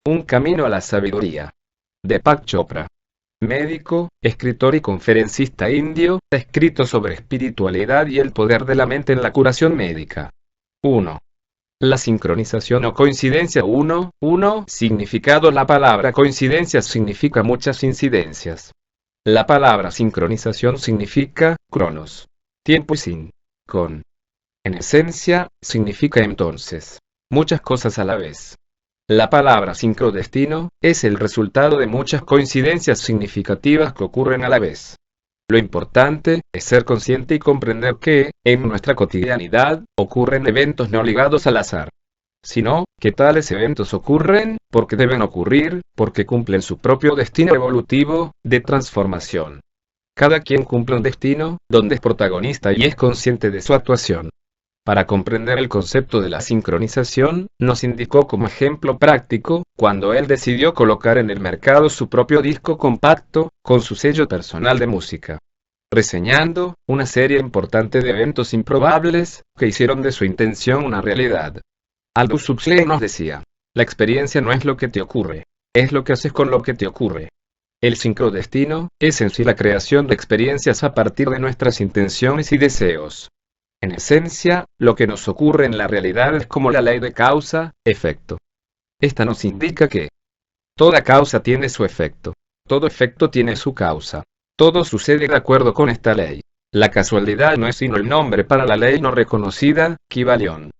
Un camino a la sabiduría. Deepak Chopra. Médico, escritor y conferencista indio, ha escrito sobre espiritualidad y el poder de la mente en la curación médica. 1. La sincronización o coincidencia. 1. Significado. La palabra coincidencia significa muchas incidencias. La palabra sincronización significa cronos, tiempo, y sin, con. En esencia, significa entonces muchas cosas a la vez. La palabra sincrodestino es el resultado de muchas coincidencias significativas que ocurren a la vez. Lo importante es ser consciente y comprender que, en nuestra cotidianidad, ocurren eventos no ligados al azar, sino que tales eventos ocurren porque deben ocurrir, porque cumplen su propio destino evolutivo, de transformación. Cada quien cumple un destino, donde es protagonista y es consciente de su actuación. Para comprender el concepto de la sincronización, nos indicó como ejemplo práctico, cuando él decidió colocar en el mercado su propio disco compacto, con su sello personal de música, reseñando una serie importante de eventos improbables, que hicieron de su intención una realidad. Aldous Huxley nos decía: la experiencia no es lo que te ocurre, es lo que haces con lo que te ocurre. El sincrodestino es en sí la creación de experiencias a partir de nuestras intenciones y deseos. En esencia, lo que nos ocurre en la realidad es como la ley de causa-efecto. Esta nos indica que toda causa tiene su efecto, todo efecto tiene su causa. Todo sucede de acuerdo con esta ley. La casualidad no es sino el nombre para la ley no reconocida, Kybalion.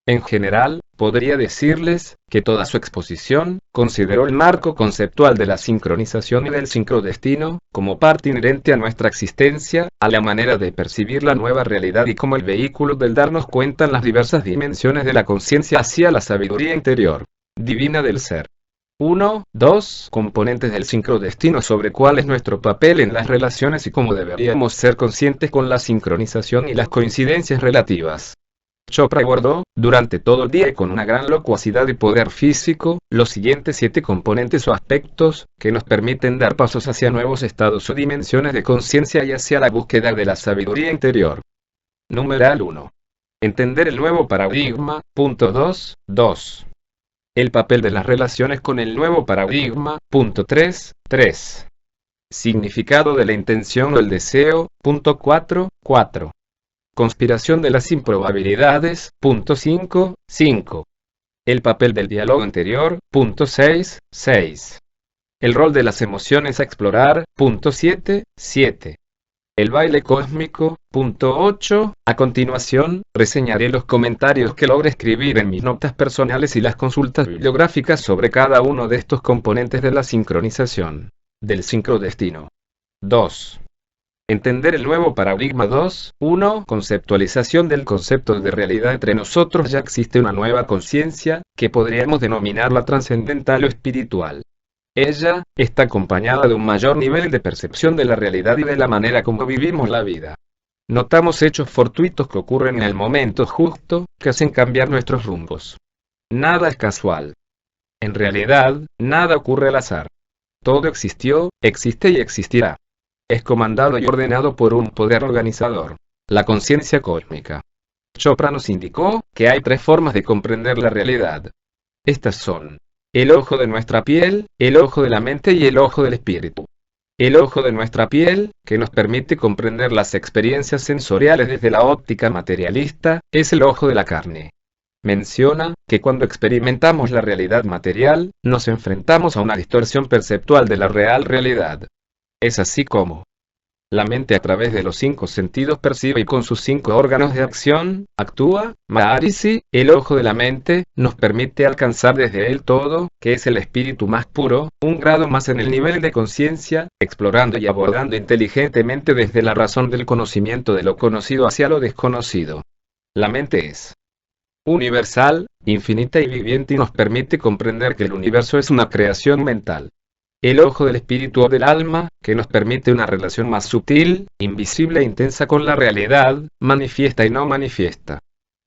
En general, podría decirles que toda su exposición consideró el marco conceptual de la sincronización y del sincrodestino como parte inherente a nuestra existencia, a la manera de percibir la nueva realidad y como el vehículo del darnos cuenta en las diversas dimensiones de la conciencia hacia la sabiduría interior divina del ser. 2 componentes del sincrodestino sobre cuál es nuestro papel en las relaciones y cómo deberíamos ser conscientes con la sincronización y las coincidencias relativas. Chopra abordó, durante todo el día y con una gran locuacidad y poder físico, los siguientes 7 componentes o aspectos, que nos permiten dar pasos hacia nuevos estados o dimensiones de conciencia y hacia la búsqueda de la sabiduría interior. Numeral 1. Entender el nuevo paradigma. 2. El papel de las relaciones con el nuevo paradigma. 3. Significado de la intención o el deseo. 4. Conspiración de las improbabilidades. 5. El papel del diálogo interior. 6. El rol de las emociones a explorar. 7. El baile cósmico. 8. A continuación, reseñaré los comentarios que logré escribir en mis notas personales y las consultas bibliográficas sobre cada uno de estos componentes de la sincronización, del sincrodestino. 2. Entender el nuevo paradigma. 1. Conceptualización del concepto de realidad. Entre nosotros ya existe una nueva conciencia, que podríamos denominarla trascendental o espiritual. Ella está acompañada de un mayor nivel de percepción de la realidad y de la manera como vivimos la vida. Notamos hechos fortuitos que ocurren en el momento justo, que hacen cambiar nuestros rumbos. Nada es casual. En realidad, nada ocurre al azar. Todo existió, existe y existirá. Es comandado y ordenado por un poder organizador, la conciencia cósmica. Chopra nos indicó que hay 3 formas de comprender la realidad. Estas son: el ojo de nuestra piel, el ojo de la mente y el ojo del espíritu. El ojo de nuestra piel, que nos permite comprender las experiencias sensoriales desde la óptica materialista, es el ojo de la carne. Menciona que cuando experimentamos la realidad material, nos enfrentamos a una distorsión perceptual de la real realidad. Es así como la mente a través de los 5 sentidos percibe y con sus 5 órganos de acción, actúa. Maharishi, el ojo de la mente, nos permite alcanzar desde el todo, que es el espíritu más puro, un grado más en el nivel de conciencia, explorando y abordando inteligentemente desde la razón del conocimiento de lo conocido hacia lo desconocido. La mente es universal, infinita y viviente y nos permite comprender que el universo es una creación mental. El ojo del espíritu o del alma, que nos permite una relación más sutil, invisible e intensa con la realidad, manifiesta y no manifiesta.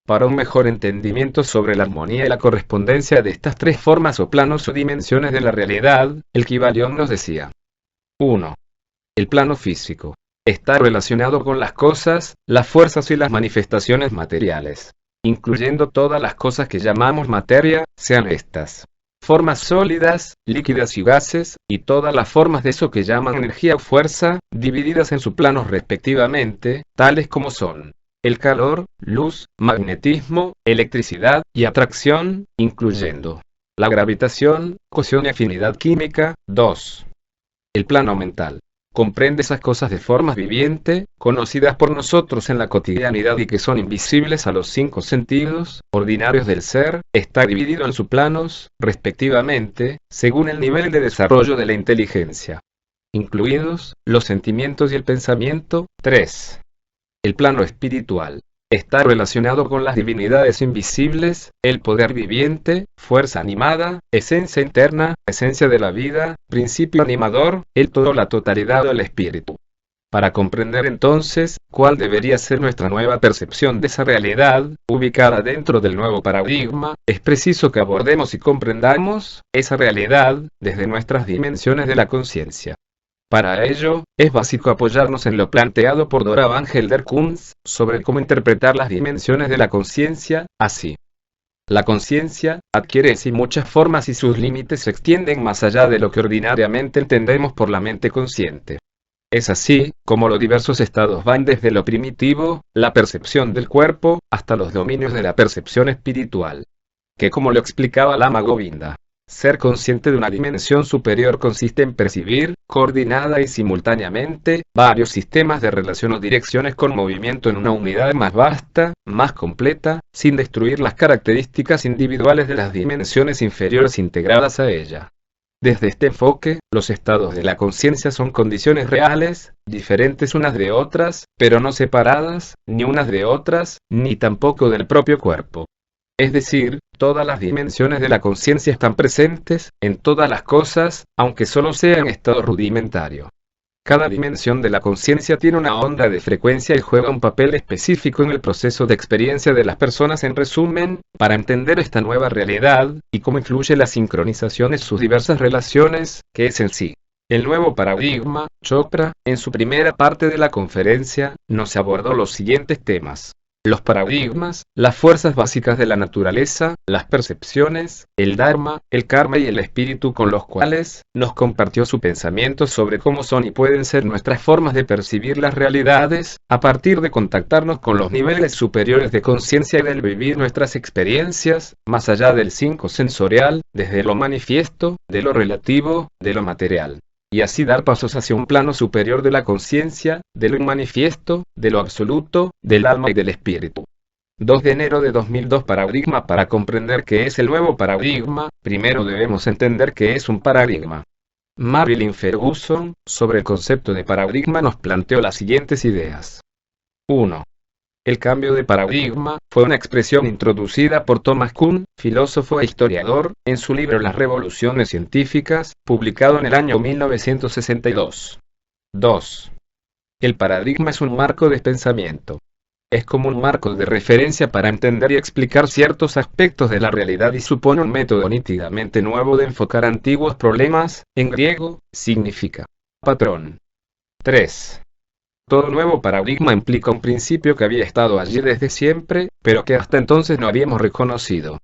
Para un mejor entendimiento sobre la armonía y la correspondencia de estas 3 formas o planos o dimensiones de la realidad, el Kybalion nos decía: 1. El plano físico está relacionado con las cosas, las fuerzas y las manifestaciones materiales, incluyendo todas las cosas que llamamos materia, sean estas formas sólidas, líquidas y gases, y todas las formas de eso que llaman energía o fuerza, divididas en subplanos respectivamente, tales como son el calor, luz, magnetismo, electricidad y atracción, incluyendo la gravitación, cosión y afinidad química. 2. El plano mental. Comprende esas cosas de formas viviente, conocidas por nosotros en la cotidianidad y que son invisibles a los 5 sentidos ordinarios del ser. Está dividido en subplanos, respectivamente, según el nivel de desarrollo de la inteligencia, incluidos los sentimientos y el pensamiento. 3. El plano espiritual. Está relacionado con las divinidades invisibles, el poder viviente, fuerza animada, esencia interna, esencia de la vida, principio animador, el todo, la totalidad o el espíritu. Para comprender entonces cuál debería ser nuestra nueva percepción de esa realidad, ubicada dentro del nuevo paradigma, es preciso que abordemos y comprendamos esa realidad desde nuestras dimensiones de la conciencia. Para ello, es básico apoyarnos en lo planteado por Dora Van Helder Kunz sobre cómo interpretar las dimensiones de la conciencia. Así, la conciencia adquiere en sí muchas formas y sus límites se extienden más allá de lo que ordinariamente entendemos por la mente consciente. Es así como los diversos estados van desde lo primitivo, la percepción del cuerpo, hasta los dominios de la percepción espiritual. Que, como lo explicaba Lama Govinda, ser consciente de una dimensión superior consiste en percibir, coordinada y simultáneamente, varios sistemas de relación o direcciones con movimiento en una unidad más vasta, más completa, sin destruir las características individuales de las dimensiones inferiores integradas a ella. Desde este enfoque, los estados de la conciencia son condiciones reales, diferentes unas de otras, pero no separadas, ni unas de otras, ni tampoco del propio cuerpo. Es decir, todas las dimensiones de la conciencia están presentes en todas las cosas, aunque solo sea en estado rudimentario. Cada dimensión de la conciencia tiene una onda de frecuencia y juega un papel específico en el proceso de experiencia de las personas. En resumen, para entender esta nueva realidad, y cómo influye la sincronización en sus diversas relaciones, que es en sí el nuevo paradigma, Chopra, en su primera parte de la conferencia, nos abordó los siguientes temas: los paradigmas, las fuerzas básicas de la naturaleza, las percepciones, el Dharma, el Karma y el espíritu, con los cuales nos compartió su pensamiento sobre cómo son y pueden ser nuestras formas de percibir las realidades, a partir de contactarnos con los niveles superiores de conciencia y del vivir nuestras experiencias, más allá del 5 sensorial, desde lo manifiesto, de lo relativo, de lo material. Y así dar pasos hacia un plano superior de la conciencia, de lo inmanifiesto, de lo absoluto, del alma y del espíritu. 2 de enero de 2002. Paradigma. Para comprender qué es el nuevo paradigma, primero debemos entender qué es un paradigma. Marilyn Ferguson, sobre el concepto de paradigma, nos planteó las siguientes ideas. 1. El cambio de paradigma fue una expresión introducida por Thomas Kuhn, filósofo e historiador, en su libro Las revoluciones científicas, publicado en el año 1962. 2. El paradigma es un marco de pensamiento. Es como un marco de referencia para entender y explicar ciertos aspectos de la realidad y supone un método nítidamente nuevo de enfocar antiguos problemas. En griego, significa patrón. 3. Todo nuevo paradigma implica un principio que había estado allí desde siempre, pero que hasta entonces no habíamos reconocido.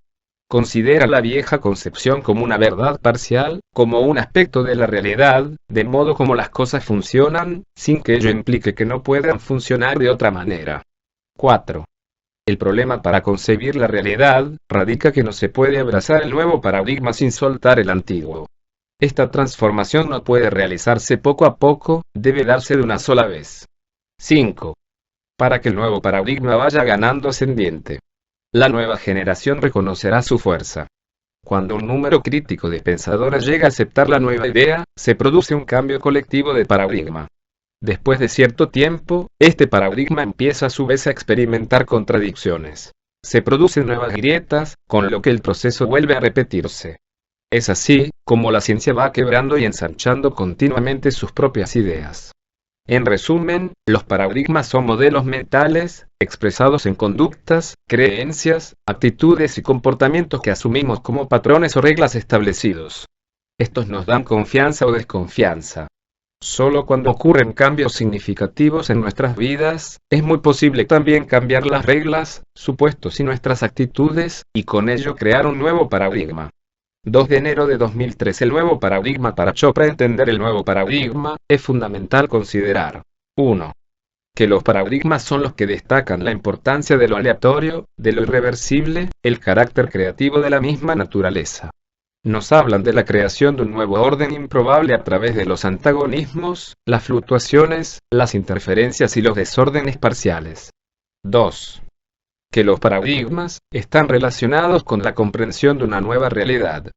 Considera la vieja concepción como una verdad parcial, como un aspecto de la realidad, de modo como las cosas funcionan, sin que ello implique que no puedan funcionar de otra manera. 4. El problema para concebir la realidad radica que no se puede abrazar el nuevo paradigma sin soltar el antiguo. Esta transformación no puede realizarse poco a poco, debe darse de una sola vez. 5. Para que el nuevo paradigma vaya ganando ascendiente, la nueva generación reconocerá su fuerza. Cuando un número crítico de pensadores llega a aceptar la nueva idea, se produce un cambio colectivo de paradigma. Después de cierto tiempo, este paradigma empieza a su vez a experimentar contradicciones. Se producen nuevas grietas, con lo que el proceso vuelve a repetirse. Es así como la ciencia va quebrando y ensanchando continuamente sus propias ideas. En resumen, los paradigmas son modelos mentales, expresados en conductas, creencias, actitudes y comportamientos que asumimos como patrones o reglas establecidos. Estos nos dan confianza o desconfianza. Solo cuando ocurren cambios significativos en nuestras vidas, es muy posible también cambiar las reglas, supuestos y nuestras actitudes, y con ello crear un nuevo paradigma. 2 de enero de 2003. El nuevo paradigma. Para Chopra entender el nuevo paradigma, es fundamental considerar 1. Que los paradigmas son los que destacan la importancia de lo aleatorio, de lo irreversible, el carácter creativo de la misma naturaleza. Nos hablan de la creación de un nuevo orden improbable a través de los antagonismos, las fluctuaciones, las interferencias y los desórdenes parciales. 2. Que los paradigmas están relacionados con la comprensión de una nueva realidad.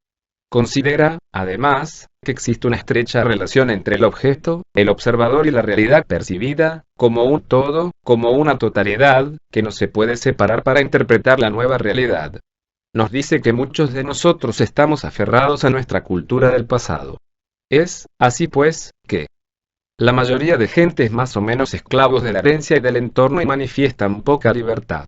Considera, además, que existe una estrecha relación entre el objeto, el observador y la realidad percibida, como un todo, como una totalidad, que no se puede separar para interpretar la nueva realidad. Nos dice que muchos de nosotros estamos aferrados a nuestra cultura del pasado. Es, así pues, que la mayoría de gente es más o menos esclavos de la herencia y del entorno y manifiestan poca libertad.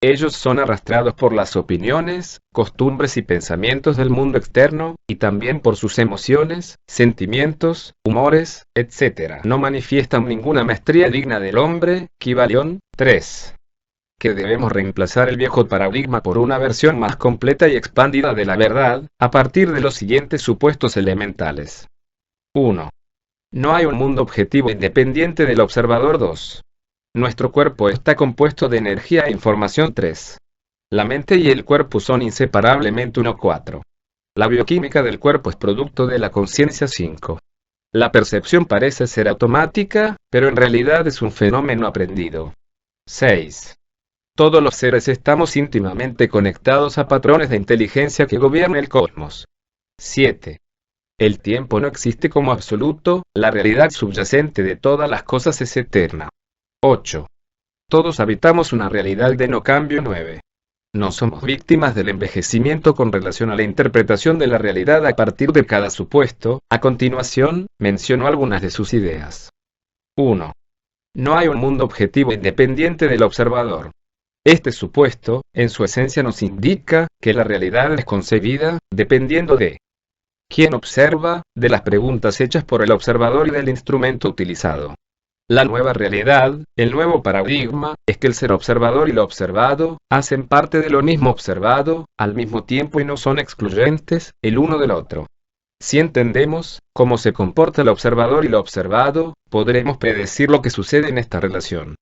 Ellos son arrastrados por las opiniones, costumbres y pensamientos del mundo externo, y también por sus emociones, sentimientos, humores, etc. No manifiestan ninguna maestría digna del hombre. Kybalion. 3. Que debemos reemplazar el viejo paradigma por una versión más completa y expandida de la verdad, a partir de los siguientes supuestos elementales. 1. No hay un mundo objetivo independiente del observador. 2. Nuestro cuerpo está compuesto de energía e información. 3. La mente y el cuerpo son inseparablemente uno. 4. La bioquímica del cuerpo es producto de la conciencia. 5. La percepción parece ser automática, pero en realidad es un fenómeno aprendido. 6. Todos los seres estamos íntimamente conectados a patrones de inteligencia que gobiernan el cosmos. 7. El tiempo no existe como absoluto, la realidad subyacente de todas las cosas es eterna. 8. Todos habitamos una realidad de no cambio. 9. No somos víctimas del envejecimiento con relación a la interpretación de la realidad a partir de cada supuesto. A continuación, menciono algunas de sus ideas. 1. No hay un mundo objetivo independiente del observador. Este supuesto, en su esencia nos indica que la realidad es concebida, dependiendo de quién observa, de las preguntas hechas por el observador y del instrumento utilizado. La nueva realidad, el nuevo paradigma, es que el ser observador y lo observado, hacen parte de lo mismo observado, al mismo tiempo y no son excluyentes, el uno del otro. Si entendemos cómo se comporta el observador y lo observado, podremos predecir lo que sucede en esta relación.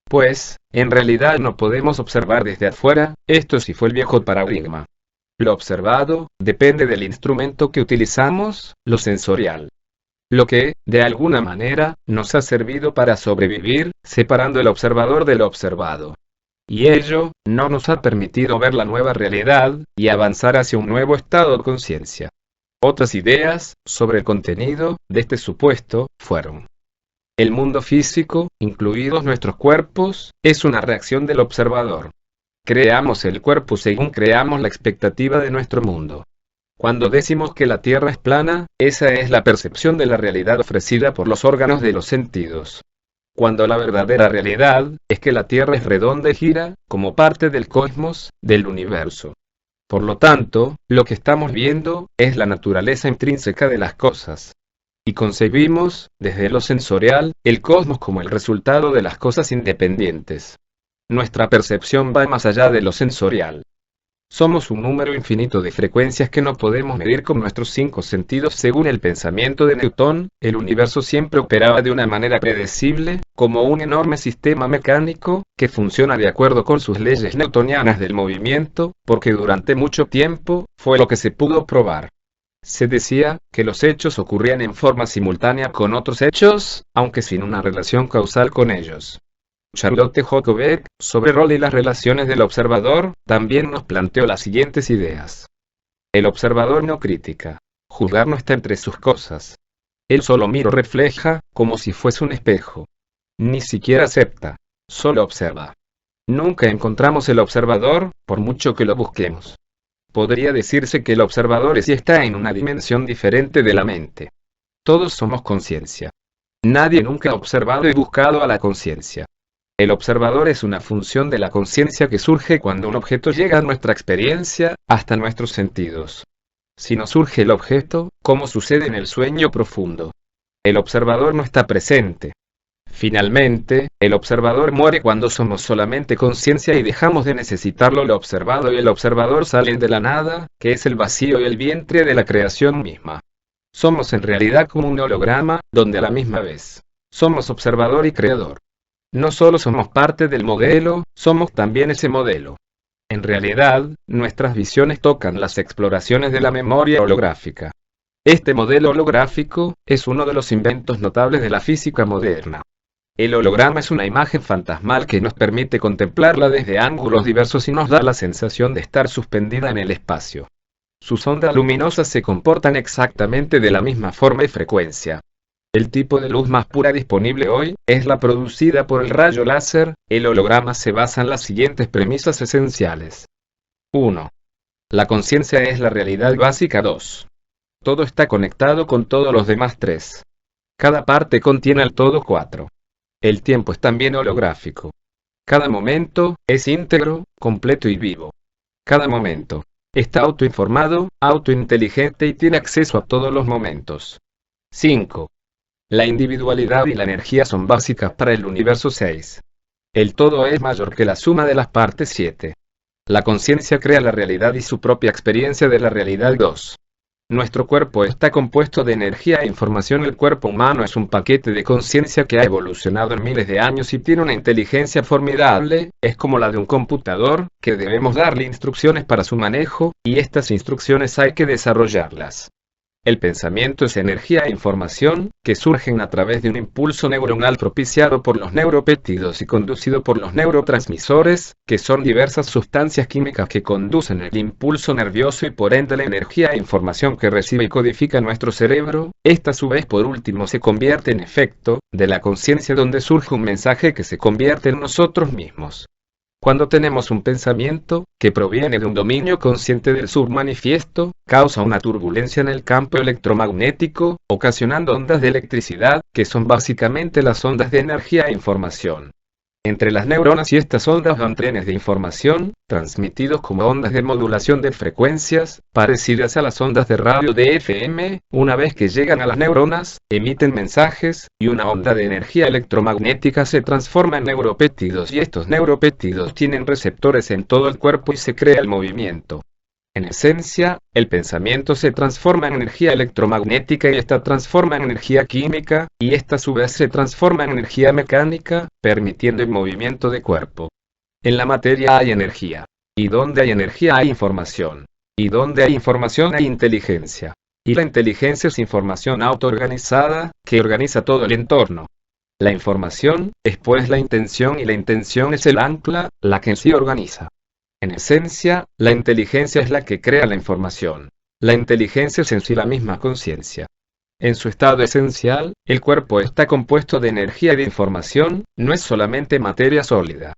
Pues, en realidad no podemos observar desde afuera, esto sí fue el viejo paradigma. Lo observado, depende del instrumento que utilizamos, lo sensorial. Lo que, de alguna manera, nos ha servido para sobrevivir, separando el observador de lo observado. Y ello, no nos ha permitido ver la nueva realidad, y avanzar hacia un nuevo estado de conciencia. Otras ideas, sobre el contenido, de este supuesto, fueron: el mundo físico, incluidos nuestros cuerpos, es una reacción del observador. Creamos el cuerpo según creamos la expectativa de nuestro mundo. Cuando decimos que la Tierra es plana, esa es la percepción de la realidad ofrecida por los órganos de los sentidos. Cuando la verdadera realidad es que la Tierra es redonda y gira, como parte del cosmos, del universo. Por lo tanto, lo que estamos viendo es la naturaleza intrínseca de las cosas. Y concebimos, desde lo sensorial, el cosmos como el resultado de las cosas independientes. Nuestra percepción va más allá de lo sensorial. Somos un número infinito de frecuencias que no podemos medir con nuestros 5 sentidos. Según el pensamiento de Newton, el universo siempre operaba de una manera predecible, como un enorme sistema mecánico, que funciona de acuerdo con sus leyes newtonianas del movimiento, porque durante mucho tiempo, fue lo que se pudo probar. Se decía que los hechos ocurrían en forma simultánea con otros hechos, aunque sin una relación causal con ellos. Charlotte Joubert, sobre el rol y las relaciones del observador, también nos planteó las siguientes ideas. El observador no critica. Juzgar no está entre sus cosas. Él solo mira o refleja, como si fuese un espejo. Ni siquiera acepta. Solo observa. Nunca encontramos el observador, por mucho que lo busquemos. Podría decirse que el observador sí está en una dimensión diferente de la mente. Todos somos conciencia. Nadie nunca ha observado y buscado a la conciencia. El observador es una función de la conciencia que surge cuando un objeto llega a nuestra experiencia, hasta nuestros sentidos. Si no surge el objeto, como sucede en el sueño profundo, el observador no está presente. Finalmente, el observador muere cuando somos solamente conciencia y dejamos de necesitarlo lo observado y el observador salen de la nada, que es el vacío y el vientre de la creación misma. Somos en realidad como un holograma, donde a la misma vez somos observador y creador. No solo somos parte del modelo, somos también ese modelo. En realidad, nuestras visiones tocan las exploraciones de la memoria holográfica. Este modelo holográfico es uno de los inventos notables de la física moderna. El holograma es una imagen fantasmal que nos permite contemplarla desde ángulos diversos y nos da la sensación de estar suspendida en el espacio. Sus ondas luminosas se comportan exactamente de la misma forma y frecuencia. El tipo de luz más pura disponible hoy es la producida por el rayo láser. El holograma se basa en las siguientes premisas esenciales. 1. La conciencia es la realidad básica. 2. Todo está conectado con todos los demás. 3. Cada parte contiene al todo. 4. El tiempo es también holográfico. Cada momento es íntegro, completo y vivo. Cada momento está autoinformado, autointeligente y tiene acceso a todos los momentos. 5. La individualidad y la energía son básicas para el universo. 6. El todo es mayor que la suma de las partes. 7. La conciencia crea la realidad y su propia experiencia de la realidad. 2. Nuestro cuerpo está compuesto de energía e información. El cuerpo humano es un paquete de conciencia que ha evolucionado en miles de años y tiene una inteligencia formidable, es como la de un computador, que debemos darle instrucciones para su manejo, y estas instrucciones hay que desarrollarlas. El pensamiento es energía e información, que surgen a través de un impulso neuronal propiciado por los neuropéptidos y conducido por los neurotransmisores, que son diversas sustancias químicas que conducen el impulso nervioso y por ende la energía e información que recibe y codifica nuestro cerebro. Esta a su vez por último se convierte en efecto de la conciencia donde surge un mensaje que se convierte en nosotros mismos. Cuando tenemos un pensamiento, que proviene de un dominio consciente del submanifiesto, causa una turbulencia en el campo electromagnético, ocasionando ondas de electricidad, que son básicamente las ondas de energía e información. Entre las neuronas y estas ondas van trenes de información, transmitidos como ondas de modulación de frecuencias, parecidas a las ondas de radio de FM. Una vez que llegan a las neuronas, emiten mensajes, y una onda de energía electromagnética se transforma en neuropéptidos y estos neuropéptidos tienen receptores en todo el cuerpo y se crea el movimiento. En esencia, el pensamiento se transforma en energía electromagnética y esta transforma en energía química, y esta a su vez se transforma en energía mecánica, permitiendo el movimiento de cuerpo. En la materia hay energía. Y donde hay energía hay información. Y donde hay información hay inteligencia. Y la inteligencia es información autoorganizada, que organiza todo el entorno. La información es pues la intención y la intención es el ancla, la que en sí organiza. En esencia, la inteligencia es la que crea la información. La inteligencia es en sí la misma conciencia. En su estado esencial, el cuerpo está compuesto de energía y de información, no es solamente materia sólida.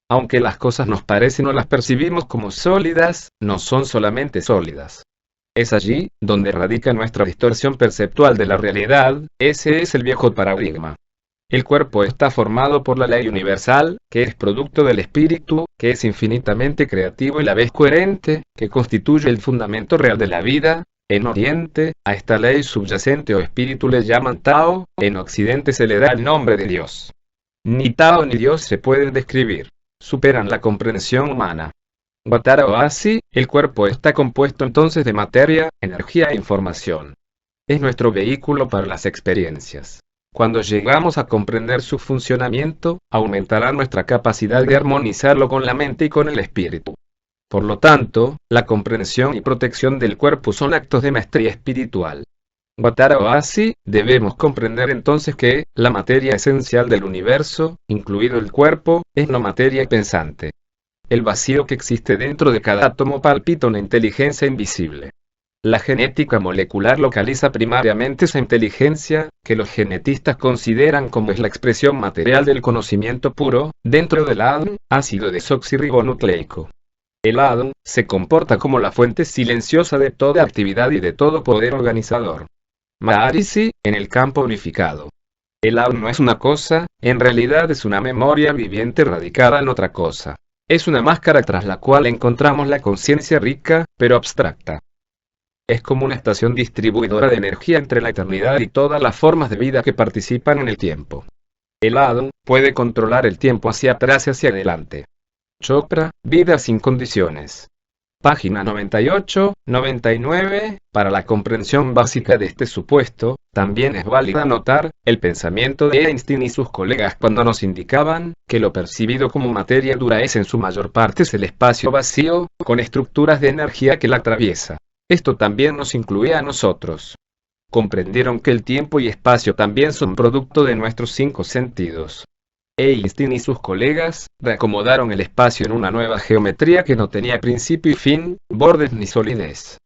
Aunque las cosas nos parecen o las percibimos como sólidas, no son solamente sólidas. Es allí donde radica nuestra distorsión perceptual de la realidad. Ese es el viejo paradigma. El cuerpo está formado por la ley universal, que es producto del espíritu, que es infinitamente creativo y a la vez coherente, que constituye el fundamento real de la vida. En Oriente, a esta ley subyacente o espíritu le llaman Tao, en Occidente se le da el nombre de Dios. Ni Tao ni Dios se pueden describir. Superan la comprensión humana. Gautama o así, el cuerpo está compuesto entonces de materia, energía e información. Es nuestro vehículo para las experiencias. Cuando llegamos a comprender su funcionamiento, aumentará nuestra capacidad de armonizarlo con la mente y con el espíritu. Por lo tanto, la comprensión y protección del cuerpo son actos de maestría espiritual. Gautama o así, debemos comprender entonces que la materia esencial del universo, incluido el cuerpo, es no materia pensante. El vacío que existe dentro de cada átomo palpita una inteligencia invisible. La genética molecular localiza primariamente esa inteligencia, que los genetistas consideran como es la expresión material del conocimiento puro, dentro del ADN, ácido desoxirribonucleico. El ADN se comporta como la fuente silenciosa de toda actividad y de todo poder organizador. Maharishi, en el campo unificado. El ADN no es una cosa, en realidad es una memoria viviente radicada en otra cosa. Es una máscara tras la cual encontramos la conciencia rica, pero abstracta. Es como una estación distribuidora de energía entre la eternidad y todas las formas de vida que participan en el tiempo. El hado puede controlar el tiempo hacia atrás y hacia adelante. Chopra, vida sin condiciones. Página 98-99. Para la comprensión básica de este supuesto, también es válida notar el pensamiento de Einstein y sus colegas cuando nos indicaban que lo percibido como materia dura es en su mayor parte el espacio vacío, con estructuras de energía que la atraviesa. Esto también nos incluía a nosotros. Comprendieron que el tiempo y espacio también son producto de nuestros 5 sentidos. Einstein y sus colegas reacomodaron el espacio en una nueva geometría que no tenía principio y fin, bordes ni solidez.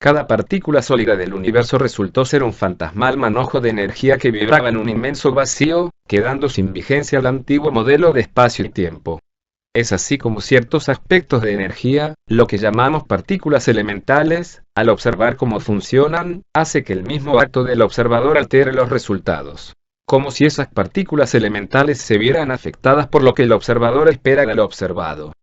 Cada partícula sólida del universo resultó ser un fantasmal manojo de energía que vibraba en un inmenso vacío, quedando sin vigencia el antiguo modelo de espacio y tiempo. Es así como ciertos aspectos de energía, lo que llamamos partículas elementales, al observar cómo funcionan, hace que el mismo acto del observador altere los resultados. Como si esas partículas elementales se vieran afectadas por lo que el observador espera del observado.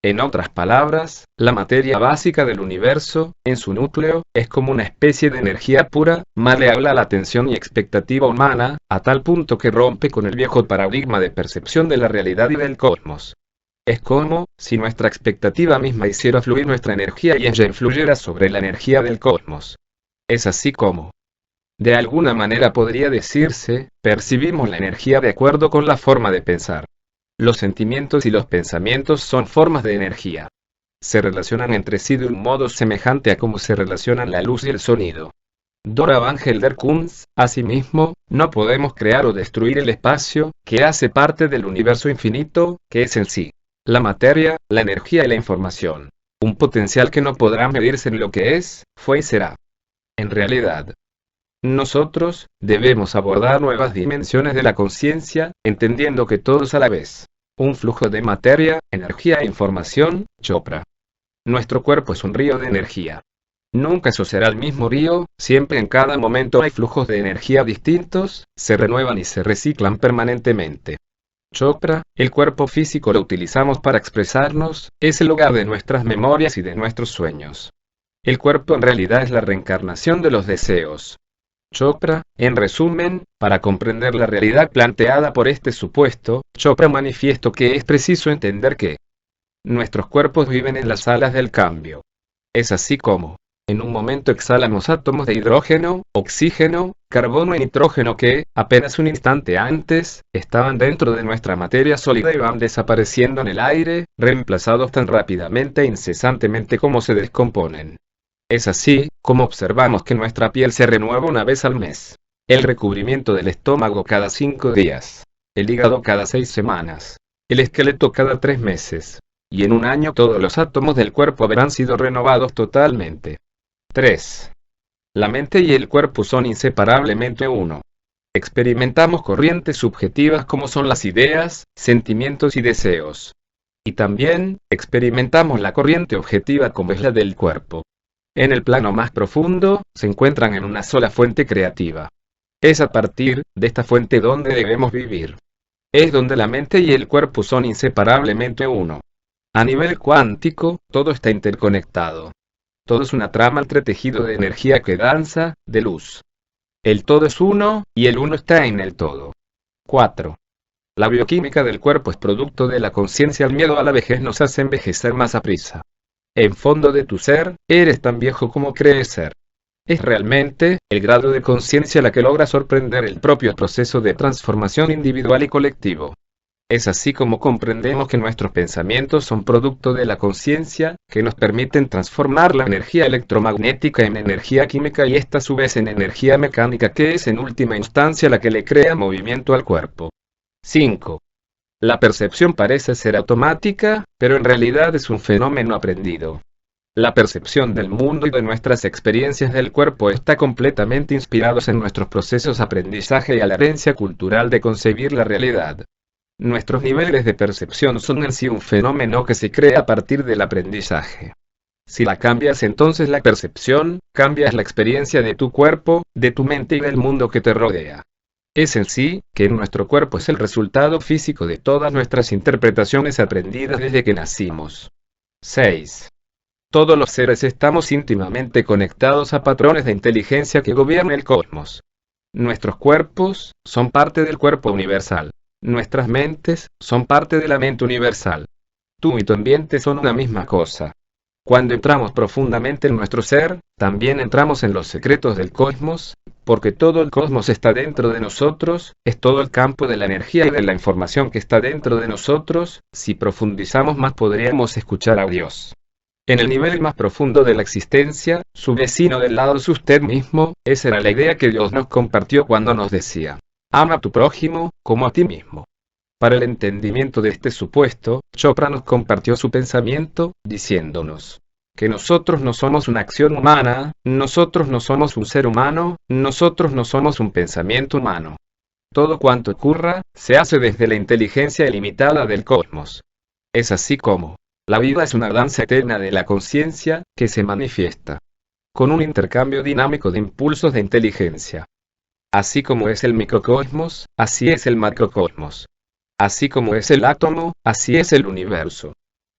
En otras palabras, la materia básica del universo, en su núcleo, es como una especie de energía pura, maleable a la atención y expectativa humana, a tal punto que rompe con el viejo paradigma de percepción de la realidad y del cosmos. Es como si nuestra expectativa misma hiciera fluir nuestra energía y ella influyera sobre la energía del cosmos. Es así como, de alguna manera podría decirse, percibimos la energía de acuerdo con la forma de pensar. Los sentimientos y los pensamientos son formas de energía. Se relacionan entre sí de un modo semejante a cómo se relacionan la luz y el sonido. Dora Van Helder Kunz, asimismo, no podemos crear o destruir el espacio, que hace parte del universo infinito, que es en sí la materia, la energía y la información. Un potencial que no podrá medirse en lo que es, fue y será. En realidad, nosotros debemos abordar nuevas dimensiones de la conciencia, entendiendo que todo es a la vez un flujo de materia, energía e información. Chopra. Nuestro cuerpo es un río de energía. Nunca eso será el mismo río, siempre en cada momento hay flujos de energía distintos, se renuevan y se reciclan permanentemente. Chopra, el cuerpo físico lo utilizamos para expresarnos, es el hogar de nuestras memorias y de nuestros sueños. El cuerpo en realidad es la reencarnación de los deseos. Chopra, en resumen, para comprender la realidad planteada por este supuesto, Chopra manifiesto que es preciso entender que nuestros cuerpos viven en las salas del cambio. Es así como, en un momento exhalamos átomos de hidrógeno, oxígeno, carbono y nitrógeno que, apenas un instante antes, estaban dentro de nuestra materia sólida y van desapareciendo en el aire, reemplazados tan rápidamente e incesantemente como se descomponen. Es así como observamos que nuestra piel se renueva una vez al mes, el recubrimiento del estómago cada 5 días, el hígado cada 6 semanas, el esqueleto cada 3 meses, y en un año todos los átomos del cuerpo habrán sido renovados totalmente. 3. La mente y el cuerpo son inseparablemente uno. Experimentamos corrientes subjetivas como son las ideas, sentimientos y deseos. Y también, experimentamos la corriente objetiva como es la del cuerpo. En el plano más profundo, se encuentran en una sola fuente creativa. Es a partir de esta fuente donde debemos vivir. Es donde la mente y el cuerpo son inseparablemente uno. A nivel cuántico, todo está interconectado. Todo es una trama entretejido de energía que danza, de luz. El todo es uno, y el uno está en el todo. 4. La bioquímica del cuerpo es producto de la conciencia. El miedo a la vejez nos hace envejecer más aprisa. En fondo de tu ser, eres tan viejo como crees ser. Es realmente el grado de conciencia la que logra sorprender el propio proceso de transformación individual y colectivo. Es así como comprendemos que nuestros pensamientos son producto de la conciencia, que nos permiten transformar la energía electromagnética en energía química y esta a su vez en energía mecánica, que es en última instancia la que le crea movimiento al cuerpo. 5. La percepción parece ser automática, pero en realidad es un fenómeno aprendido. La percepción del mundo y de nuestras experiencias del cuerpo está completamente inspirados en nuestros procesos de aprendizaje y a la herencia cultural de concebir la realidad. Nuestros niveles de percepción son en sí un fenómeno que se crea a partir del aprendizaje. Si la cambias, entonces la percepción, cambias la experiencia de tu cuerpo, de tu mente y del mundo que te rodea. Es en sí, que nuestro cuerpo es el resultado físico de todas nuestras interpretaciones aprendidas desde que nacimos. 6. Todos los seres estamos íntimamente conectados a patrones de inteligencia que gobiernan el cosmos. Nuestros cuerpos son parte del cuerpo universal. nuestras mentes, son parte de la mente universal. Tú y tu ambiente son una misma cosa. Cuando entramos profundamente en nuestro ser, también entramos en los secretos del cosmos, porque todo el cosmos está dentro de nosotros, es todo el campo de la energía y de la información que está dentro de nosotros. Si profundizamos más podríamos escuchar a Dios. En el nivel más profundo de la existencia, su vecino del lado es usted mismo. Esa era la idea que Dios nos compartió cuando nos decía: ama a tu prójimo, como a ti mismo. Para el entendimiento de este supuesto, Chopra nos compartió su pensamiento, diciéndonos que nosotros no somos una acción humana, nosotros no somos un ser humano, nosotros no somos un pensamiento humano. Todo cuanto ocurra, se hace desde la inteligencia ilimitada del cosmos. Es así como la vida es una danza eterna de la conciencia, que se manifiesta con un intercambio dinámico de impulsos de inteligencia. Así como es el microcosmos, así es el macrocosmos. Así como es el átomo, así es el universo.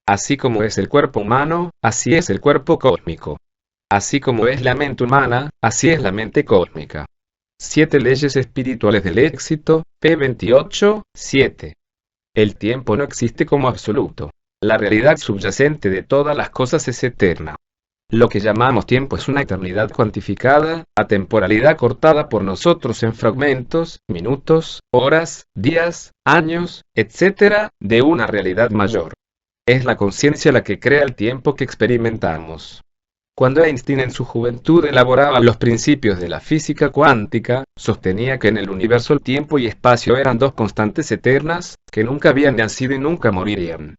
Así como es el cuerpo humano, así es el cuerpo cósmico. Así como es la mente humana, así es la mente cósmica. 7 leyes espirituales del éxito, p. 7. El tiempo no existe como absoluto. La realidad subyacente de todas las cosas es eterna. Lo que llamamos tiempo es una eternidad cuantificada, atemporalidad cortada por nosotros en fragmentos, minutos, horas, días, años, etc., de una realidad mayor. Es la conciencia la que crea el tiempo que experimentamos. Cuando Einstein en su juventud elaboraba los principios de la física cuántica, sostenía que en el universo el tiempo y espacio eran dos constantes eternas, que nunca habían nacido y nunca morirían.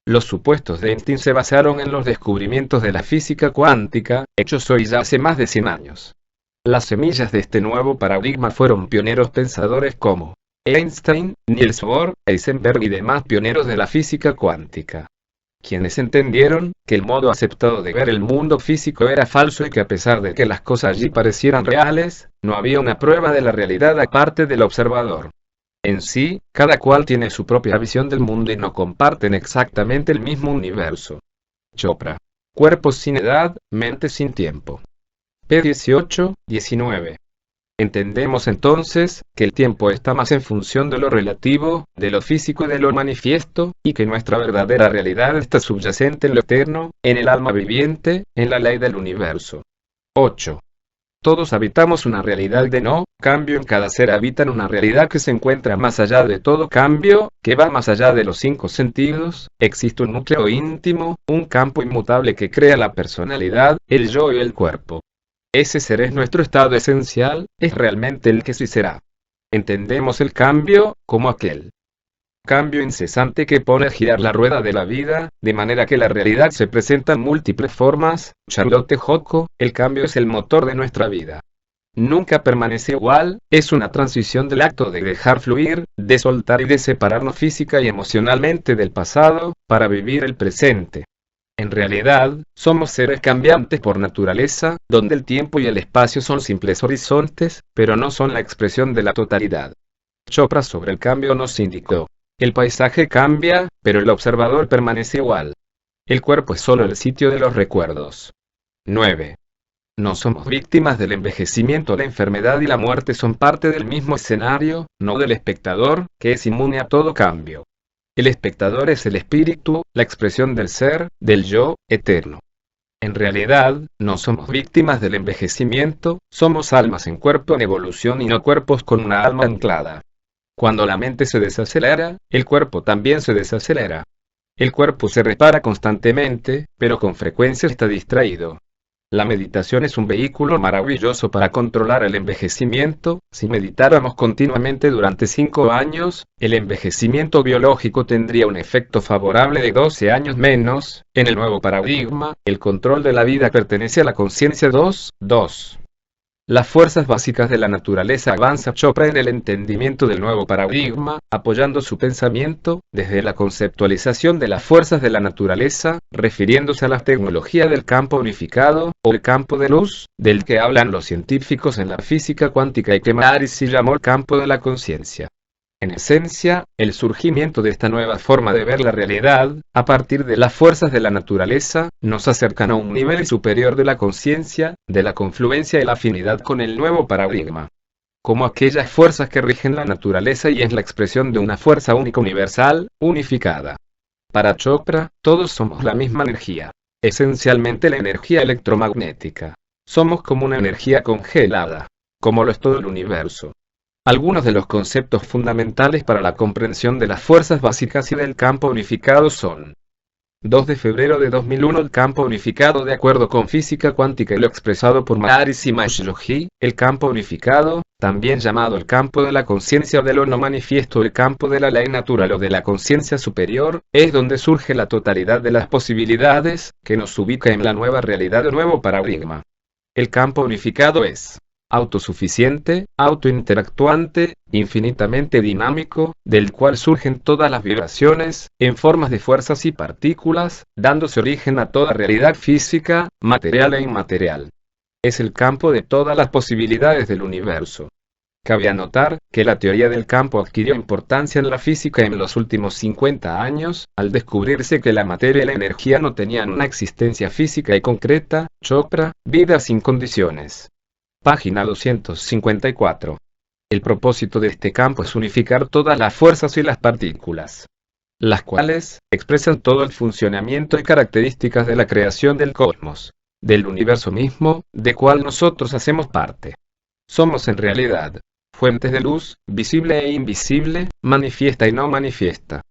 Los supuestos de Einstein se basaron en los descubrimientos de la física cuántica, hechos hoy ya hace más de 100 años. Las semillas de este nuevo paradigma fueron pioneros pensadores como Einstein, Niels Bohr, Heisenberg y demás pioneros de la física cuántica, quienes entendieron que el modo aceptado de ver el mundo físico era falso y que a pesar de que las cosas allí parecieran reales, no había una prueba de la realidad aparte del observador. En sí, cada cual tiene su propia visión del mundo y no comparten exactamente el mismo universo. Chopra. Cuerpo sin edad, mente sin tiempo. p. 19. Entendemos entonces que el tiempo está más en función de lo relativo, de lo físico y de lo manifiesto, y que nuestra verdadera realidad está subyacente en lo eterno, en el alma viviente, en la ley del universo. 8. Todos habitamos una realidad de no cambio. En cada ser habitan una realidad que se encuentra más allá de todo cambio, que va más allá de los 5 sentidos. Existe un núcleo íntimo, un campo inmutable que crea la personalidad, el yo y el cuerpo. Ese ser es nuestro estado esencial, es realmente el que sí será. Entendemos el cambio como aquel cambio incesante que pone a girar la rueda de la vida, de manera que la realidad se presenta en múltiples formas. Charlotte Jocko, el cambio es el motor de nuestra vida. Nunca permanece igual, es una transición del acto de dejar fluir, de soltar y de separarnos física y emocionalmente del pasado, para vivir el presente. En realidad, somos seres cambiantes por naturaleza, donde el tiempo y el espacio son simples horizontes, pero no son la expresión de la totalidad. Chopra sobre el cambio nos indicó: el paisaje cambia, pero el observador permanece igual. El cuerpo es solo el sitio de los recuerdos. 9. No somos víctimas del envejecimiento. La enfermedad y la muerte son parte del mismo escenario, no del espectador, que es inmune a todo cambio. El espectador es el espíritu, la expresión del ser, del yo, eterno. En realidad, no somos víctimas del envejecimiento, somos almas en cuerpo en evolución y no cuerpos con una alma anclada. Cuando la mente se desacelera, el cuerpo también se desacelera. El cuerpo se repara constantemente, pero con frecuencia está distraído. La meditación es un vehículo maravilloso para controlar el envejecimiento. Si meditáramos continuamente durante 5 años, el envejecimiento biológico tendría un efecto favorable de 12 años menos. En el nuevo paradigma, el control de la vida pertenece a la conciencia 2. Las fuerzas básicas de la naturaleza. Avanza Chopra en el entendimiento del nuevo paradigma, apoyando su pensamiento desde la conceptualización de las fuerzas de la naturaleza, refiriéndose a la tecnología del campo unificado, o el campo de luz, del que hablan los científicos en la física cuántica y que Maharishi llamó el campo de la conciencia. En esencia, el surgimiento de esta nueva forma de ver la realidad, a partir de las fuerzas de la naturaleza, nos acercan a un nivel superior de la conciencia, de la confluencia y la afinidad con el nuevo paradigma. como aquellas fuerzas que rigen la naturaleza y es la expresión de una fuerza única universal, unificada. Para Chopra, todos somos la misma energía, esencialmente la energía electromagnética. Somos como una energía congelada, como lo es todo el universo. Algunos de los conceptos fundamentales para la comprensión de las fuerzas básicas y del campo unificado son: 2 de febrero de 2001 el campo unificado de acuerdo con física cuántica y lo expresado por Maharishi Mahesh Yogi, el campo unificado, también llamado el campo de la conciencia o de lo no manifiesto, el campo de la ley natural o de la conciencia superior, es donde surge la totalidad de las posibilidades, que nos ubica en la nueva realidad o nuevo paradigma. El campo unificado es autosuficiente, autointeractuante, infinitamente dinámico, del cual surgen todas las vibraciones, en formas de fuerzas y partículas, dándose origen a toda realidad física, material e inmaterial. Es el campo de todas las posibilidades del universo. Cabe anotar que la teoría del campo adquirió importancia en la física en los últimos 50 años, al descubrirse que la materia y la energía no tenían una existencia física y concreta. Chopra, Vida sin condiciones. Página 254. El propósito de este campo es unificar todas las fuerzas y las partículas, las cuales expresan todo el funcionamiento y características de la creación del cosmos, del universo mismo, de cual nosotros hacemos parte. Somos en realidad fuentes de luz, visible e invisible, manifiesta y no manifiesta.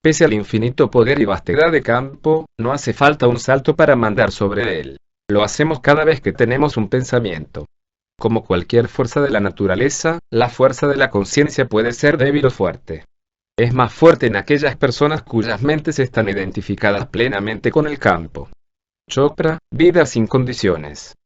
Pese al infinito poder y vastedad de campo, no hace falta un salto para mandar sobre él. Lo hacemos cada vez que tenemos un pensamiento. Como cualquier fuerza de la naturaleza, la fuerza de la conciencia puede ser débil o fuerte. Es más fuerte en aquellas personas cuyas mentes están identificadas plenamente con el campo. Chopra, Vida sin condiciones.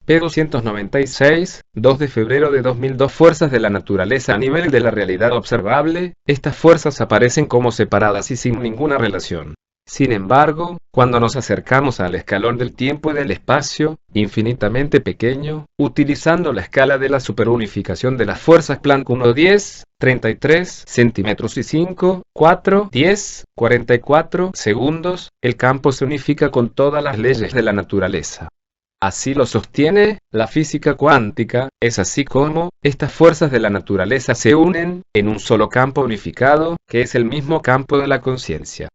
P296, 2 de febrero de 2002. Fuerzas de la naturaleza a nivel de la realidad observable. Estas fuerzas aparecen como separadas y sin ninguna relación. Sin embargo, cuando nos acercamos al escalón del tiempo y del espacio, infinitamente pequeño, utilizando la escala de la superunificación de las fuerzas Planck 1, 10, 33 centímetros y 5, 4, 10, 44 segundos, el campo se unifica con todas las leyes de la naturaleza. Así lo sostiene la física cuántica. Es así como estas fuerzas de la naturaleza se unen en un solo campo unificado, que es el mismo campo de la conciencia.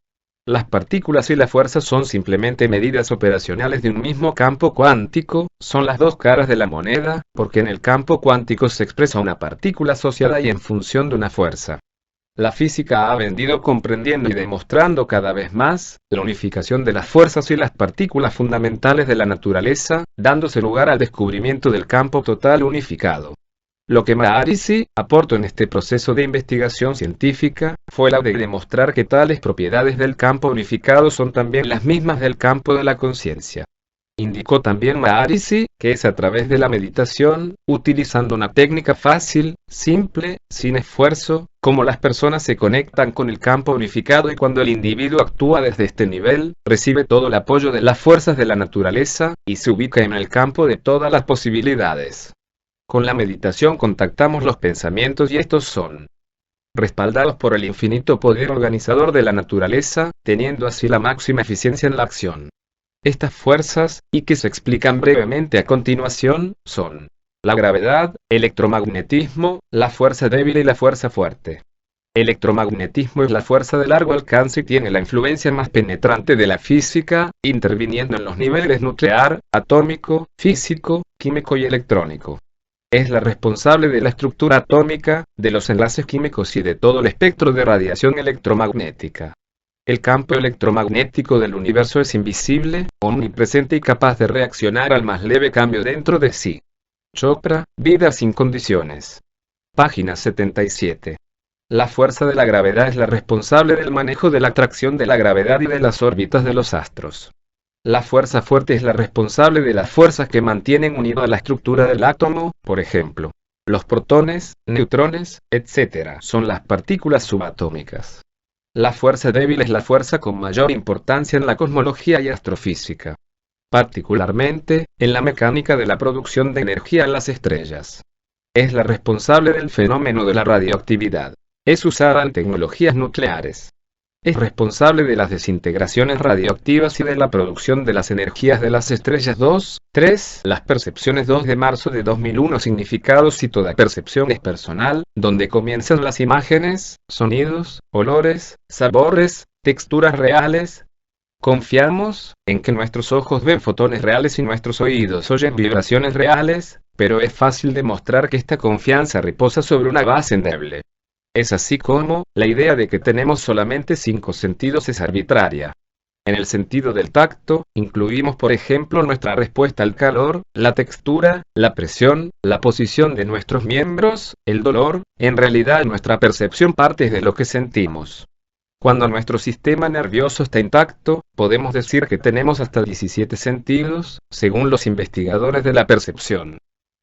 Las partículas y la fuerza son simplemente medidas operacionales de un mismo campo cuántico, son las dos caras de la moneda, porque en el campo cuántico se expresa una partícula asociada y en función de una fuerza. La física ha venido comprendiendo y demostrando cada vez más la unificación de las fuerzas y las partículas fundamentales de la naturaleza, dándose lugar al descubrimiento del campo total unificado. Lo que Maharishi aportó en este proceso de investigación científica fue la de demostrar que tales propiedades del campo unificado son también las mismas del campo de la conciencia. Indicó también Maharishi que es a través de la meditación, utilizando una técnica fácil, simple, sin esfuerzo, como las personas se conectan con el campo unificado y cuando el individuo actúa desde este nivel, recibe todo el apoyo de las fuerzas de la naturaleza, y se ubica en el campo de todas las posibilidades. Con la meditación contactamos los pensamientos y estos son respaldados por el infinito poder organizador de la naturaleza, teniendo así la máxima eficiencia en la acción. Estas fuerzas, y que se explican brevemente a continuación, son la gravedad, electromagnetismo, la fuerza débil y la fuerza fuerte. Electromagnetismo es la fuerza de largo alcance y tiene la influencia más penetrante de la física, interviniendo en los niveles nuclear, atómico, físico, químico y electrónico. Es la responsable de la estructura atómica, de los enlaces químicos y de todo el espectro de radiación electromagnética. El campo electromagnético del universo es invisible, omnipresente y capaz de reaccionar al más leve cambio dentro de sí. Chopra, Vida sin condiciones. Página 77. La fuerza de la gravedad es la responsable del manejo de la atracción de la gravedad y de las órbitas de los astros. La fuerza fuerte es la responsable de las fuerzas que mantienen unido a la estructura del átomo, por ejemplo, los protones, neutrones, etc. son las partículas subatómicas. La fuerza débil es la fuerza con mayor importancia en la cosmología y astrofísica, particularmente en la mecánica de la producción de energía en las estrellas. Es la responsable del fenómeno de la radioactividad. Es usada en tecnologías nucleares. es responsable de las desintegraciones radioactivas y de la producción de las energías de las estrellas. 2. 3. Las percepciones. 2 de marzo de 2001. Significados. Y toda percepción es personal, donde comienzan las imágenes, sonidos, olores, sabores, texturas reales. Confiamos en que nuestros ojos ven fotones reales y nuestros oídos oyen vibraciones reales, pero es fácil demostrar que esta confianza reposa sobre una base endeble. Es así como, la idea de que tenemos solamente 5 sentidos es arbitraria. En el sentido del tacto, incluimos por ejemplo nuestra respuesta al calor, la textura, la presión, la posición de nuestros miembros, el dolor. En realidad nuestra percepción parte de lo que sentimos. Cuando nuestro sistema nervioso está intacto, podemos decir que tenemos hasta 17 sentidos, según los investigadores de la percepción.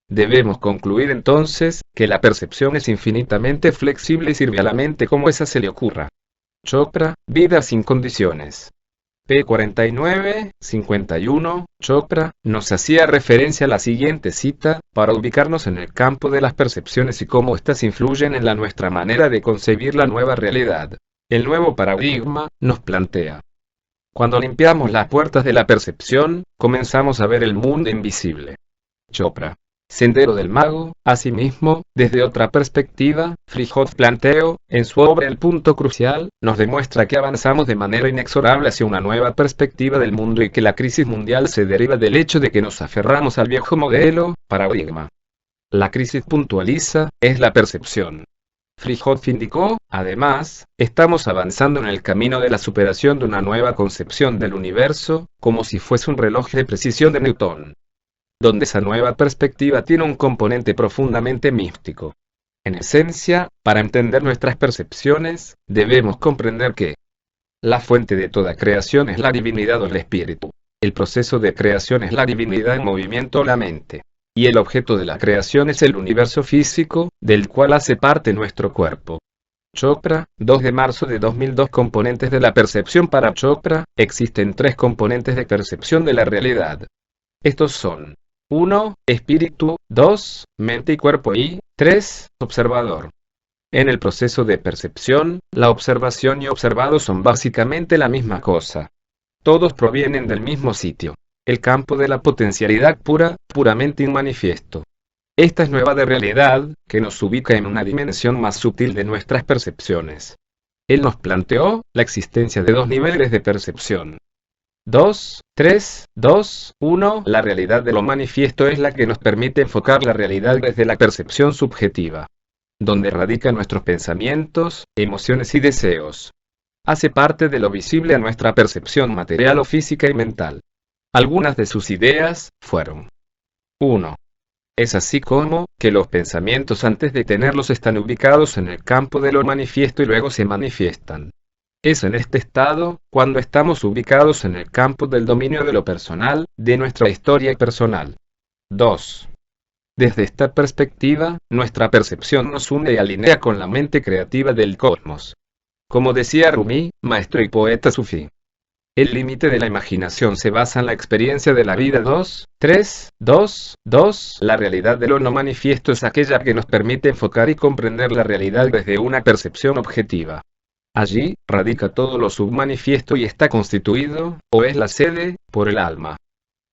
Debemos concluir entonces, que la percepción es infinitamente flexible y sirve a la mente como esa se le ocurra. Chopra, Vida sin condiciones. P. 49-51, Chopra, nos hacía referencia a la siguiente cita, para ubicarnos en el campo de las percepciones y cómo éstas influyen en nuestra manera de concebir la nueva realidad. El nuevo paradigma, nos plantea. Cuando limpiamos las puertas de la percepción, comenzamos a ver el mundo invisible. Chopra. Sendero del Mago. Asimismo, desde otra perspectiva, Frijot planteó, en su obra El punto crucial, nos demuestra que avanzamos de manera inexorable hacia una nueva perspectiva del mundo y que la crisis mundial se deriva del hecho de que nos aferramos al viejo modelo, paradigma. La crisis puntualiza, es la percepción. Frijot indicó, además, estamos avanzando en el camino de la superación de una nueva concepción del universo, como si fuese un reloj de precisión de Newton, donde esa nueva perspectiva tiene un componente profundamente místico. En esencia, para entender nuestras percepciones, debemos comprender que la fuente de toda creación es la divinidad o el espíritu. El proceso de creación es la divinidad en movimiento o la mente. Y el objeto de la creación es el universo físico, del cual hace parte nuestro cuerpo. Chopra, 2 de marzo de 2002. Componentes de la percepción. Para Chopra, existen 3 componentes de percepción de la realidad. Estos son: 1. Espíritu, 2. Mente y cuerpo y 3. Observador. En el proceso de percepción, la observación y observado son básicamente la misma cosa. Todos provienen del mismo sitio. El campo de la potencialidad pura, puramente inmanifiesto. Esta es nueva de realidad, que nos ubica en una dimensión más sutil de nuestras percepciones. Él nos planteó la existencia de 2 niveles de percepción. 2, 3, 2, 1. La realidad de lo manifiesto es la que nos permite enfocar la realidad desde la percepción subjetiva, donde radican nuestros pensamientos, emociones y deseos. Hace parte de lo visible a nuestra percepción material o física y mental. Algunas de sus ideas fueron: 1. Es así como, que los pensamientos antes de tenerlos están ubicados en el campo de lo manifiesto y luego se manifiestan. Es en este estado, cuando estamos ubicados en el campo del dominio de lo personal, de nuestra historia personal. 2. Desde esta perspectiva, nuestra percepción nos une y alinea con la mente creativa del cosmos. Como decía Rumi, maestro y poeta sufí, el límite de la imaginación se basa en la experiencia de la vida. 2, 3, 2, 2. La realidad de lo no manifiesto es aquella que nos permite enfocar y comprender la realidad desde una percepción objetiva. Allí, radica todo lo submanifiesto y está constituido, o es la sede, por el alma.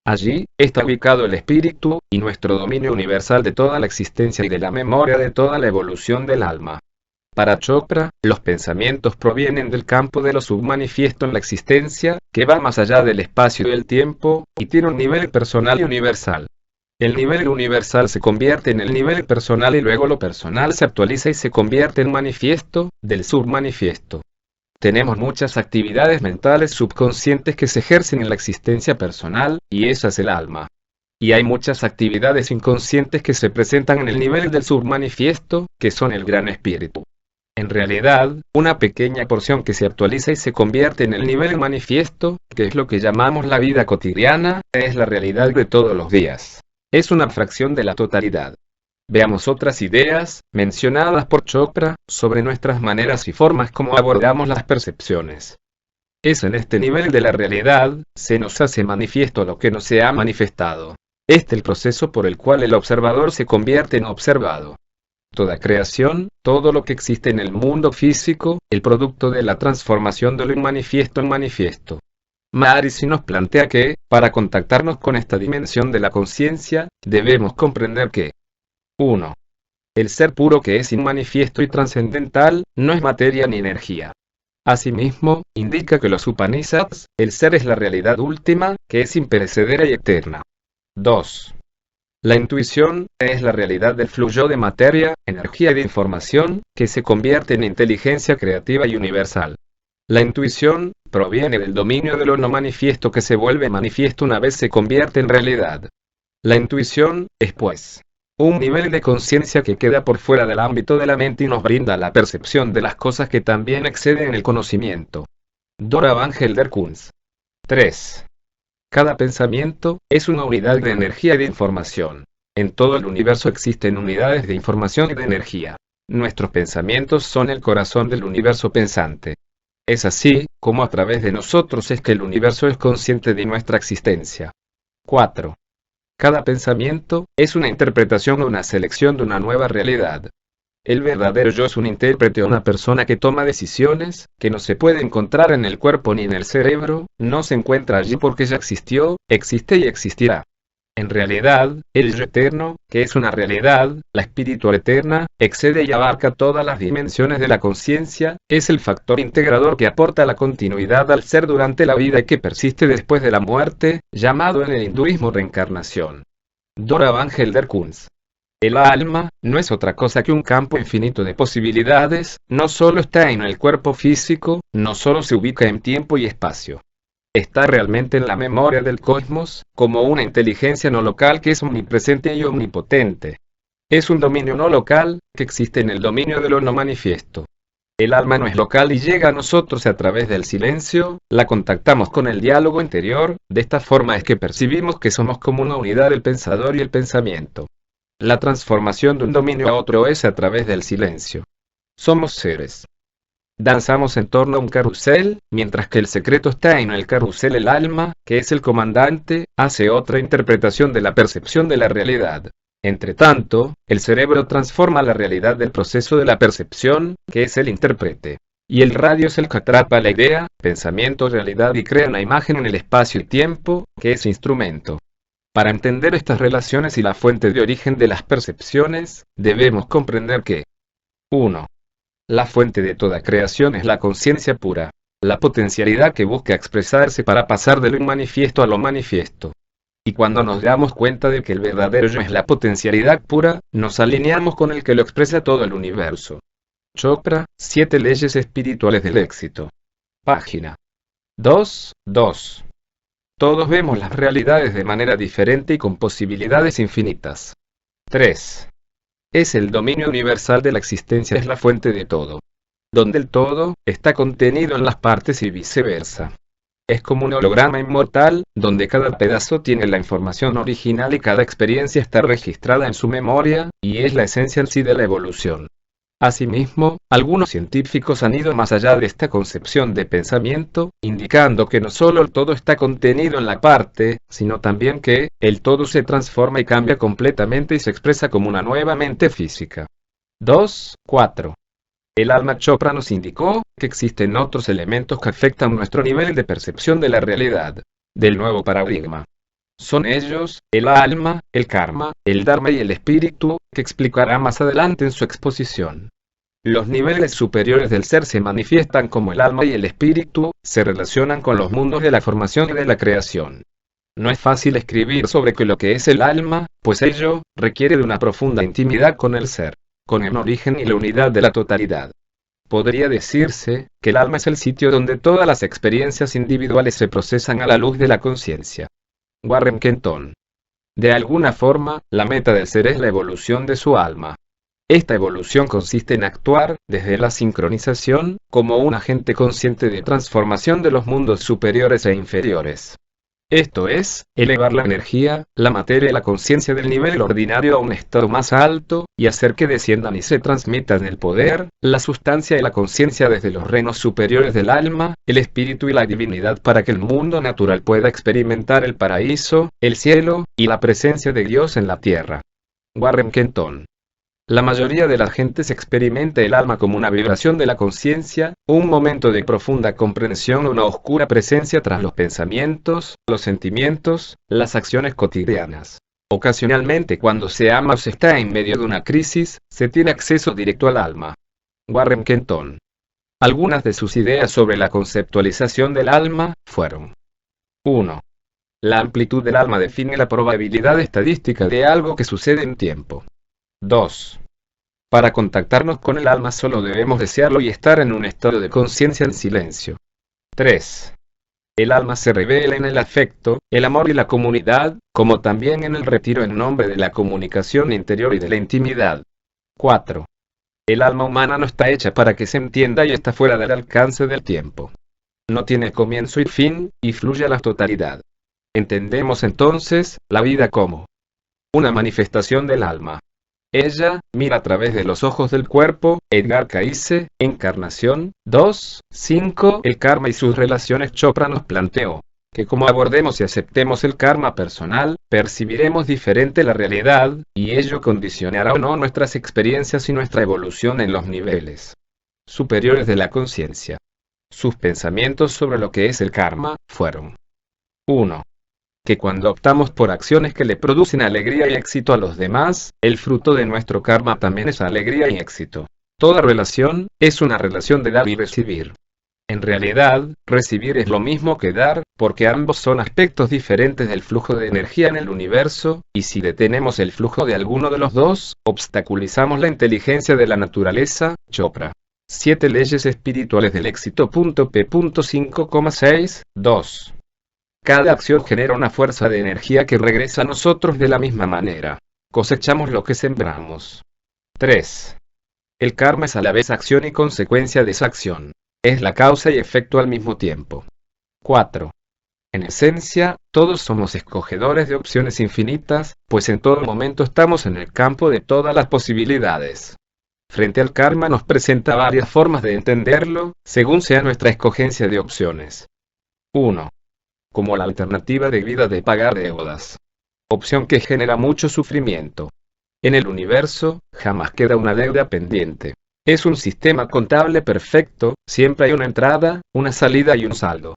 Allí, está ubicado el espíritu, y nuestro dominio universal de toda la existencia y de la memoria de toda la evolución del alma. Para Chopra, los pensamientos provienen del campo de lo submanifiesto en la existencia, que va más allá del espacio y el tiempo, y tiene un nivel personal y universal. El nivel universal se convierte en el nivel personal y luego lo personal se actualiza y se convierte en manifiesto, del submanifiesto. Tenemos muchas actividades mentales subconscientes que se ejercen en la existencia personal, y esa es el alma. Y hay muchas actividades inconscientes que se presentan en el nivel del submanifiesto, que son el gran espíritu. En realidad, una pequeña porción que se actualiza y se convierte en el nivel manifiesto, que es lo que llamamos la vida cotidiana, es la realidad de todos los días. Es una fracción de la totalidad. Veamos otras ideas, mencionadas por Chopra, sobre nuestras maneras y formas como abordamos las percepciones. Es en este nivel de la realidad, se nos hace manifiesto lo que no se ha manifestado. Este es el proceso por el cual el observador se convierte en observado. Toda creación, todo lo que existe en el mundo físico, el producto de la transformación de lo inmanifiesto en manifiesto. Maharishi nos plantea que, para contactarnos con esta dimensión de la conciencia, debemos comprender que 1. El ser puro que es inmanifiesto y trascendental, no es materia ni energía. Asimismo, indica que los Upanishads, el ser es la realidad última, que es imperecedera y eterna. 2. La intuición es la realidad del flujo de materia, energía y de información, que se convierte en inteligencia creativa y universal. La intuición proviene del dominio de lo no manifiesto que se vuelve manifiesto una vez se convierte en realidad. La intuición es, pues, un nivel de conciencia que queda por fuera del ámbito de la mente y nos brinda la percepción de las cosas que también exceden el conocimiento. Dora Van Helder Kunz. 3. Cada pensamiento es una unidad de energía y de información. En todo el universo existen unidades de información y de energía. Nuestros pensamientos son el corazón del universo pensante. Es así, como a través de nosotros es que el universo es consciente de nuestra existencia. 4. Cada pensamiento es una interpretación o una selección de una nueva realidad. El verdadero yo es un intérprete o una persona que toma decisiones, que no se puede encontrar en el cuerpo ni en el cerebro, no se encuentra allí porque ya existió, existe y existirá. En realidad, el yo eterno, que es una realidad, la espiritual eterna, excede y abarca todas las dimensiones de la conciencia, es el factor integrador que aporta la continuidad al ser durante la vida y que persiste después de la muerte, llamado en el hinduismo reencarnación. Dora Van Helder Kunz. El alma no es otra cosa que un campo infinito de posibilidades, no solo está en el cuerpo físico, no solo se ubica en tiempo y espacio. Está realmente en la memoria del cosmos, como una inteligencia no local que es omnipresente y omnipotente. Es un dominio no local, que existe en el dominio de lo no manifiesto. El alma no es local y llega a nosotros a través del silencio, la contactamos con el diálogo interior, de esta forma es que percibimos que somos como una unidad del pensador y el pensamiento. La transformación de un dominio a otro es a través del silencio. Somos seres. Danzamos en torno a un carrusel, mientras que el secreto está en el carrusel. El alma, que es el comandante, hace otra interpretación de la percepción de la realidad. Entretanto, el cerebro transforma la realidad del proceso de la percepción, que es el intérprete. Y el radio es el que atrapa la idea, pensamiento, realidad y crea una imagen en el espacio y tiempo, que es instrumento. Para entender estas relaciones y la fuente de origen de las percepciones, debemos comprender que 1. La fuente de toda creación es la conciencia pura, la potencialidad que busca expresarse para pasar de lo inmanifiesto a lo manifiesto. Y cuando nos damos cuenta de que el verdadero yo es la potencialidad pura, nos alineamos con el que lo expresa todo el universo. Chopra, 7 leyes espirituales del éxito. Página 2. Todos vemos las realidades de manera diferente y con posibilidades infinitas. 3. Es el dominio universal de la existencia, es la fuente de todo. Donde el todo está contenido en las partes y viceversa. Es como un holograma inmortal, donde cada pedazo tiene la información original y cada experiencia está registrada en su memoria, y es la esencia en sí de la evolución. Asimismo, algunos científicos han ido más allá de esta concepción de pensamiento, indicando que no solo el todo está contenido en la parte, sino también que el todo se transforma y cambia completamente y se expresa como una nueva mente física. 4. El alma Chopra nos indicó que existen otros elementos que afectan nuestro nivel de percepción de la realidad, del nuevo paradigma. Son ellos, el alma, el karma, el dharma y el espíritu, que explicará más adelante en su exposición. Los niveles superiores del ser se manifiestan como el alma y el espíritu, se relacionan con los mundos de la formación y de la creación. No es fácil escribir sobre lo que es el alma, pues ello requiere de una profunda intimidad con el ser, con el origen y la unidad de la totalidad. Podría decirse que el alma es el sitio donde todas las experiencias individuales se procesan a la luz de la conciencia. Warren Kenton. De alguna forma, la meta del ser es la evolución de su alma. Esta evolución consiste en actuar, desde la sincronización, como un agente consciente de transformación de los mundos superiores e inferiores. Esto es, elevar la energía, la materia y la conciencia del nivel ordinario a un estado más alto, y hacer que desciendan y se transmitan el poder, la sustancia y la conciencia desde los reinos superiores del alma, el espíritu y la divinidad para que el mundo natural pueda experimentar el paraíso, el cielo, y la presencia de Dios en la tierra. Warren Kenton. La mayoría de la gente se experimenta el alma como una vibración de la conciencia, un momento de profunda comprensión, una oscura presencia tras los pensamientos, los sentimientos, las acciones cotidianas. Ocasionalmente, cuando se ama o se está en medio de una crisis, se tiene acceso directo al alma. Warren Kenton. Algunas de sus ideas sobre la conceptualización del alma fueron: 1. La amplitud del alma define la probabilidad estadística de algo que sucede en tiempo. 2. Para contactarnos con el alma solo debemos desearlo y estar en un estado de conciencia en silencio. 3. El alma se revela en el afecto, el amor y la comunidad, como también en el retiro en nombre de la comunicación interior y de la intimidad. 4. El alma humana no está hecha para que se entienda y está fuera del alcance del tiempo. No tiene comienzo y fin, y fluye a la totalidad. Entendemos entonces la vida como una manifestación del alma. Ella mira a través de los ojos del cuerpo. Edgar Cayce, Encarnación, 2, 5. El karma y sus relaciones. Chopra nos planteó que como abordemos y aceptemos el karma personal, percibiremos diferente la realidad, y ello condicionará o no nuestras experiencias y nuestra evolución en los niveles superiores de la conciencia. Sus pensamientos sobre lo que es el karma fueron: 1. Que cuando optamos por acciones que le producen alegría y éxito a los demás, el fruto de nuestro karma también es alegría y éxito. Toda relación es una relación de dar y recibir. En realidad, recibir es lo mismo que dar, porque ambos son aspectos diferentes del flujo de energía en el universo, y si detenemos el flujo de alguno de los dos, obstaculizamos la inteligencia de la naturaleza. Chopra. 7 leyes espirituales del éxito. P. 5,6, 2. Cada acción genera una fuerza de energía que regresa a nosotros de la misma manera. Cosechamos lo que sembramos. 3. El karma es a la vez acción y consecuencia de esa acción. Es la causa y efecto al mismo tiempo. 4. En esencia, todos somos escogedores de opciones infinitas, pues en todo momento estamos en el campo de todas las posibilidades. Frente al karma nos presenta varias formas de entenderlo, según sea nuestra escogencia de opciones. 1. Como la alternativa de vida de pagar deudas. Opción que genera mucho sufrimiento. En el universo, jamás queda una deuda pendiente. Es un sistema contable perfecto, siempre hay una entrada, una salida y un saldo.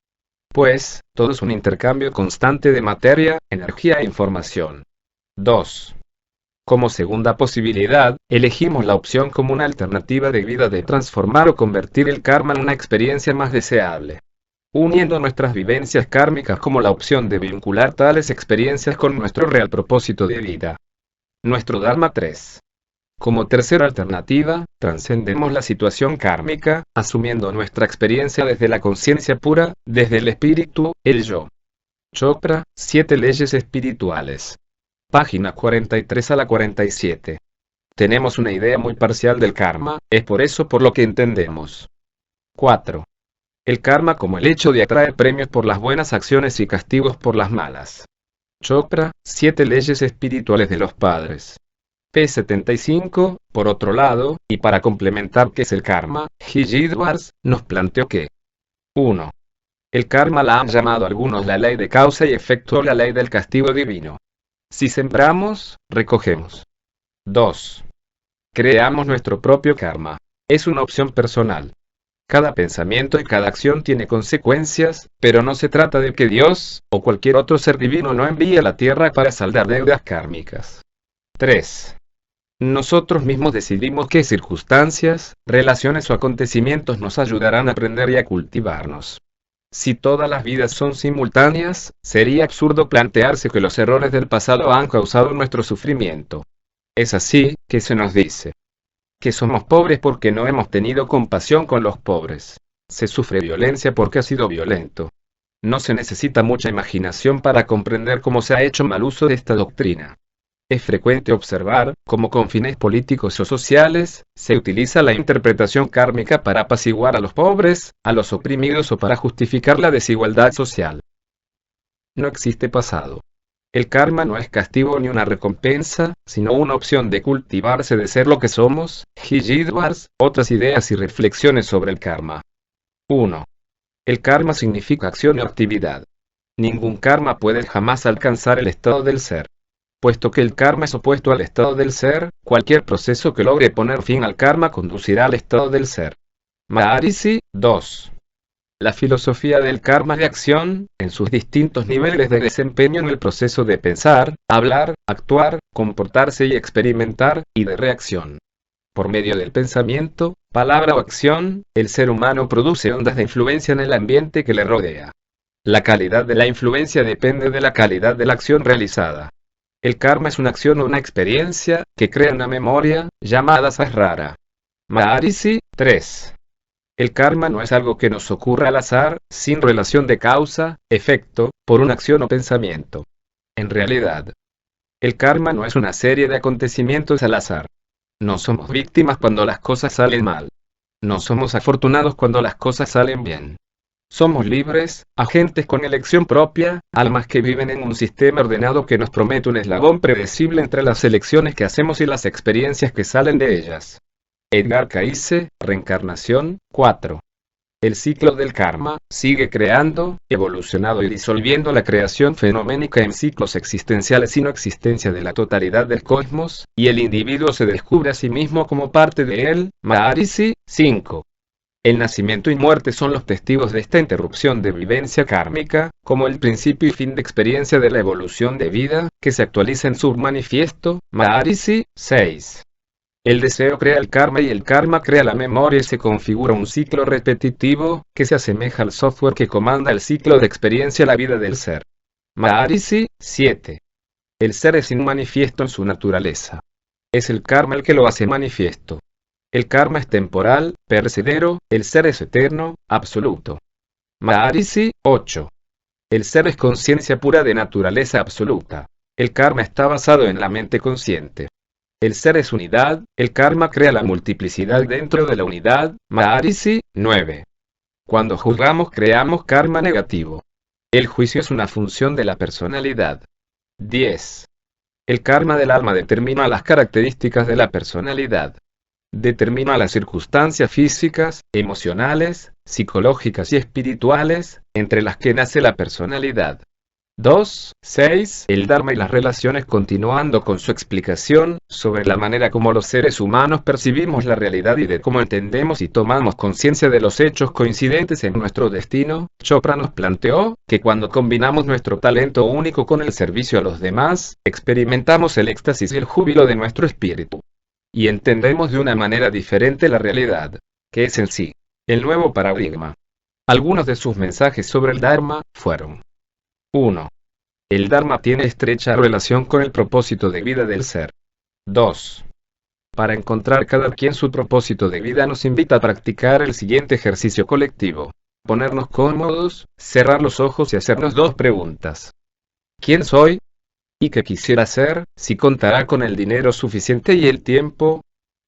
Pues, todo es un intercambio constante de materia, energía e información. 2. Como segunda posibilidad, elegimos la opción como una alternativa de vida de transformar o convertir el karma en una experiencia más deseable, uniendo nuestras vivencias kármicas como la opción de vincular tales experiencias con nuestro real propósito de vida. Nuestro Dharma 3. Como tercera alternativa, trascendemos la situación kármica, asumiendo nuestra experiencia desde la conciencia pura, desde el espíritu, el yo. Chopra, 7 leyes espirituales. Página 43 a la 47. Tenemos una idea muy parcial del karma, es por eso por lo que entendemos. 4. El karma como el hecho de atraer premios por las buenas acciones y castigos por las malas. Chopra, 7 leyes espirituales de los padres. P. 75, por otro lado, y para complementar qué es el karma, G. Edwards nos planteó que 1. El karma la han llamado algunos la ley de causa y efecto o la ley del castigo divino. Si sembramos, recogemos. 2. Creamos nuestro propio karma. Es una opción personal. Cada pensamiento y cada acción tiene consecuencias, pero no se trata de que Dios, o cualquier otro ser divino no envíe a la tierra para saldar deudas kármicas. 3. Nosotros mismos decidimos qué circunstancias, relaciones o acontecimientos nos ayudarán a aprender y a cultivarnos. Si todas las vidas son simultáneas, sería absurdo plantearse que los errores del pasado han causado nuestro sufrimiento. Es así que se nos dice que somos pobres porque no hemos tenido compasión con los pobres. Se sufre violencia porque ha sido violento. No se necesita mucha imaginación para comprender cómo se ha hecho mal uso de esta doctrina. Es frecuente observar cómo con fines políticos o sociales, se utiliza la interpretación kármica para apaciguar a los pobres, a los oprimidos o para justificar la desigualdad social. No existe pasado. El karma no es castigo ni una recompensa, sino una opción de cultivarse de ser lo que somos. G. Edwards, otras ideas y reflexiones sobre el karma. 1. El karma significa acción o actividad. Ningún karma puede jamás alcanzar el estado del ser. Puesto que el karma es opuesto al estado del ser, cualquier proceso que logre poner fin al karma conducirá al estado del ser. Maharishi 2. La filosofía del karma de acción, en sus distintos niveles de desempeño en el proceso de pensar, hablar, actuar, comportarse y experimentar, y de reacción. Por medio del pensamiento, palabra o acción, el ser humano produce ondas de influencia en el ambiente que le rodea. La calidad de la influencia depende de la calidad de la acción realizada. El karma es una acción o una experiencia, que crea una memoria, llamada Sahasrara. Maharishi 3. El karma no es algo que nos ocurra al azar, sin relación de causa, efecto, por una acción o pensamiento. En realidad, el karma no es una serie de acontecimientos al azar. No somos víctimas cuando las cosas salen mal. No somos afortunados cuando las cosas salen bien. Somos libres, agentes con elección propia, almas que viven en un sistema ordenado que nos promete un eslabón predecible entre las elecciones que hacemos y las experiencias que salen de ellas. Edgar Cayce, Reencarnación, 4. El ciclo del karma sigue creando, evolucionando y disolviendo la creación fenoménica en ciclos existenciales y no existencia de la totalidad del cosmos, y el individuo se descubre a sí mismo como parte de él. Maharishi 5. El nacimiento y muerte son los testigos de esta interrupción de vivencia kármica, como el principio y fin de experiencia de la evolución de vida, que se actualiza en su manifiesto. Maharishi 6. El deseo crea el karma y el karma crea la memoria y se configura un ciclo repetitivo, que se asemeja al software que comanda el ciclo de experiencia la vida del ser. Maharishi 7. El ser es inmanifiesto en su naturaleza. Es el karma el que lo hace manifiesto. El karma es temporal, perecedero, el ser es eterno, absoluto. Maharishi 8. El ser es conciencia pura de naturaleza absoluta. El karma está basado en la mente consciente. El ser es unidad, el karma crea la multiplicidad dentro de la unidad. Maharishi 9. Cuando juzgamos creamos karma negativo. El juicio es una función de la personalidad. 10. El karma del alma determina las características de la personalidad. Determina las circunstancias físicas, emocionales, psicológicas y espirituales, entre las que nace la personalidad. 2. 6. El Dharma y las relaciones, continuando con su explicación sobre la manera como los seres humanos percibimos la realidad y de cómo entendemos y tomamos conciencia de los hechos coincidentes en nuestro destino. Chopra nos planteó que cuando combinamos nuestro talento único con el servicio a los demás, experimentamos el éxtasis y el júbilo de nuestro espíritu. Y entendemos de una manera diferente la realidad, que es en sí el nuevo paradigma. Algunos de sus mensajes sobre el Dharma fueron: 1. El Dharma tiene estrecha relación con el propósito de vida del ser. 2. Para encontrar cada quien su propósito de vida nos invita a practicar el siguiente ejercicio colectivo. Ponernos cómodos, cerrar los ojos y hacernos dos preguntas. ¿Quién soy? ¿Y qué quisiera ser, si contará con el dinero suficiente y el tiempo?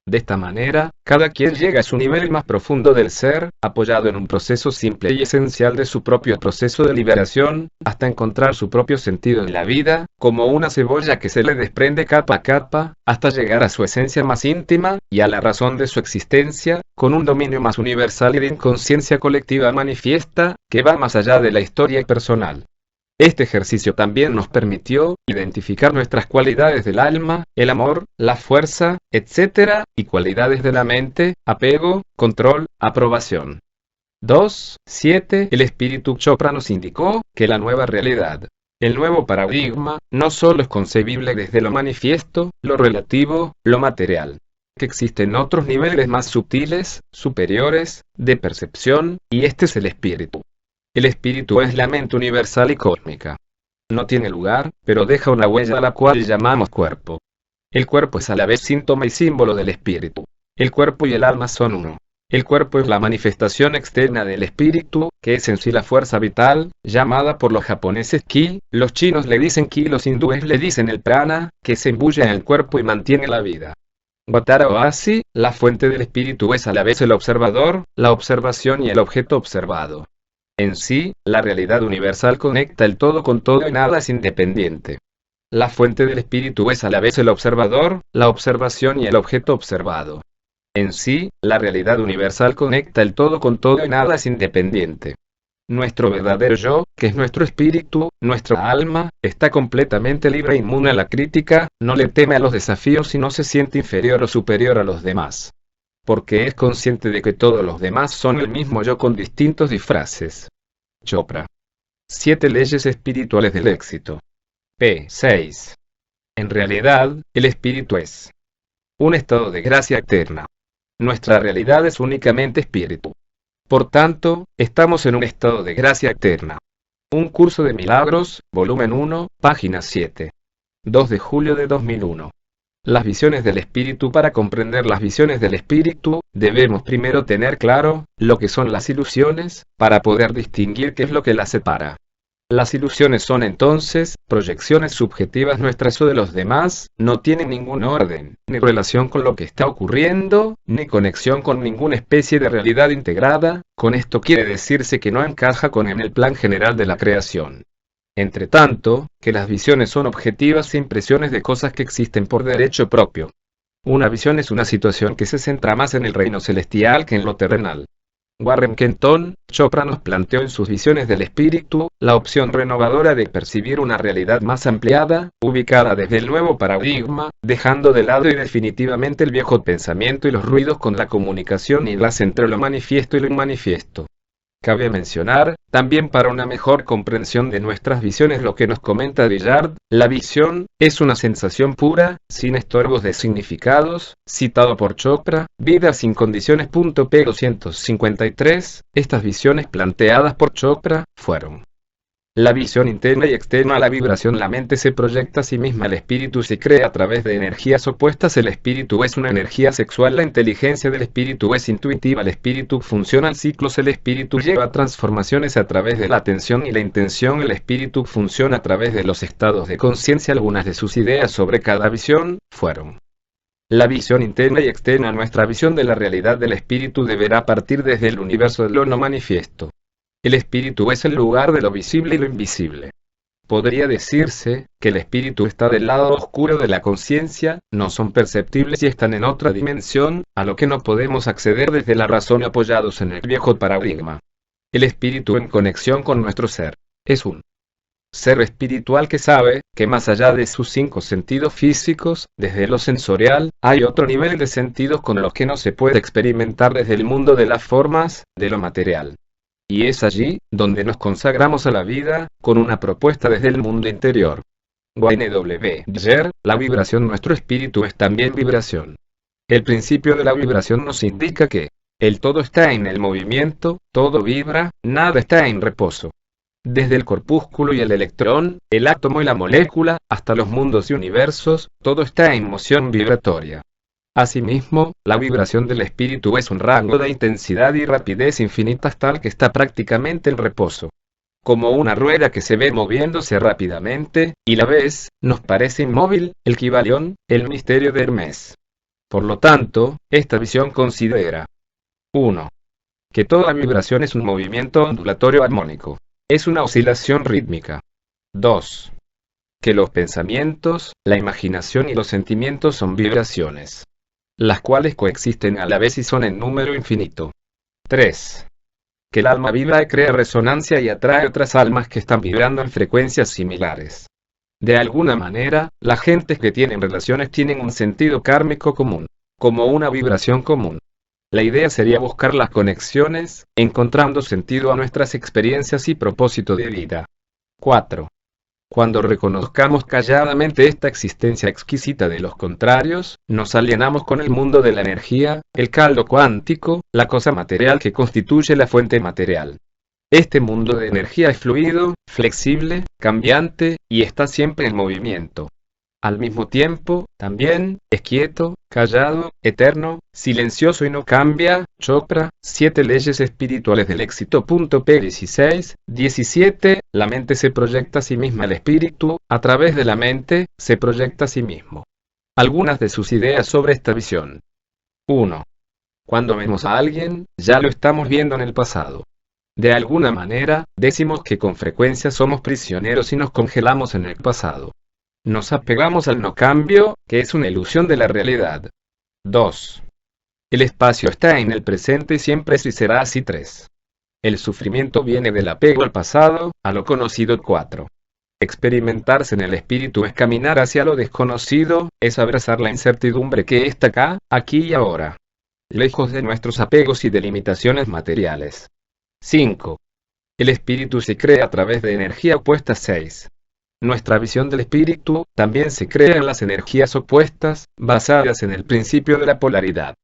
De esta manera, cada quien llega a su nivel más profundo del ser, apoyado en un proceso simple y esencial de su propio proceso de liberación, hasta encontrar su propio sentido en la vida, como una cebolla que se le desprende capa a capa, hasta llegar a su esencia más íntima, y a la razón de su existencia, con un dominio más universal y de inconsciencia colectiva manifiesta, que va más allá de la historia personal. Este ejercicio también nos permitió identificar nuestras cualidades del alma, el amor, la fuerza, etc., y cualidades de la mente, apego, control, aprobación. 2. 7. El espíritu Chopra nos indicó que la nueva realidad, el nuevo paradigma, no solo es concebible desde lo manifiesto, lo relativo, lo material, que existen otros niveles más sutiles, superiores, de percepción, y este es el espíritu. El espíritu es la mente universal y cósmica. No tiene lugar, pero deja una huella a la cual llamamos cuerpo. El cuerpo es a la vez síntoma y símbolo del espíritu. El cuerpo y el alma son uno. El cuerpo es la manifestación externa del espíritu, que es en sí la fuerza vital, llamada por los japoneses ki, los chinos le dicen ki, los hindúes le dicen el prana, que se imbuye en el cuerpo y mantiene la vida. Gautama Oasi, la fuente del espíritu es a la vez el observador, la observación y el objeto observado. En sí, la realidad universal conecta el todo con todo y nada es independiente. La fuente del espíritu es a la vez el observador, la observación y el objeto observado. En sí, la realidad universal conecta el todo con todo y nada es independiente. Nuestro verdadero yo, que es nuestro espíritu, nuestra alma, está completamente libre e inmune a la crítica, no le teme a los desafíos y no se siente inferior o superior a los demás. Porque es consciente de que todos los demás son el mismo yo con distintos disfraces. Chopra. 7 leyes espirituales del éxito. P6. En realidad, el espíritu es un estado de gracia eterna. Nuestra realidad es únicamente espíritu. Por tanto, estamos en un estado de gracia eterna. Un curso de milagros, volumen 1, página 7. 2 de julio de 2001. Las visiones del espíritu. Para comprender las visiones del espíritu, debemos primero tener claro lo que son las ilusiones, para poder distinguir qué es lo que las separa. Las ilusiones son entonces proyecciones subjetivas nuestras o de los demás, no tienen ningún orden, ni relación con lo que está ocurriendo, ni conexión con ninguna especie de realidad integrada. Con esto quiere decirse que no encaja con el plan general de la creación. Entre tanto, que las visiones son objetivas e impresiones de cosas que existen por derecho propio. Una visión es una situación que se centra más en el reino celestial que en lo terrenal. Warren Kenton, Chopra nos planteó en sus visiones del espíritu, la opción renovadora de percibir una realidad más ampliada, ubicada desde el nuevo paradigma, dejando de lado y definitivamente el viejo pensamiento y los ruidos con la comunicación y enlace entre lo manifiesto y lo inmanifiesto. Cabe mencionar, también para una mejor comprensión de nuestras visiones lo que nos comenta Dillard, la visión es una sensación pura, sin estorbos de significados, citado por Chopra, vida sin condiciones. P. 253, estas visiones planteadas por Chopra, fueron la visión interna y externa a la vibración. La mente se proyecta a sí misma, el espíritu se crea a través de energías opuestas. El espíritu es una energía sexual, la inteligencia del espíritu es intuitiva, el espíritu funciona en ciclos, el espíritu lleva transformaciones a través de la atención y la intención, el espíritu funciona a través de los estados de conciencia. Algunas de sus ideas sobre cada visión fueron: la visión interna y externa. Nuestra visión de la realidad del espíritu deberá partir desde el universo de lo no manifiesto. El espíritu es el lugar de lo visible y lo invisible. Podría decirse que el espíritu está del lado oscuro de la conciencia, no son perceptibles y están en otra dimensión, a lo que no podemos acceder desde la razón apoyados en el viejo paradigma. El espíritu en conexión con nuestro ser es un ser espiritual que sabe que más allá de sus 5 sentidos físicos, desde lo sensorial, hay otro nivel de sentidos con los que no se puede experimentar desde el mundo de las formas, de lo material. Y es allí donde nos consagramos a la vida, con una propuesta desde el mundo interior. Wayne W. Dyer, la vibración. Nuestro espíritu es también vibración. El principio de la vibración nos indica que el todo está en el movimiento, todo vibra, nada está en reposo. Desde el corpúsculo y el electrón, el átomo y la molécula, hasta los mundos y universos, todo está en moción vibratoria. Asimismo, la vibración del espíritu es un rango de intensidad y rapidez infinitas tal que está prácticamente en reposo. Como una rueda que se ve moviéndose rápidamente, y la vez, nos parece inmóvil, el Kybalión, el misterio de Hermes. Por lo tanto, esta visión considera: 1. Que toda vibración es un movimiento ondulatorio armónico. Es una oscilación rítmica. 2. Que los pensamientos, la imaginación y los sentimientos son vibraciones, las cuales coexisten a la vez y son en número infinito. 3. Que el alma vibra y crea resonancia y atrae otras almas que están vibrando en frecuencias similares. De alguna manera, las gentes que tienen relaciones tienen un sentido kármico común, como una vibración común. La idea sería buscar las conexiones, encontrando sentido a nuestras experiencias y propósito de vida. 4. Cuando reconozcamos calladamente esta existencia exquisita de los contrarios, nos alienamos con el mundo de la energía, el caldo cuántico, la cosa material que constituye la fuente material. Este mundo de energía es fluido, flexible, cambiante, y está siempre en movimiento. Al mismo tiempo, también, es quieto, callado, eterno, silencioso y no cambia. Chopra, 7 leyes espirituales del éxito. P. 16, 17, la mente se proyecta a sí misma. El espíritu, a través de la mente, se proyecta a sí mismo. Algunas de sus ideas sobre esta visión. 1. Cuando vemos a alguien, ya lo estamos viendo en el pasado. De alguna manera, decimos que con frecuencia somos prisioneros y nos congelamos en el pasado. Nos apegamos al no cambio, que es una ilusión de la realidad. 2. El espacio está en el presente y siempre es y será así. 3. El sufrimiento viene del apego al pasado, a lo conocido. 4. Experimentarse en el espíritu es caminar hacia lo desconocido, es abrazar la incertidumbre que está acá, aquí y ahora, lejos de nuestros apegos y de limitaciones materiales. 5. El espíritu se crea a través de energía opuesta. 6. Nuestra visión del espíritu también se crea en las energías opuestas, basadas en el principio de la polaridad.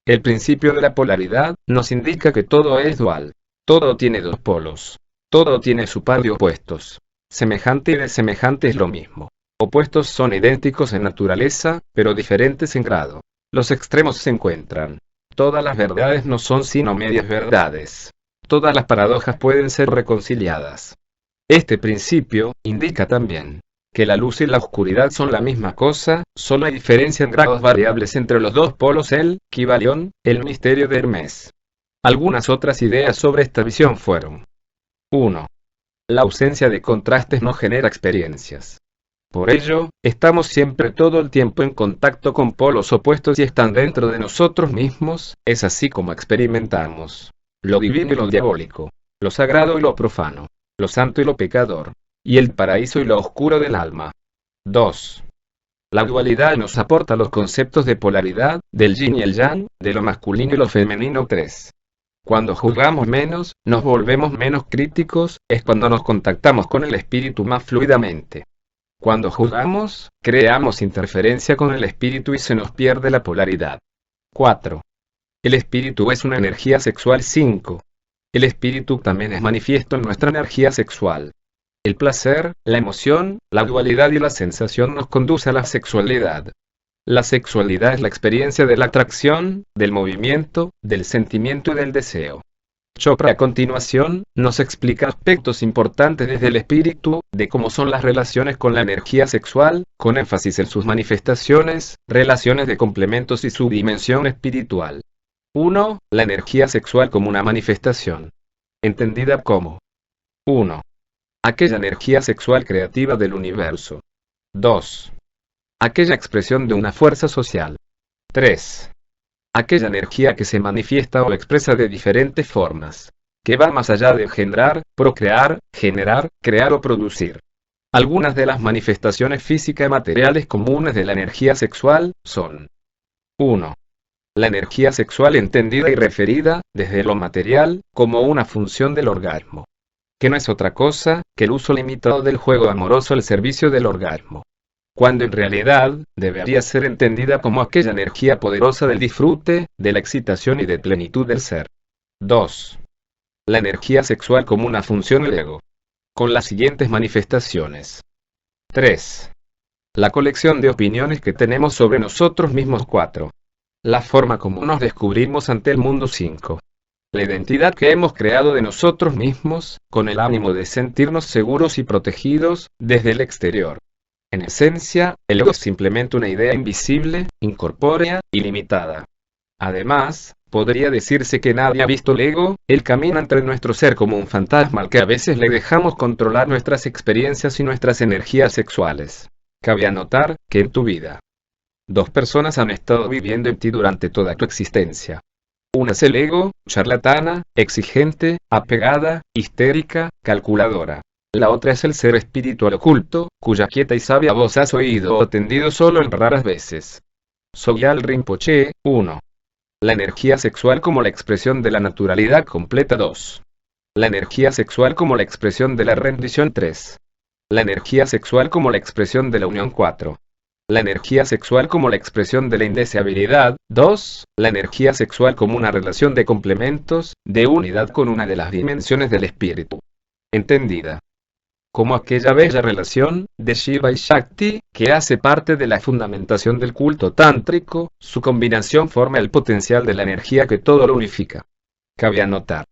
El principio de la polaridad nos indica que todo es dual. Todo tiene dos polos. Todo tiene su par de opuestos. Semejante y desemejante es lo mismo. Opuestos son idénticos en naturaleza, pero diferentes en grado. Los extremos se encuentran. Todas las verdades no son sino medias verdades. Todas las paradojas pueden ser reconciliadas. Este principio indica también que la luz y la oscuridad son la misma cosa, solo hay diferencia en grados variables entre los dos polos. El Kybalión, el misterio de Hermes. Algunas otras ideas sobre esta visión fueron: 1. La ausencia de contrastes no genera experiencias. Por ello, estamos siempre todo el tiempo en contacto con polos opuestos y están dentro de nosotros mismos. Es así como experimentamos lo divino y lo diabólico, lo sagrado y lo profano, lo santo y lo pecador, y el paraíso y lo oscuro del alma. 2. La dualidad nos aporta los conceptos de polaridad, del yin y el yang, de lo masculino y lo femenino. 3. Cuando juzgamos menos, nos volvemos menos críticos, es cuando nos contactamos con el espíritu más fluidamente. Cuando juzgamos, creamos interferencia con el espíritu y se nos pierde la polaridad. 4. El espíritu es una energía sexual. 5. El espíritu también es manifiesto en nuestra energía sexual. El placer, la emoción, la dualidad y la sensación nos conduce a la sexualidad. La sexualidad es la experiencia de la atracción, del movimiento, del sentimiento y del deseo. Chopra a continuación nos explica aspectos importantes desde el espíritu, de cómo son las relaciones con la energía sexual, con énfasis en sus manifestaciones, relaciones de complementos y su dimensión espiritual. 1. La energía sexual como una manifestación. Entendida como 1. Aquella energía sexual creativa del universo. 2. Aquella expresión de una fuerza social. 3. Aquella energía que se manifiesta o expresa de diferentes formas, que va más allá de engendrar, procrear, generar, crear o producir. Algunas de las manifestaciones físicas y materiales comunes de la energía sexual son: 1. La energía sexual entendida y referida, desde lo material, como una función del orgasmo, que no es otra cosa que el uso limitado del juego amoroso al servicio del orgasmo, cuando en realidad debería ser entendida como aquella energía poderosa del disfrute, de la excitación y de plenitud del ser. 2. La energía sexual como una función del ego, con las siguientes manifestaciones. 3. La colección de opiniones que tenemos sobre nosotros mismos. 4. La forma como nos descubrimos ante el mundo. 5. La identidad que hemos creado de nosotros mismos, con el ánimo de sentirnos seguros y protegidos, desde el exterior. En esencia, el ego es simplemente una idea invisible, incorpórea, ilimitada. Además, podría decirse que nadie ha visto el ego, él camina entre nuestro ser como un fantasma al que a veces le dejamos controlar nuestras experiencias y nuestras energías sexuales. Cabe anotar que en tu vida, 2 personas han estado viviendo en ti durante toda tu existencia. Una es el ego, charlatana, exigente, apegada, histérica, calculadora. La otra es el ser espiritual oculto, cuya quieta y sabia voz has oído o atendido solo en raras veces. Sogyal Rinpoche. 1. La energía sexual como la expresión de la naturalidad completa. 2. La energía sexual como la expresión de la rendición. 3. La energía sexual como la expresión de la unión. 4. La energía sexual como la expresión de la indeseabilidad. 2. La energía sexual como una relación de complementos, de unidad con una de las dimensiones del espíritu. Entendida como aquella bella relación de Shiva y Shakti, que hace parte de la fundamentación del culto tántrico, su combinación forma el potencial de la energía que todo lo unifica. Cabe anotar: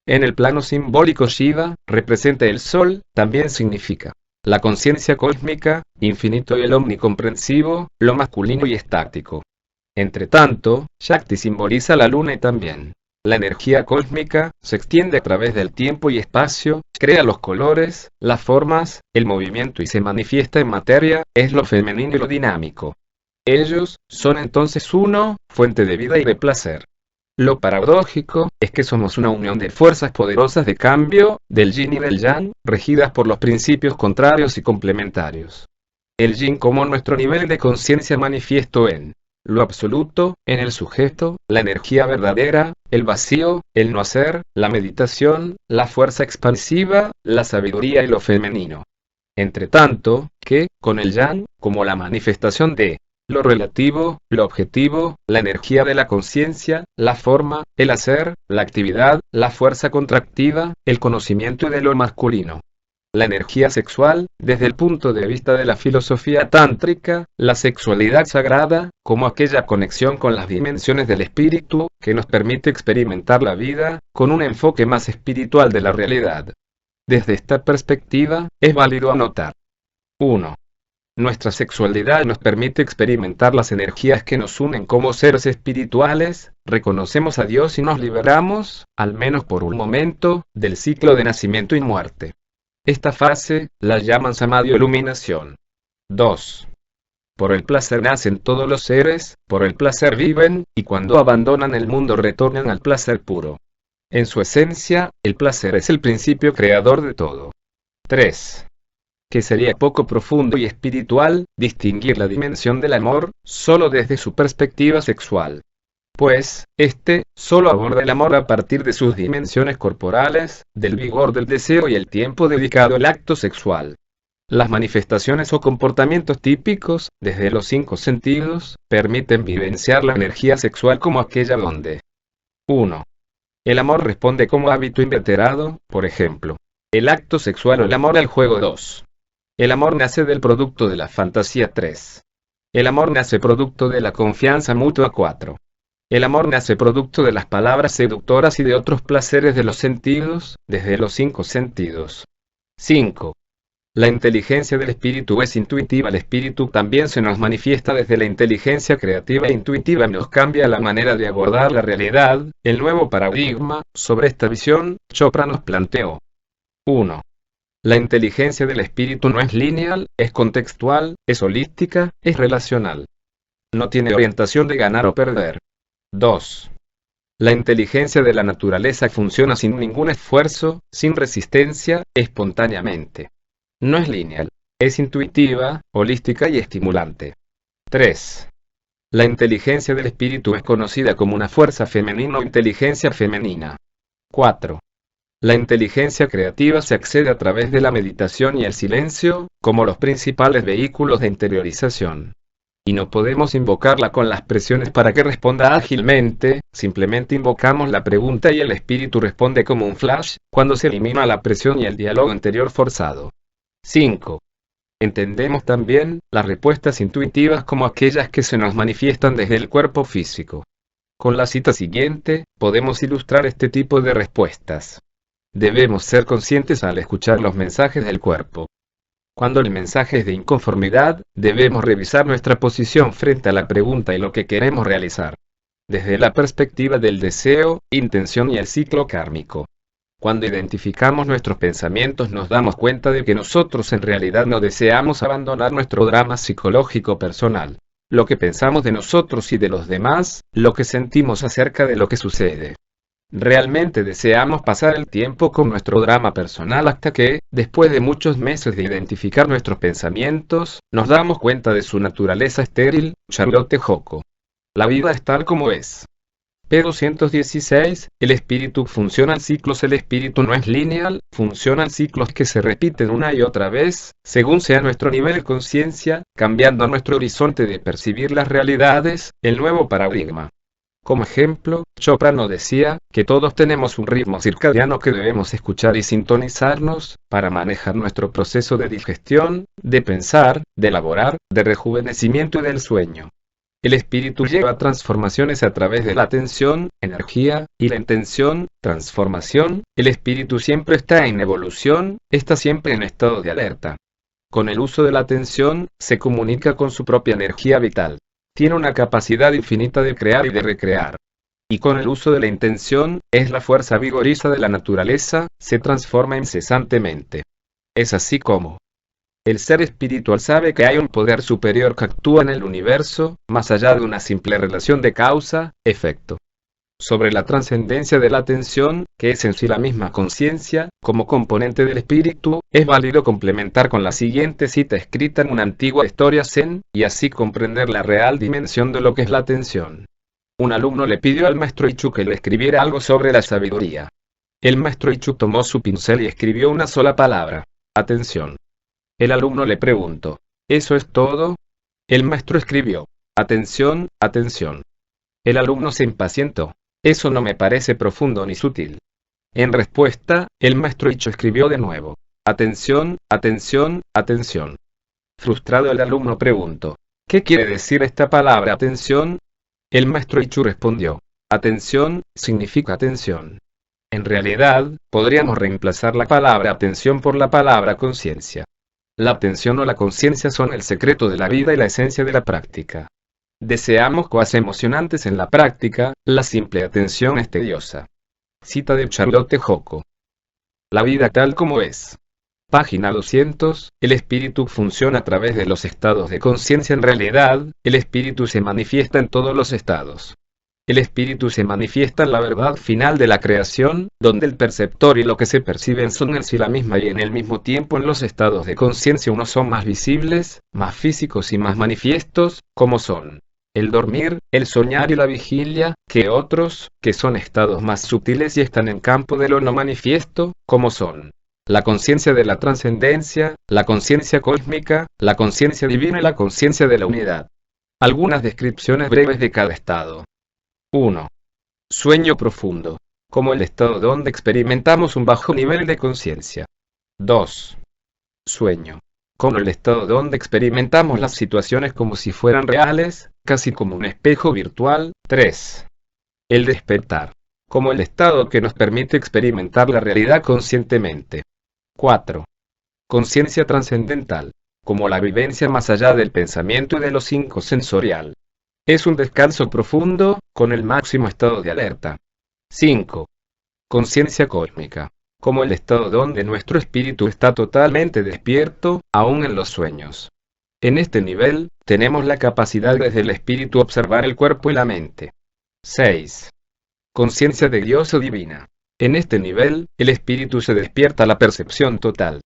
en el plano simbólico, Shiva representa el sol, también significa la conciencia cósmica, infinito y el omnicomprensivo, lo masculino y estático. Entre tanto, Shakti simboliza la luna y también la energía cósmica, se extiende a través del tiempo y espacio, crea los colores, las formas, el movimiento y se manifiesta en materia, es lo femenino y lo dinámico. Ellos son entonces uno, fuente de vida y de placer. Lo paradójico es que somos una unión de fuerzas poderosas de cambio, del yin y del yang, regidas por los principios contrarios y complementarios. El yin como nuestro nivel de conciencia manifiesto en lo absoluto, en el sujeto, la energía verdadera, el vacío, el no hacer, la meditación, la fuerza expansiva, la sabiduría y lo femenino. Entre tanto, que, con el yang, como la manifestación de lo relativo, lo objetivo, la energía de la conciencia, la forma, el hacer, la actividad, la fuerza contractiva, el conocimiento y de lo masculino. La energía sexual, desde el punto de vista de la filosofía tántrica, la sexualidad sagrada, como aquella conexión con las dimensiones del espíritu, que nos permite experimentar la vida, con un enfoque más espiritual de la realidad. Desde esta perspectiva, es válido anotar. 1. Nuestra sexualidad nos permite experimentar las energías que nos unen como seres espirituales, reconocemos a Dios y nos liberamos, al menos por un momento, del ciclo de nacimiento y muerte. Esta fase, la llaman samadhi o iluminación. 2. Por el placer nacen todos los seres, por el placer viven, y cuando abandonan el mundo retornan al placer puro. En su esencia, el placer es el principio creador de todo. 3. Que sería poco profundo y espiritual, distinguir la dimensión del amor, solo desde su perspectiva sexual. Pues, solo aborda el amor a partir de sus dimensiones corporales, del vigor del deseo y el tiempo dedicado al acto sexual. Las manifestaciones o comportamientos típicos, desde los 5 sentidos, permiten vivenciar la energía sexual como aquella donde 1. El amor responde como hábito inveterado, por ejemplo, el acto sexual o el amor al juego. 2. El amor nace del producto de la fantasía. 3. El amor nace producto de la confianza mutua. 4. El amor nace producto de las palabras seductoras y de otros placeres de los sentidos, desde los 5 sentidos. 5. La inteligencia del espíritu es intuitiva. El espíritu también se nos manifiesta desde la inteligencia creativa e intuitiva. Nos cambia la manera de abordar la realidad. El nuevo paradigma, sobre esta visión, Chopra nos planteó. 1. La inteligencia del espíritu no es lineal, es contextual, es holística, es relacional. No tiene orientación de ganar o perder. 2. La inteligencia de la naturaleza funciona sin ningún esfuerzo, sin resistencia, espontáneamente. No es lineal, es intuitiva, holística y estimulante. 3. La inteligencia del espíritu es conocida como una fuerza femenina o inteligencia femenina. 4. La inteligencia creativa se accede a través de la meditación y el silencio, como los principales vehículos de interiorización. Y no podemos invocarla con las presiones para que responda ágilmente, simplemente invocamos la pregunta y el espíritu responde como un flash, cuando se elimina la presión y el diálogo interior forzado. 5. Entendemos también las respuestas intuitivas como aquellas que se nos manifiestan desde el cuerpo físico. Con la cita siguiente, podemos ilustrar este tipo de respuestas. Debemos ser conscientes al escuchar los mensajes del cuerpo. Cuando el mensaje es de inconformidad, debemos revisar nuestra posición frente a la pregunta y lo que queremos realizar. Desde la perspectiva del deseo, intención y el ciclo kármico. Cuando identificamos nuestros pensamientos nos damos cuenta de que nosotros en realidad no deseamos abandonar nuestro drama psicológico personal. Lo que pensamos de nosotros y de los demás, lo que sentimos acerca de lo que sucede. Realmente deseamos pasar el tiempo con nuestro drama personal hasta que, después de muchos meses de identificar nuestros pensamientos, nos damos cuenta de su naturaleza estéril. Charlotte Joko. La vida es tal como es. P216, el espíritu funciona en ciclos. El espíritu no es lineal, funciona en ciclos que se repiten una y otra vez, según sea nuestro nivel de conciencia, cambiando nuestro horizonte de percibir las realidades, el nuevo paradigma. Como ejemplo, Chopra nos decía que todos tenemos un ritmo circadiano que debemos escuchar y sintonizarnos, para manejar nuestro proceso de digestión, de pensar, de elaborar, de rejuvenecimiento y del sueño. El espíritu lleva transformaciones a través de la atención, energía, y la intención, transformación. El espíritu siempre está en evolución, está siempre en estado de alerta. Con el uso de la atención, se comunica con su propia energía vital. Tiene una capacidad infinita de crear y de recrear. Y con el uso de la intención, es la fuerza vigoriza de la naturaleza, se transforma incesantemente. Es así como el ser espiritual sabe que hay un poder superior que actúa en el universo, más allá de una simple relación de causa-efecto. sobre la trascendencia de la atención, que es en sí la misma conciencia, como componente del espíritu, es válido complementar con la siguiente cita escrita en una antigua historia zen, y así comprender la real dimensión de lo que es la atención. Un alumno le pidió al maestro Ichu que le escribiera algo sobre la sabiduría. El maestro Ichu tomó su pincel y escribió una sola palabra: atención. El alumno le preguntó: ¿eso es todo? El maestro escribió: atención, atención. El alumno se impacientó: eso no me parece profundo ni sutil. En respuesta, el maestro Ichu escribió de nuevo: atención, atención, atención. Frustrado, el alumno preguntó: ¿qué quiere decir esta palabra atención? El maestro Ichu respondió: atención, significa atención. En realidad, podríamos reemplazar la palabra atención por la palabra conciencia. La atención o la conciencia son el secreto de la vida y la esencia de la práctica. Deseamos cosas emocionantes en la práctica, la simple atención es tediosa. Cita de Charlotte Joko. La vida tal como es. Página 200. El espíritu funciona a través de los estados de conciencia. En realidad, el espíritu se manifiesta en todos los estados. El espíritu se manifiesta en la verdad final de la creación, donde el perceptor y lo que se perciben son en sí la misma y en el mismo tiempo. En los estados de conciencia unos son más visibles, más físicos y más manifiestos, como son el dormir, el soñar y la vigilia, que otros, que son estados más sutiles y están en campo de lo no manifiesto, como son la conciencia de la trascendencia, la conciencia cósmica, la conciencia divina y la conciencia de la unidad. Algunas descripciones breves de cada estado. 1. Sueño profundo, como el estado donde experimentamos un bajo nivel de conciencia. 2. Sueño, como el estado donde experimentamos las situaciones como si fueran reales, casi como un espejo virtual. 3. El despertar, como el estado que nos permite experimentar la realidad conscientemente. 4. Conciencia trascendental, como la vivencia más allá del pensamiento y de lo psicosensorial. Es un descanso profundo, con el máximo estado de alerta. 5. Conciencia cósmica, como el estado donde nuestro espíritu está totalmente despierto, aún en los sueños. En este nivel, tenemos la capacidad desde el espíritu observar el cuerpo y la mente. 6. Conciencia de Dios o divina. En este nivel, el espíritu se despierta a la percepción total.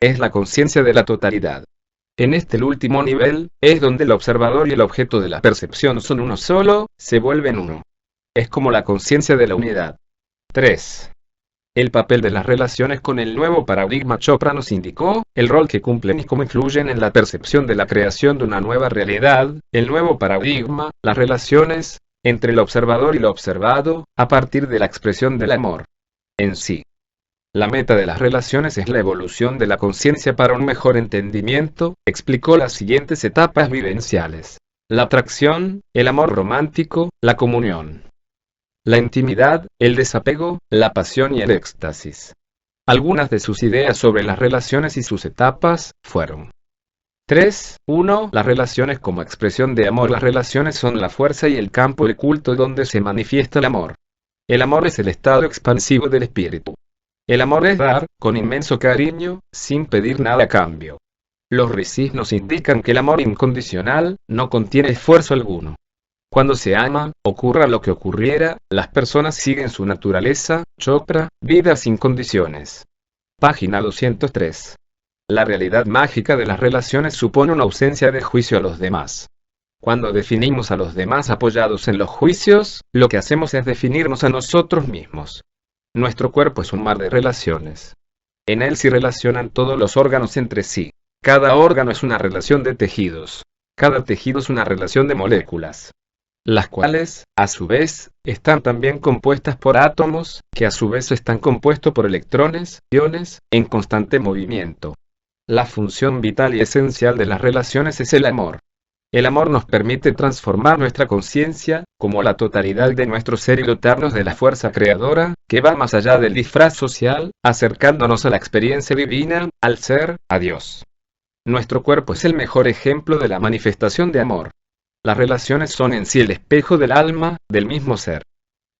Es la conciencia de la totalidad. En este último nivel, es donde el observador y el objeto de la percepción son uno solo, se vuelven uno. Es como la conciencia de la unidad. 3. El papel de las relaciones con el nuevo paradigma. Chopra nos indicó el rol que cumplen y cómo influyen en la percepción de la creación de una nueva realidad. El nuevo paradigma, las relaciones entre el observador y lo observado, a partir de la expresión del amor en sí. La meta de las relaciones es la evolución de la conciencia para un mejor entendimiento. Explicó las siguientes etapas vivenciales: la atracción, el amor romántico, la comunión, la intimidad, el desapego, la pasión y el éxtasis. Algunas de sus ideas sobre las relaciones y sus etapas fueron: 3. 1. Las relaciones como expresión de amor. Las relaciones son la fuerza y el campo de culto donde se manifiesta el amor. El amor es el estado expansivo del espíritu. El amor es dar, con inmenso cariño, sin pedir nada a cambio. Los rishis nos indican que el amor incondicional no contiene esfuerzo alguno. Cuando se ama, ocurra lo que ocurriera, las personas siguen su naturaleza. Chopra, vida sin condiciones. Página 203. La realidad mágica de las relaciones supone una ausencia de juicio a los demás. Cuando definimos a los demás apoyados en los juicios, lo que hacemos es definirnos a nosotros mismos. Nuestro cuerpo es un mar de relaciones. En él se relacionan todos los órganos entre sí. Cada órgano es una relación de tejidos. Cada tejido es una relación de moléculas, las cuales, a su vez, están también compuestas por átomos, que a su vez están compuestos por electrones, iones, en constante movimiento. La función vital y esencial de las relaciones es el amor. El amor nos permite transformar nuestra conciencia, como la totalidad de nuestro ser, y dotarnos de la fuerza creadora, que va más allá del disfraz social, acercándonos a la experiencia divina, al ser, a Dios. Nuestro cuerpo es el mejor ejemplo de la manifestación de amor. Las relaciones son en sí el espejo del alma, del mismo ser.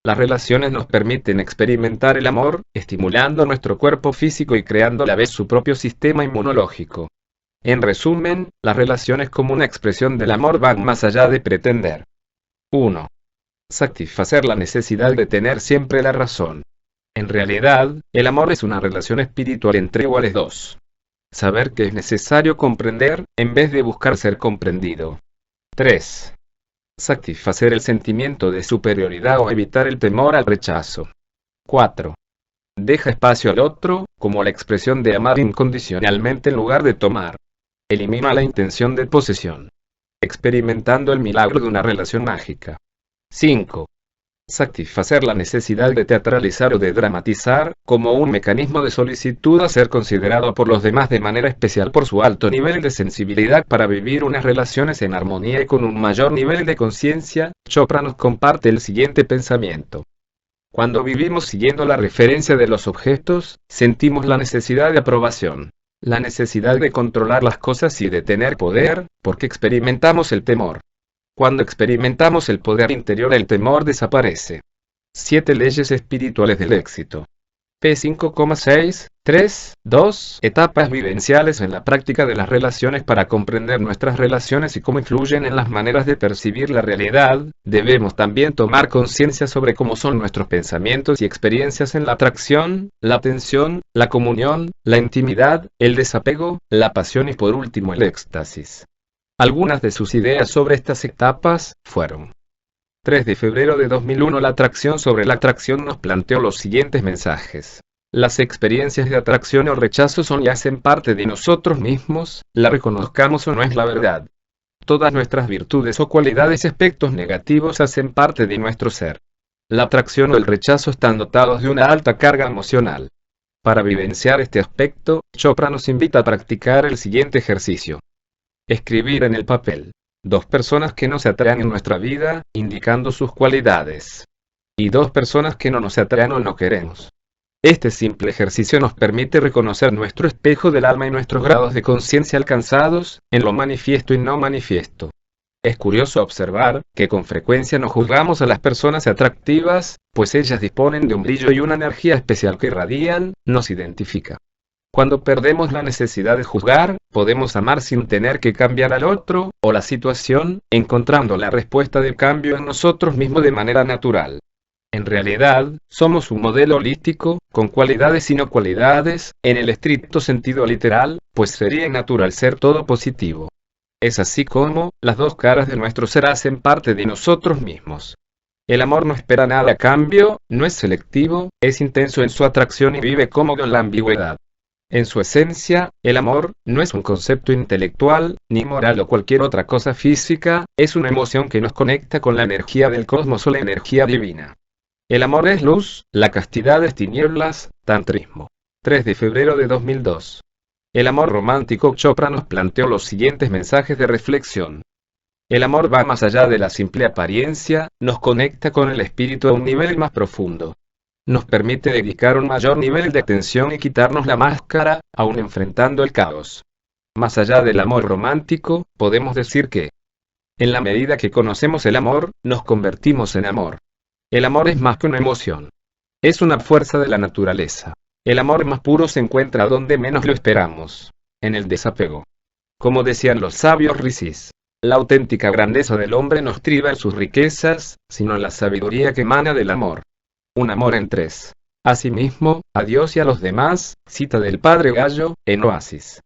Las relaciones nos permiten experimentar el amor, estimulando nuestro cuerpo físico y creando a la vez su propio sistema inmunológico. En resumen, las relaciones como una expresión del amor van más allá de pretender: 1. Satisfacer la necesidad de tener siempre la razón. En realidad, el amor es una relación espiritual entre iguales dos. Saber que es necesario comprender, en vez de buscar ser comprendido. 3. Satisfacer el sentimiento de superioridad o evitar el temor al rechazo. 4. Deja espacio al otro, como la expresión de amar incondicionalmente en lugar de tomar. Elimina la intención de posesión. Experimentando el milagro de una relación mágica. 5. Satisfacer la necesidad de teatralizar o de dramatizar, como un mecanismo de solicitud a ser considerado por los demás de manera especial por su alto nivel de sensibilidad para vivir unas relaciones en armonía y con un mayor nivel de conciencia. Chopra nos comparte el siguiente pensamiento. Cuando vivimos siguiendo la referencia de los objetos, sentimos la necesidad de aprobación, la necesidad de controlar las cosas y de tener poder, porque experimentamos el temor. Cuando experimentamos el poder interior, el temor desaparece. 7 leyes espirituales del éxito. P5,6.3.2 Etapas vivenciales en la práctica de las relaciones. Para comprender nuestras relaciones y cómo influyen en las maneras de percibir la realidad, debemos también tomar conciencia sobre cómo son nuestros pensamientos y experiencias en la atracción, la atención, la comunión, la intimidad, el desapego, la pasión y por último el éxtasis. Algunas de sus ideas sobre estas etapas fueron: 3 de febrero de 2001. La atracción. Sobre la atracción nos planteó los siguientes mensajes. Las experiencias de atracción o rechazo son y hacen parte de nosotros mismos, la reconozcamos o no es la verdad. Todas nuestras virtudes o cualidades y aspectos negativos hacen parte de nuestro ser. La atracción o el rechazo están dotados de una alta carga emocional. Para vivenciar este aspecto, Chopra nos invita a practicar el siguiente ejercicio. Escribir en el papel 2 personas que nos atraen en nuestra vida, indicando sus cualidades. Y 2 personas que no nos atraen o no queremos. Este simple ejercicio nos permite reconocer nuestro espejo del alma y nuestros grados de conciencia alcanzados, en lo manifiesto y no manifiesto. Es curioso observar que con frecuencia no juzgamos a las personas atractivas, pues ellas disponen de un brillo y una energía especial que irradian, nos identifica. Cuando perdemos la necesidad de juzgar, podemos amar sin tener que cambiar al otro, o la situación, encontrando la respuesta de cambio en nosotros mismos de manera natural. En realidad, somos un modelo holístico, con cualidades y no cualidades, en el estricto sentido literal, pues sería innatural ser todo positivo. Es así como, las 2 caras de nuestro ser hacen parte de nosotros mismos. El amor no espera nada a cambio, no es selectivo, es intenso en su atracción y vive cómodo en la ambigüedad. En su esencia, el amor no es un concepto intelectual, ni moral o cualquier otra cosa física, es una emoción que nos conecta con la energía del cosmos o la energía divina. El amor es luz, la castidad es tinieblas. Tantrismo. 3 de febrero de 2002. El amor romántico. Chopra nos planteó los siguientes mensajes de reflexión. El amor va más allá de la simple apariencia, nos conecta con el espíritu a un nivel más profundo. Nos permite dedicar un mayor nivel de atención y quitarnos la máscara, aun enfrentando el caos. Más allá del amor romántico, podemos decir que, en la medida que conocemos el amor, nos convertimos en amor. El amor es más que una emoción. Es una fuerza de la naturaleza. El amor más puro se encuentra donde menos lo esperamos, en el desapego. Como decían los sabios rishis, la auténtica grandeza del hombre no estriba en sus riquezas, sino en la sabiduría que emana del amor. Un amor en 3. A sí mismo, a Dios y a los demás, cita del Padre Gallo, en Oasis.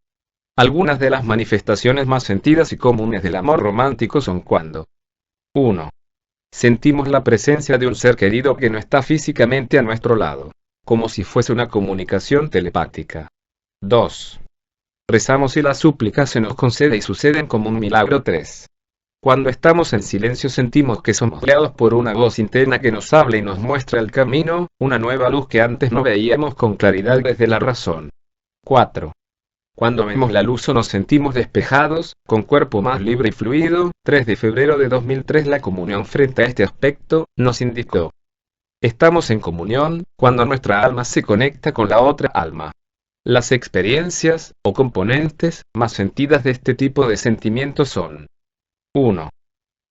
Algunas de las manifestaciones más sentidas y comunes del amor romántico son cuando 1. Sentimos la presencia de un ser querido que no está físicamente a nuestro lado, como si fuese una comunicación telepática. 2. Rezamos y la súplica se nos concede y suceden como un milagro. 3. Cuando estamos en silencio sentimos que somos guiados por una voz interna que nos habla y nos muestra el camino, una nueva luz que antes no veíamos con claridad desde la razón. 4. Cuando vemos la luz o nos sentimos despejados, con cuerpo más libre y fluido. 3 de febrero de 2003. La comunión. Frente a este aspecto, nos indicó: estamos en comunión, cuando nuestra alma se conecta con la otra alma. Las experiencias, o componentes, más sentidas de este tipo de sentimientos son: 1.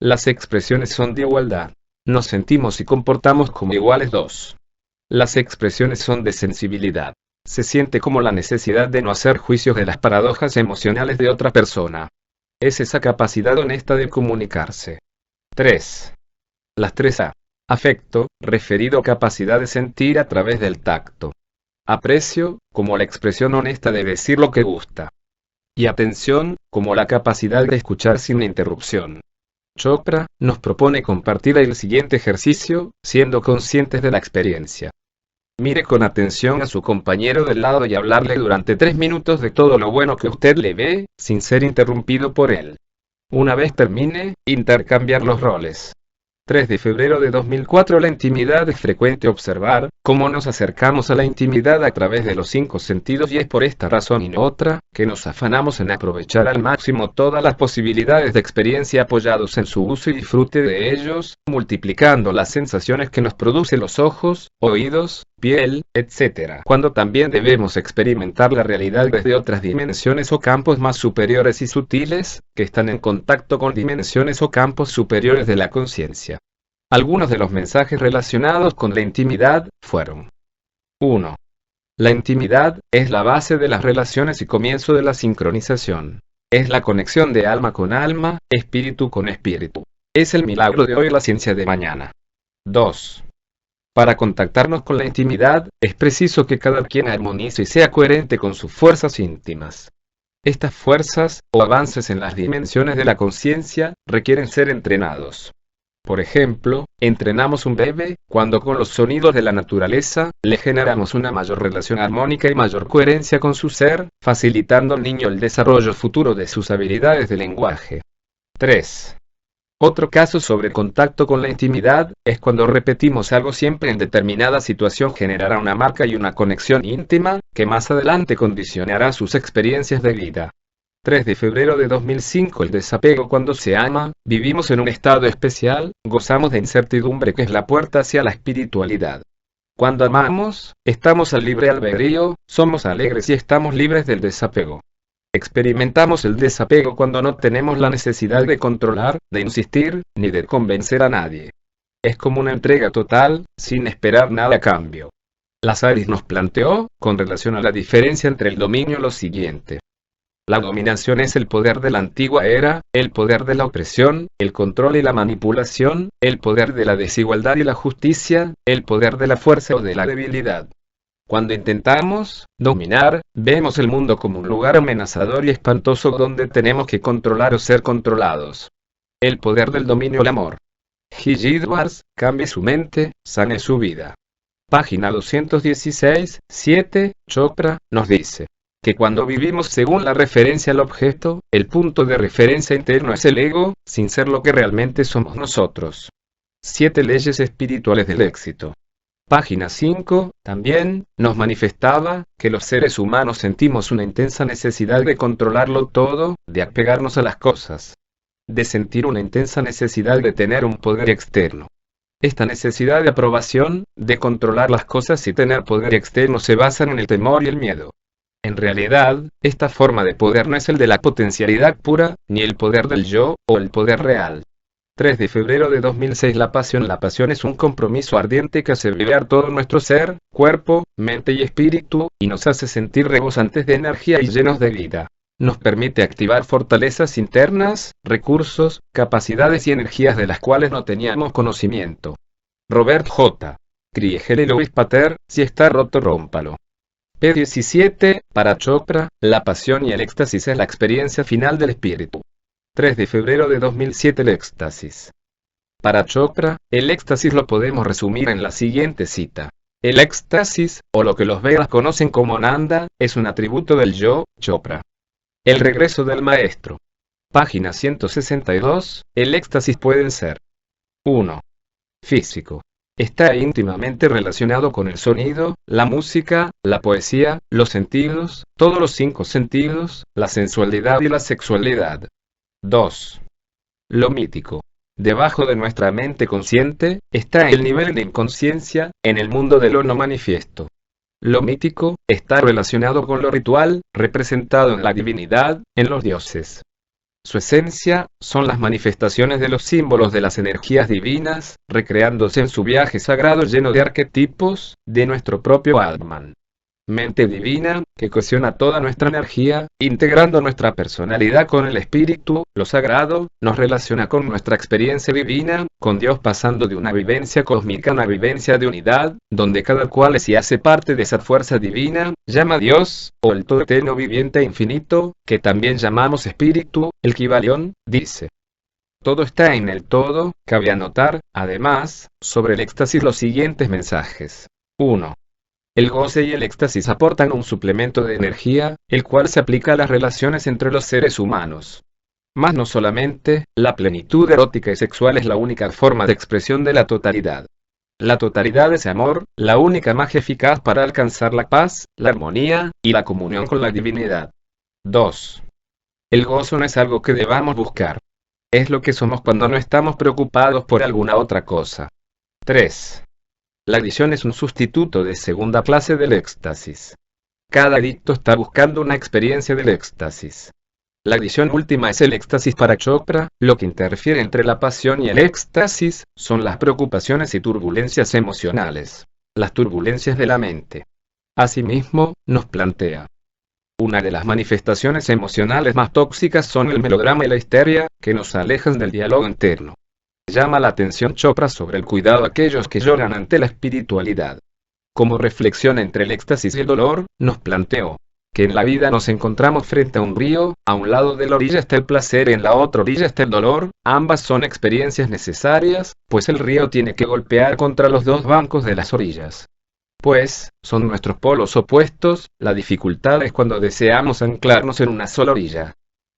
Las expresiones son de igualdad. Nos sentimos y comportamos como iguales. 2. Las expresiones son de sensibilidad. Se siente como la necesidad de no hacer juicios de las paradojas emocionales de otra persona. Es esa capacidad honesta de comunicarse. 3. Las 3 A. Afecto, referido a capacidad de sentir a través del tacto. Aprecio, como la expresión honesta de decir lo que gusta. Y atención, como la capacidad de escuchar sin interrupción. Chopra nos propone compartir el siguiente ejercicio, siendo conscientes de la experiencia. Mire con atención a su compañero del lado y hablarle durante 3 minutos de todo lo bueno que usted le ve, sin ser interrumpido por él. Una vez termine, intercambiar los roles. 3 de febrero de 2004. La intimidad. Es frecuente observar cómo nos acercamos a la intimidad a través de los 5 sentidos, y es por esta razón y no otra, que nos afanamos en aprovechar al máximo todas las posibilidades de experiencia apoyados en su uso y disfrute de ellos, multiplicando las sensaciones que nos producen los ojos, oídos, piel, etc. Cuando también debemos experimentar la realidad desde otras dimensiones o campos más superiores y sutiles, que están en contacto con dimensiones o campos superiores de la conciencia. Algunos de los mensajes relacionados con la intimidad fueron: 1. La intimidad es la base de las relaciones y comienzo de la sincronización. Es la conexión de alma con alma, espíritu con espíritu. Es el milagro de hoy, la ciencia de mañana. 2. Para contactarnos con la intimidad, es preciso que cada quien armonice y sea coherente con sus fuerzas íntimas. Estas fuerzas, o avances en las dimensiones de la conciencia, requieren ser entrenados. Por ejemplo, entrenamos un bebé, cuando con los sonidos de la naturaleza, le generamos una mayor relación armónica y mayor coherencia con su ser, facilitando al niño el desarrollo futuro de sus habilidades de lenguaje. 3. Otro caso sobre contacto con la intimidad, es cuando repetimos algo siempre en determinada situación, generará una marca y una conexión íntima, que más adelante condicionará sus experiencias de vida. 3 de febrero de 2005. El desapego. Cuando se ama, vivimos en un estado especial, gozamos de incertidumbre que es la puerta hacia la espiritualidad. Cuando amamos, estamos al libre albedrío, somos alegres y estamos libres del desapego. Experimentamos el desapego cuando no tenemos la necesidad de controlar, de insistir, ni de convencer a nadie. Es como una entrega total, sin esperar nada a cambio. Lazaris nos planteó, con relación a la diferencia entre el dominio, lo siguiente. La dominación es el poder de la antigua era, el poder de la opresión, el control y la manipulación, el poder de la desigualdad y la justicia, el poder de la fuerza o de la debilidad. Cuando intentamos dominar, vemos el mundo como un lugar amenazador y espantoso donde tenemos que controlar o ser controlados. El poder del dominio. El amor. Hillidwars, cambie su mente, sane su vida. Página 216, 7, Chopra, nos dice que cuando vivimos según la referencia al objeto, el punto de referencia interno es el ego, sin ser lo que realmente somos nosotros. 7 leyes espirituales del éxito. Página 5, también, nos manifestaba, que los seres humanos sentimos una intensa necesidad de controlarlo todo, de apegarnos a las cosas. De sentir una intensa necesidad de tener un poder externo. Esta necesidad de aprobación, de controlar las cosas y tener poder externo se basan en el temor y el miedo. En realidad, esta forma de poder no es el de la potencialidad pura, ni el poder del yo, o el poder real. 3 de febrero de 2006. La pasión. La pasión es un compromiso ardiente que hace vibrar todo nuestro ser, cuerpo, mente y espíritu, y nos hace sentir rebosantes de energía y llenos de vida. Nos permite activar fortalezas internas, recursos, capacidades y energías de las cuales no teníamos conocimiento. Robert J. Kriegel y Louis Pater, si está roto, rómpalo. P17, para Chopra, la pasión y el éxtasis es la experiencia final del espíritu. 3 de febrero de 2007. El éxtasis. Para Chopra, el éxtasis lo podemos resumir en la siguiente cita. El éxtasis, o lo que los Vedas conocen como Nanda, es un atributo del yo, Chopra. El regreso del maestro. Página 162, el éxtasis puede ser 1. Físico. Está íntimamente relacionado con el sonido, la música, la poesía, los sentidos, todos los 5 sentidos, la sensualidad y la sexualidad. 2. Lo mítico. Debajo de nuestra mente consciente, está el nivel de inconsciencia, en el mundo de lo no manifiesto. Lo mítico, está relacionado con lo ritual, representado en la divinidad, en los dioses. Su esencia, son las manifestaciones de los símbolos de las energías divinas, recreándose en su viaje sagrado lleno de arquetipos, de nuestro propio Atman. mente divina, que cohesiona toda nuestra energía, integrando nuestra personalidad con el espíritu, lo sagrado, nos relaciona con nuestra experiencia divina, con Dios, pasando de una vivencia cósmica a una vivencia de unidad, donde cada cual se hace parte de esa fuerza divina, llama Dios, o el todo eterno viviente e infinito, que también llamamos espíritu. El Kybalión dice: todo está en el todo. Cabe anotar, además, sobre el éxtasis los siguientes mensajes. 1. El goce y el éxtasis aportan un suplemento de energía, el cual se aplica a las relaciones entre los seres humanos. Mas no solamente, la plenitud erótica y sexual es la única forma de expresión de la totalidad. La totalidad es amor, la única magia eficaz para alcanzar la paz, la armonía, y la comunión con la divinidad. 2. El gozo no es algo que debamos buscar. Es lo que somos cuando no estamos preocupados por alguna otra cosa. 3. La adicción es un sustituto de segunda clase del éxtasis. Cada adicto está buscando una experiencia del éxtasis. La adicción última es el éxtasis para Chopra. Lo que interfiere entre la pasión y el éxtasis son las preocupaciones y turbulencias emocionales, las turbulencias de la mente. Asimismo, nos plantea: una de las manifestaciones emocionales más tóxicas son el melodrama y la histeria, que nos alejan del diálogo interno. Llama la atención Chopra sobre el cuidado a aquellos que lloran ante la espiritualidad. Como reflexión entre el éxtasis y el dolor, nos planteó que en la vida nos encontramos frente a un río, a un lado de la orilla está el placer y en la otra orilla está el dolor. Ambas son experiencias necesarias, pues el río tiene que golpear contra los dos bancos de las orillas. Pues, son nuestros polos opuestos. La dificultad es cuando deseamos anclarnos en una sola orilla,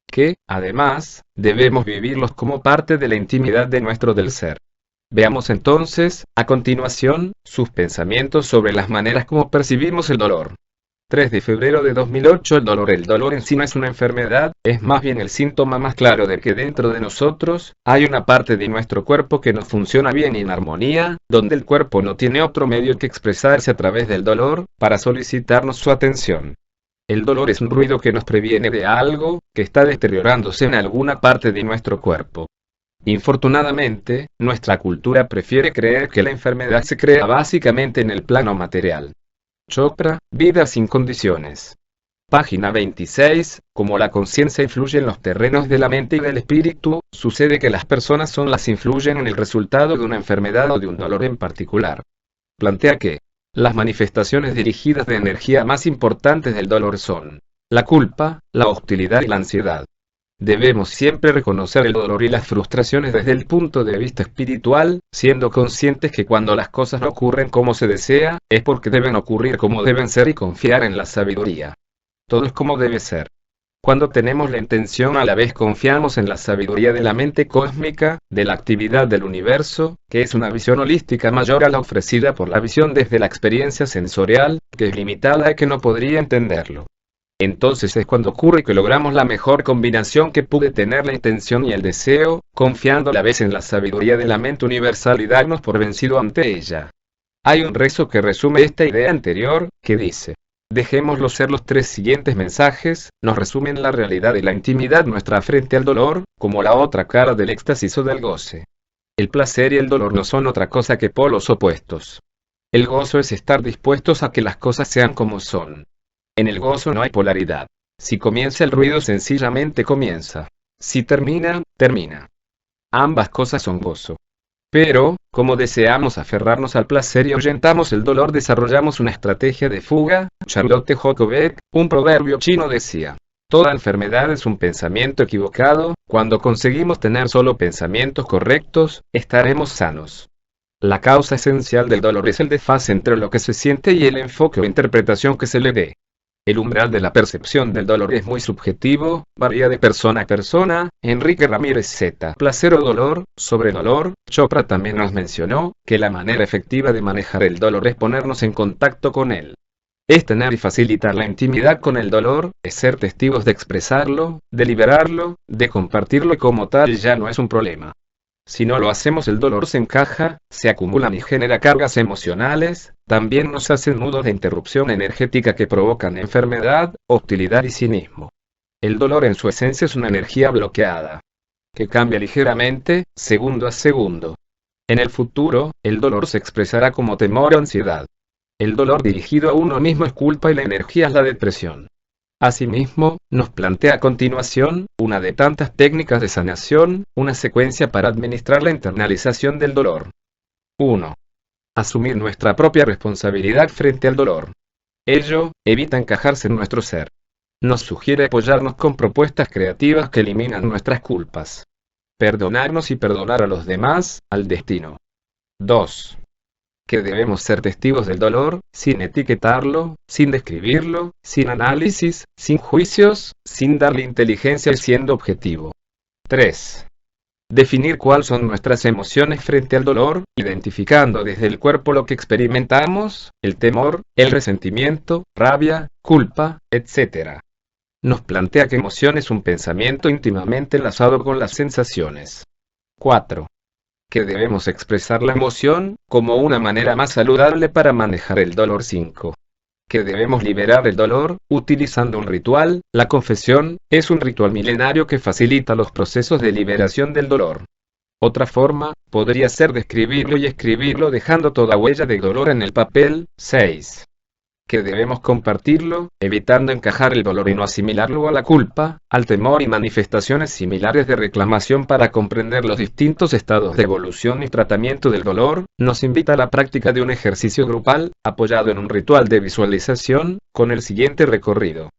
que, además, debemos vivirlos como parte de la intimidad de nuestro del ser. Veamos entonces, a continuación, sus pensamientos sobre las maneras como percibimos el dolor. 3 de febrero de 2008. El dolor en sí no es una enfermedad, es más bien el síntoma más claro de que dentro de nosotros, hay una parte de nuestro cuerpo que no funciona bien y en armonía, donde el cuerpo no tiene otro medio que expresarse a través del dolor, para solicitarnos su atención. El dolor es un ruido que nos previene de algo que está deteriorándose en alguna parte de nuestro cuerpo. Infortunadamente, nuestra cultura prefiere creer que la enfermedad se crea básicamente en el plano material. Chopra, Vida sin condiciones. Página 26. Como la conciencia influye en los terrenos de la mente y del espíritu, sucede que las personas son las que influyen en el resultado de una enfermedad o de un dolor en particular. Plantea que las manifestaciones dirigidas de energía más importantes del dolor son la culpa, la hostilidad y la ansiedad. Debemos siempre reconocer el dolor y las frustraciones desde el punto de vista espiritual, siendo conscientes que cuando las cosas no ocurren como se desea, es porque deben ocurrir como deben ser y confiar en la sabiduría. Todo es como debe ser. Cuando tenemos la intención, a la vez confiamos en la sabiduría de la mente cósmica, de la actividad del universo, que es una visión holística mayor a la ofrecida por la visión desde la experiencia sensorial, que es limitada y que no podría entenderlo. Entonces es cuando ocurre que logramos la mejor combinación que puede tener la intención y el deseo, confiando a la vez en la sabiduría de la mente universal y darnos por vencido ante ella. Hay un rezo que resume esta idea anterior, que dice: dejémoslo ser. Los 3 siguientes mensajes nos resumen la realidad y la intimidad nuestra frente al dolor, como la otra cara del éxtasis o del goce. El placer y el dolor no son otra cosa que polos opuestos. El gozo es estar dispuestos a que las cosas sean como son. En el gozo no hay polaridad. Si comienza el ruido, sencillamente comienza. Si termina, termina. Ambas cosas son gozo. Pero, como deseamos aferrarnos al placer y ahuyentamos el dolor, desarrollamos una estrategia de fuga. Charlotte Jacobek, un proverbio chino, decía: toda enfermedad es un pensamiento equivocado. Cuando conseguimos tener solo pensamientos correctos, estaremos sanos. La causa esencial del dolor es el desfase entre lo que se siente y el enfoque o interpretación que se le dé. El umbral de la percepción del dolor es muy subjetivo, varía de persona a persona. Enrique Ramírez Z. Placer o dolor. Sobre dolor, Chopra también nos mencionó que la manera efectiva de manejar el dolor es ponernos en contacto con él. Es tener y facilitar la intimidad con el dolor, es ser testigos de expresarlo, de liberarlo, de compartirlo, y como tal ya no es un problema. Si no lo hacemos, el dolor se encaja, se acumulan y genera cargas emocionales, también nos hacen nudos de interrupción energética que provocan enfermedad, hostilidad y cinismo. El dolor en su esencia es una energía bloqueada, que cambia ligeramente, segundo a segundo. En el futuro, el dolor se expresará como temor o ansiedad. el dolor dirigido a uno mismo es culpa y la energía es la depresión. Asimismo, nos plantea a continuación, una de tantas técnicas de sanación, una secuencia para administrar la internalización del dolor. 1. Asumir nuestra propia responsabilidad frente al dolor. Ello evita encajarse en nuestro ser. Nos sugiere apoyarnos con propuestas creativas que eliminan nuestras culpas. Perdonarnos y perdonar a los demás, al destino. 2. Que debemos ser testigos del dolor, sin etiquetarlo, sin describirlo, sin análisis, sin juicios, sin darle inteligencia y siendo objetivo. 3. Definir cuáles son nuestras emociones frente al dolor, identificando desde el cuerpo lo que experimentamos, el temor, el resentimiento, rabia, culpa, etc. Nos plantea que emoción es un pensamiento íntimamente enlazado con las sensaciones. 4. Que debemos expresar la emoción, como una manera más saludable para manejar el dolor. 5. Que debemos liberar el dolor, utilizando un ritual. La confesión, es un ritual milenario que facilita los procesos de liberación del dolor. Otra forma, podría ser describirlo y escribirlo dejando toda huella de dolor en el papel. 6. Que debemos compartirlo, evitando encajar el dolor y no asimilarlo a la culpa, al temor y manifestaciones similares de reclamación. Para comprender los distintos estados de evolución y tratamiento del dolor, nos invita a la práctica de un ejercicio grupal, apoyado en un ritual de visualización, con el siguiente recorrido.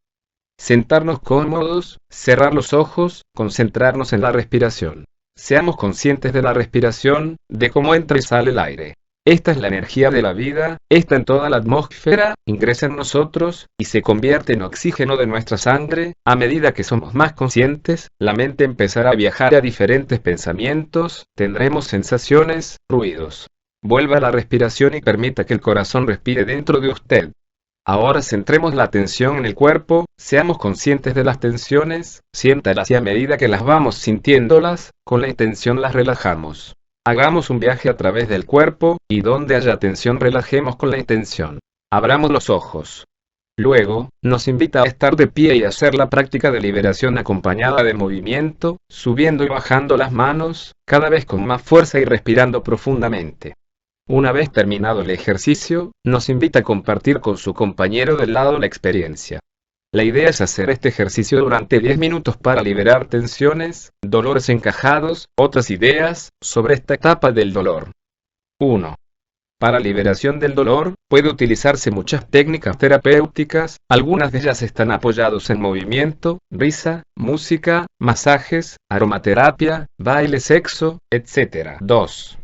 Sentarnos cómodos, cerrar los ojos, concentrarnos en la respiración. Seamos conscientes de la respiración, de cómo entra y sale el aire. Esta es la energía de la vida, está en toda la atmósfera, ingresa en nosotros, y se convierte en oxígeno de nuestra sangre. A medida que somos más conscientes, la mente empezará a viajar a diferentes pensamientos, tendremos sensaciones, ruidos. Vuelva a la respiración y permita que el corazón respire dentro de usted. Ahora centremos la atención en el cuerpo, seamos conscientes de las tensiones, siéntalas y a medida que las vamos sintiéndolas, con la intención las relajamos. Hagamos un viaje a través del cuerpo, y donde haya tensión relajemos con la intención. Abramos los ojos. Luego, nos invita a estar de pie y hacer la práctica de liberación acompañada de movimiento, subiendo y bajando las manos, cada vez con más fuerza y respirando profundamente. Una vez terminado el ejercicio, nos invita a compartir con su compañero del lado la experiencia. La idea es hacer este ejercicio durante 10 minutos para liberar tensiones, dolores encajados, otras ideas, sobre esta etapa del dolor. 1. Para liberación del dolor, puede utilizarse muchas técnicas terapéuticas, algunas de ellas están apoyadas en movimiento, risa, música, masajes, aromaterapia, baile, sexo, etc. 2.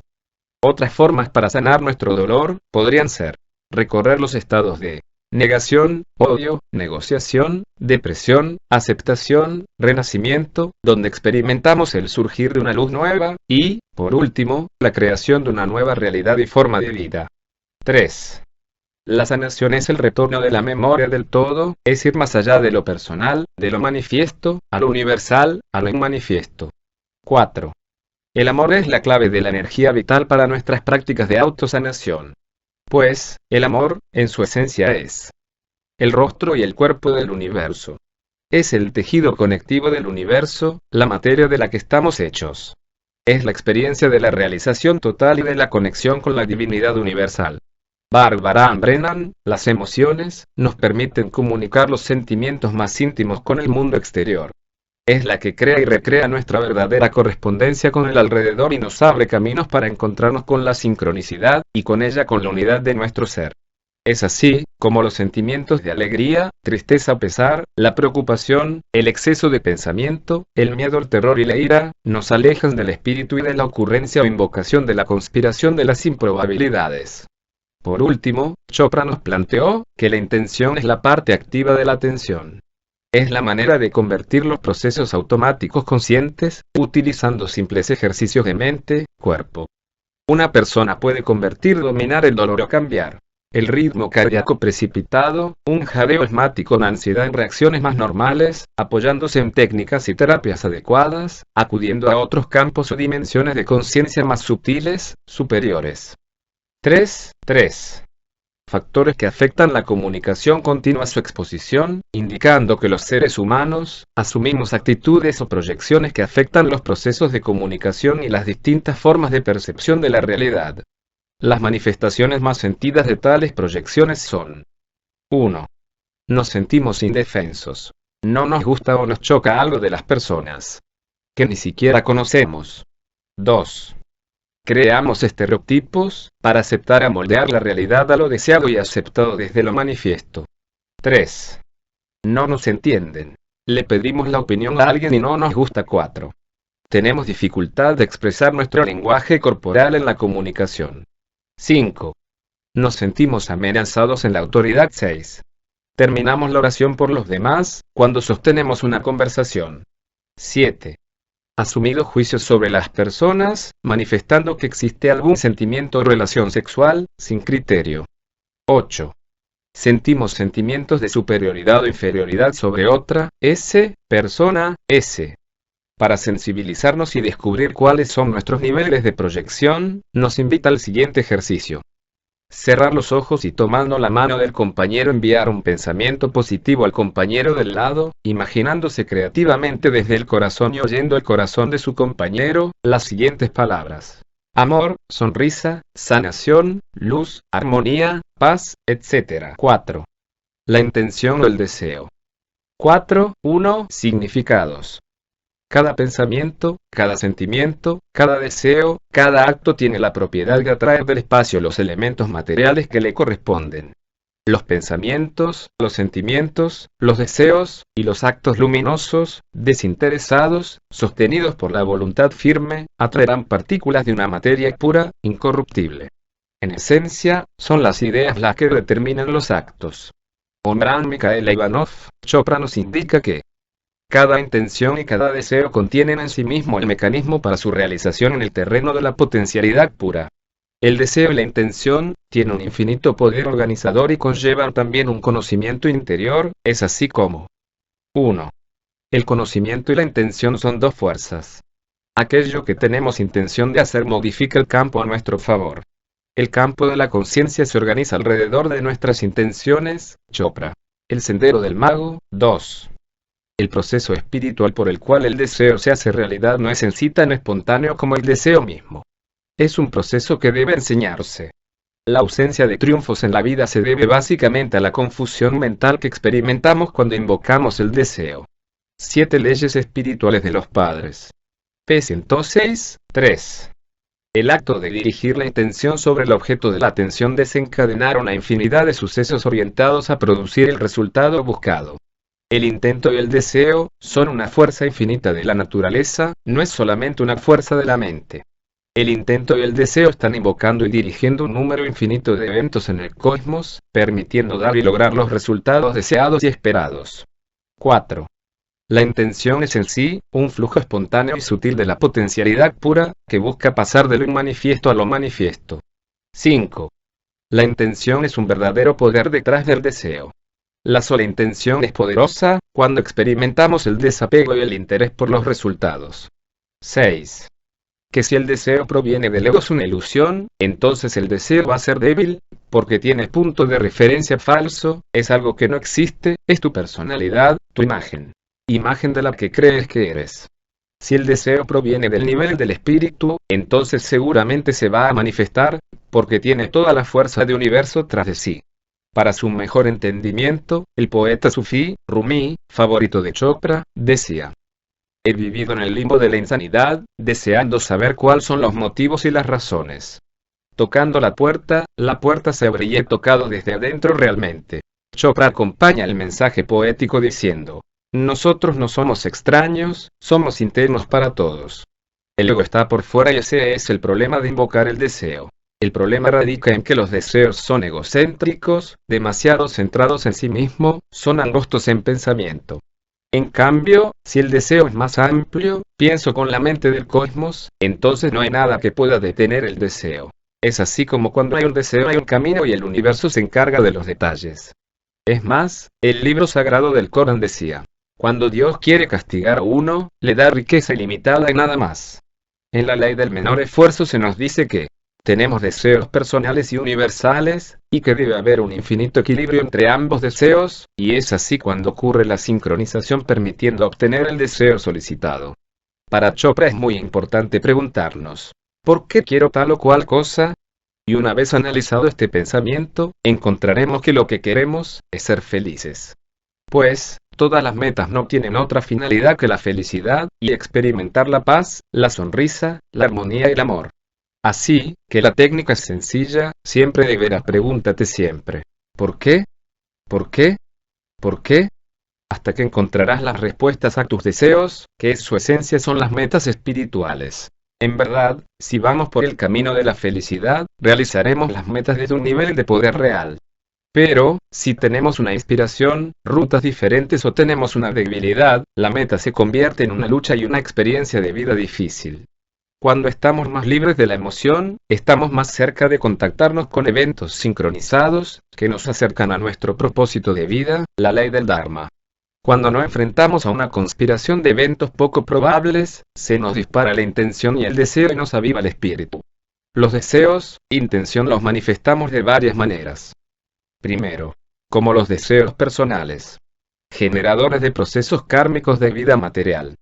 Otras formas para sanar nuestro dolor, podrían ser recorrer los estados de negación, odio, negociación, depresión, aceptación, renacimiento, donde experimentamos el surgir de una luz nueva, y, por último, la creación de una nueva realidad y forma de vida. 3. La sanación es el retorno de la memoria del todo, es ir más allá de lo personal, de lo manifiesto, a lo universal, a lo inmanifiesto. 4. El amor es la clave de la energía vital para nuestras prácticas de autosanación. Pues, el amor, en su esencia es el rostro y el cuerpo del universo. Es el tejido conectivo del universo, la materia de la que estamos hechos. Es la experiencia de la realización total y de la conexión con la divinidad universal. Barbara Ann Brennan, las emociones, nos permiten comunicar los sentimientos más íntimos con el mundo exterior. Es la que crea y recrea nuestra verdadera correspondencia con el alrededor y nos abre caminos para encontrarnos con la sincronicidad, y con ella con la unidad de nuestro ser. Es así, como los sentimientos de alegría, tristeza o pesar, la preocupación, el exceso de pensamiento, el miedo, el terror y la ira, nos alejan del espíritu y de la ocurrencia o invocación de la conspiración de las improbabilidades. Por último, Chopra nos planteó que la intención es la parte activa de la atención. Es la manera de convertir los procesos automáticos conscientes, utilizando simples ejercicios de mente, cuerpo. Una persona puede convertir, dominar el dolor o cambiar el ritmo cardíaco precipitado, un jadeo asmático o ansiedad en reacciones más normales, apoyándose en técnicas y terapias adecuadas, acudiendo a otros campos o dimensiones de conciencia más sutiles, superiores. 3. Factores que afectan la comunicación continua. Su exposición, indicando que los seres humanos asumimos actitudes o proyecciones que afectan los procesos de comunicación y las distintas formas de percepción de la realidad. Las manifestaciones más sentidas de tales proyecciones son: 1. Nos sentimos indefensos. No nos gusta o nos choca algo de las personas que ni siquiera conocemos. 2. Creamos estereotipos para aceptar y moldear la realidad a lo deseado y aceptado desde lo manifiesto. 3. No nos entienden. Le pedimos la opinión a alguien y no nos gusta. 4. Tenemos dificultad de expresar nuestro lenguaje corporal en la comunicación. 5. Nos sentimos amenazados en la autoridad. 6. Terminamos la oración por los demás cuando sostenemos una conversación. 7. Asumido juicios sobre las personas, manifestando que existe algún sentimiento o relación sexual, sin criterio. 8. Sentimos sentimientos de superioridad o inferioridad sobre otra, persona, Para sensibilizarnos y descubrir cuáles son nuestros niveles de proyección, nos invita al siguiente ejercicio. Cerrar los ojos y tomando la mano del compañero enviar un pensamiento positivo al compañero del lado, imaginándose creativamente desde el corazón y oyendo el corazón de su compañero, las siguientes palabras: amor, sonrisa, sanación, luz, armonía, paz, etc. 4. La intención o el deseo. 4.1. Significados. Cada pensamiento, cada sentimiento, cada deseo, cada acto tiene la propiedad de atraer del espacio los elementos materiales que le corresponden. Los pensamientos, los sentimientos, los deseos, y los actos luminosos, desinteresados, sostenidos por la voluntad firme, atraerán partículas de una materia pura, incorruptible. En esencia, son las ideas las que determinan los actos. Omran Mikhail Ivanov, Chopra nos indica que cada intención y cada deseo contienen en sí mismo el mecanismo para su realización en el terreno de la potencialidad pura. El deseo y la intención tienen un infinito poder organizador y conllevan también un conocimiento interior, es así como 1. El conocimiento y la intención son dos fuerzas. Aquello que tenemos intención de hacer modifica el campo a nuestro favor. El campo de la conciencia se organiza alrededor de nuestras intenciones, Chopra. El sendero del mago, 2. El proceso espiritual por el cual el deseo se hace realidad no es en sí tan espontáneo como el deseo mismo. Es un proceso que debe enseñarse. La ausencia de triunfos en la vida se debe básicamente a la confusión mental que experimentamos cuando invocamos el deseo. 7 leyes espirituales de los padres. P106, 3. El acto de dirigir la intención sobre el objeto de la atención desencadenará una infinidad de sucesos orientados a producir el resultado buscado. El intento y el deseo son una fuerza infinita de la naturaleza, no es solamente una fuerza de la mente. El intento y el deseo están invocando y dirigiendo un número infinito de eventos en el cosmos, permitiendo dar y lograr los resultados deseados y esperados. 4. La intención es en sí, un flujo espontáneo y sutil de la potencialidad pura, que busca pasar de lo inmanifiesto a lo manifiesto. 5. La intención es un verdadero poder detrás del deseo. La sola intención es poderosa, cuando experimentamos el desapego y el interés por los resultados. 6. Que si el deseo proviene del ego es una ilusión, entonces el deseo va a ser débil, porque tiene punto de referencia falso, es algo que no existe, es tu personalidad, tu imagen. Imagen de la que crees que eres. Si el deseo proviene del nivel del espíritu, entonces seguramente se va a manifestar, porque tiene toda la fuerza de universo tras de sí. Para su mejor entendimiento, el poeta sufí, Rumi, favorito de Chopra, decía: he vivido en el limbo de la insanidad, deseando saber cuáles son los motivos y las razones. Tocando la puerta se abría y he tocado desde adentro realmente. Chopra acompaña el mensaje poético diciendo: nosotros no somos extraños, somos internos para todos. El ego está por fuera y ese es el problema de invocar el deseo. El problema radica en que los deseos son egocéntricos, demasiado centrados en sí mismo, son angostos en pensamiento. En cambio, si el deseo es más amplio, pienso con la mente del cosmos, entonces no hay nada que pueda detener el deseo. Es así como cuando hay un deseo hay un camino y el universo se encarga de los detalles. Es más, el libro sagrado del Corán decía: cuando Dios quiere castigar a uno, le da riqueza ilimitada y nada más. En la ley del menor esfuerzo se nos dice que tenemos deseos personales y universales, y que debe haber un infinito equilibrio entre ambos deseos, y es así cuando ocurre la sincronización permitiendo obtener el deseo solicitado. Para Chopra es muy importante preguntarnos: ¿por qué quiero tal o cual cosa? Y una vez analizado este pensamiento, encontraremos que lo que queremos es ser felices. Pues, todas las metas no tienen otra finalidad que la felicidad, y experimentar la paz, la sonrisa, la armonía y el amor. Así, que la técnica es sencilla, siempre deberás pregúntate siempre, ¿por qué? ¿Por qué? ¿Por qué? Hasta que encontrarás las respuestas a tus deseos, que en su esencia son las metas espirituales. En verdad, si vamos por el camino de la felicidad, realizaremos las metas desde un nivel de poder real. Pero, si tenemos una inspiración, rutas diferentes o tenemos una debilidad, la meta se convierte en una lucha y una experiencia de vida difícil. Cuando estamos más libres de la emoción, estamos más cerca de contactarnos con eventos sincronizados, que nos acercan a nuestro propósito de vida, la ley del Dharma. Cuando nos enfrentamos a una conspiración de eventos poco probables, se nos dispara la intención y el deseo y nos aviva el espíritu. Los deseos, intención los manifestamos de varias maneras. Primero, como los deseos personales, generadores de procesos kármicos de vida material.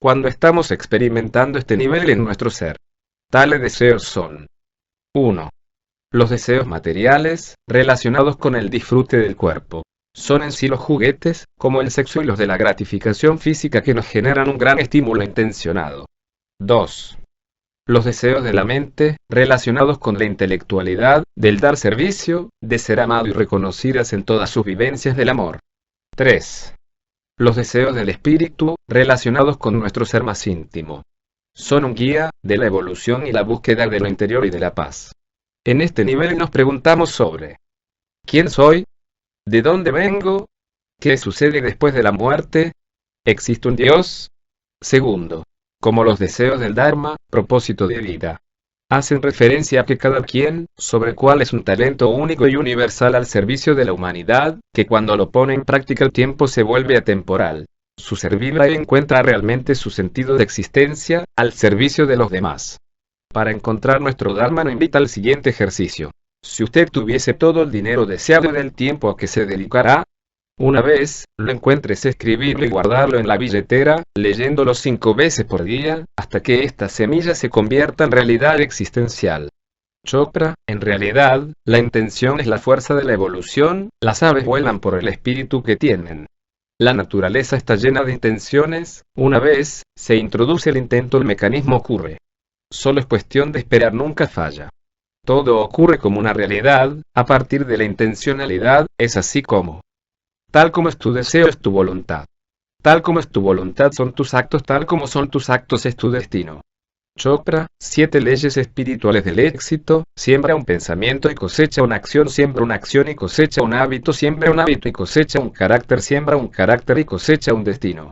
Cuando estamos experimentando este nivel en nuestro ser, tales deseos son: 1. Los deseos materiales, relacionados con el disfrute del cuerpo. Son en sí los juguetes, como el sexo y los de la gratificación física que nos generan un gran estímulo intencionado. 2. Los deseos de la mente, relacionados con la intelectualidad, del dar servicio, de ser amado y reconocidas en todas sus vivencias del amor. 3. Los deseos del espíritu, relacionados con nuestro ser más íntimo. Son un guía, de la evolución y la búsqueda de lo interior y de la paz. En este nivel nos preguntamos sobre: ¿quién soy? ¿De dónde vengo? ¿Qué sucede después de la muerte? ¿Existe un Dios? Segundo, como los deseos del Dharma, propósito de vida. Hacen referencia a que cada quien, sobre cuál es un talento único y universal al servicio de la humanidad, que cuando lo pone en práctica el tiempo se vuelve atemporal. Su ser vibra y encuentra realmente su sentido de existencia, al servicio de los demás. Para encontrar nuestro Dharma nos invita al siguiente ejercicio. Si usted tuviese todo el dinero deseado del tiempo a que se dedicará, una vez lo encuentres, escribirlo y guardarlo en la billetera, leyéndolo 5 veces por día, hasta que esta semilla se convierta en realidad existencial. Chopra, en realidad, la intención es la fuerza de la evolución, las aves vuelan por el espíritu que tienen. La naturaleza está llena de intenciones, una vez se introduce el intento el mecanismo ocurre. Solo es cuestión de esperar, nunca falla. Todo ocurre como una realidad, a partir de la intencionalidad, es así como. Tal como es tu deseo es tu voluntad. Tal como es tu voluntad son tus actos, tal como son tus actos es tu destino. Chopra, 7 leyes espirituales del éxito: siembra un pensamiento y cosecha una acción, siembra una acción y cosecha un hábito, siembra un hábito y cosecha un carácter, siembra un carácter y cosecha un destino.